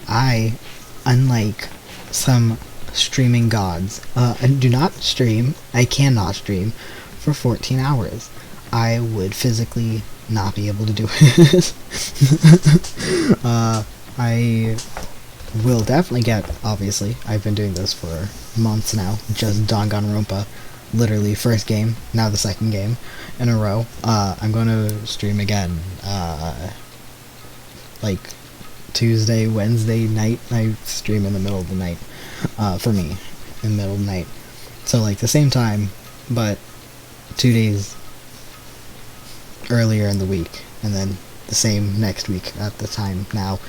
I, unlike some streaming gods, do not stream. I cannot stream for 14 hours. I would physically not be able to do it. I will definitely get, obviously, I've been doing this for months now, just Danganronpa, literally first game, now the second game in a row. I'm gonna stream again, like Tuesday, Wednesday night. I stream in the middle of the night, for me, in the middle of the night. So like the same time, but 2 days earlier in the week, and then the same next week at the time now.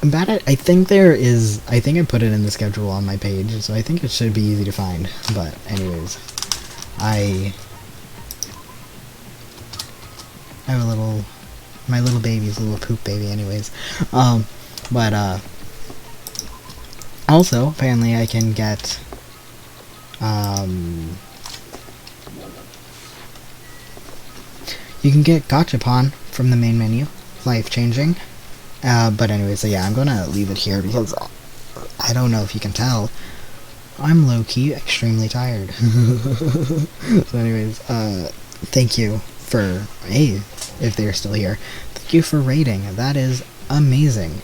About it, I think I put it in the schedule on my page, so I think it should be easy to find. But anyways, I have my little baby's a little poop baby anyways. But also, apparently I can get, you can get Gachapon from the main menu, life-changing. But anyways, so yeah, I'm gonna leave it here because I don't know if you can tell, I'm low-key extremely tired. So anyways, thank you for, hey, if they're still here, thank you for rating. That is amazing.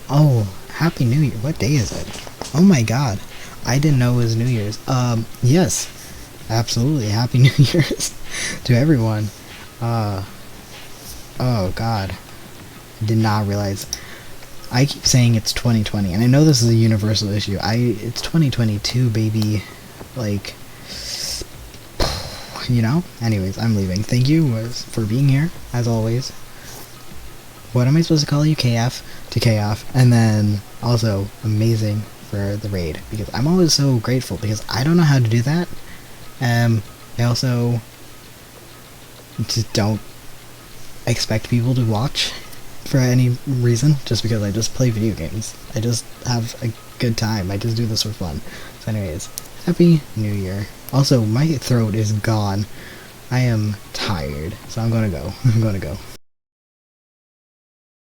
Oh, Happy New Year. What day is it? Oh my god. I didn't know it was New Year's. Yes. Absolutely. Happy New Year's to everyone. Oh god. Did not realize. I keep saying it's 2020, and I know this is a universal issue. It's 2022, baby. Like, you know? Anyways, I'm leaving. Thank you for being here, as always. What am I supposed to call you? KF to KF. And then, also, amazing for the raid, because I'm always so grateful, because I don't know how to do that. I also just don't expect people to watch for any reason, just because I just play video games. I just have a good time. I just do this for fun. So anyways, Happy New Year. Also, my throat is gone. I am tired, so I'm gonna go.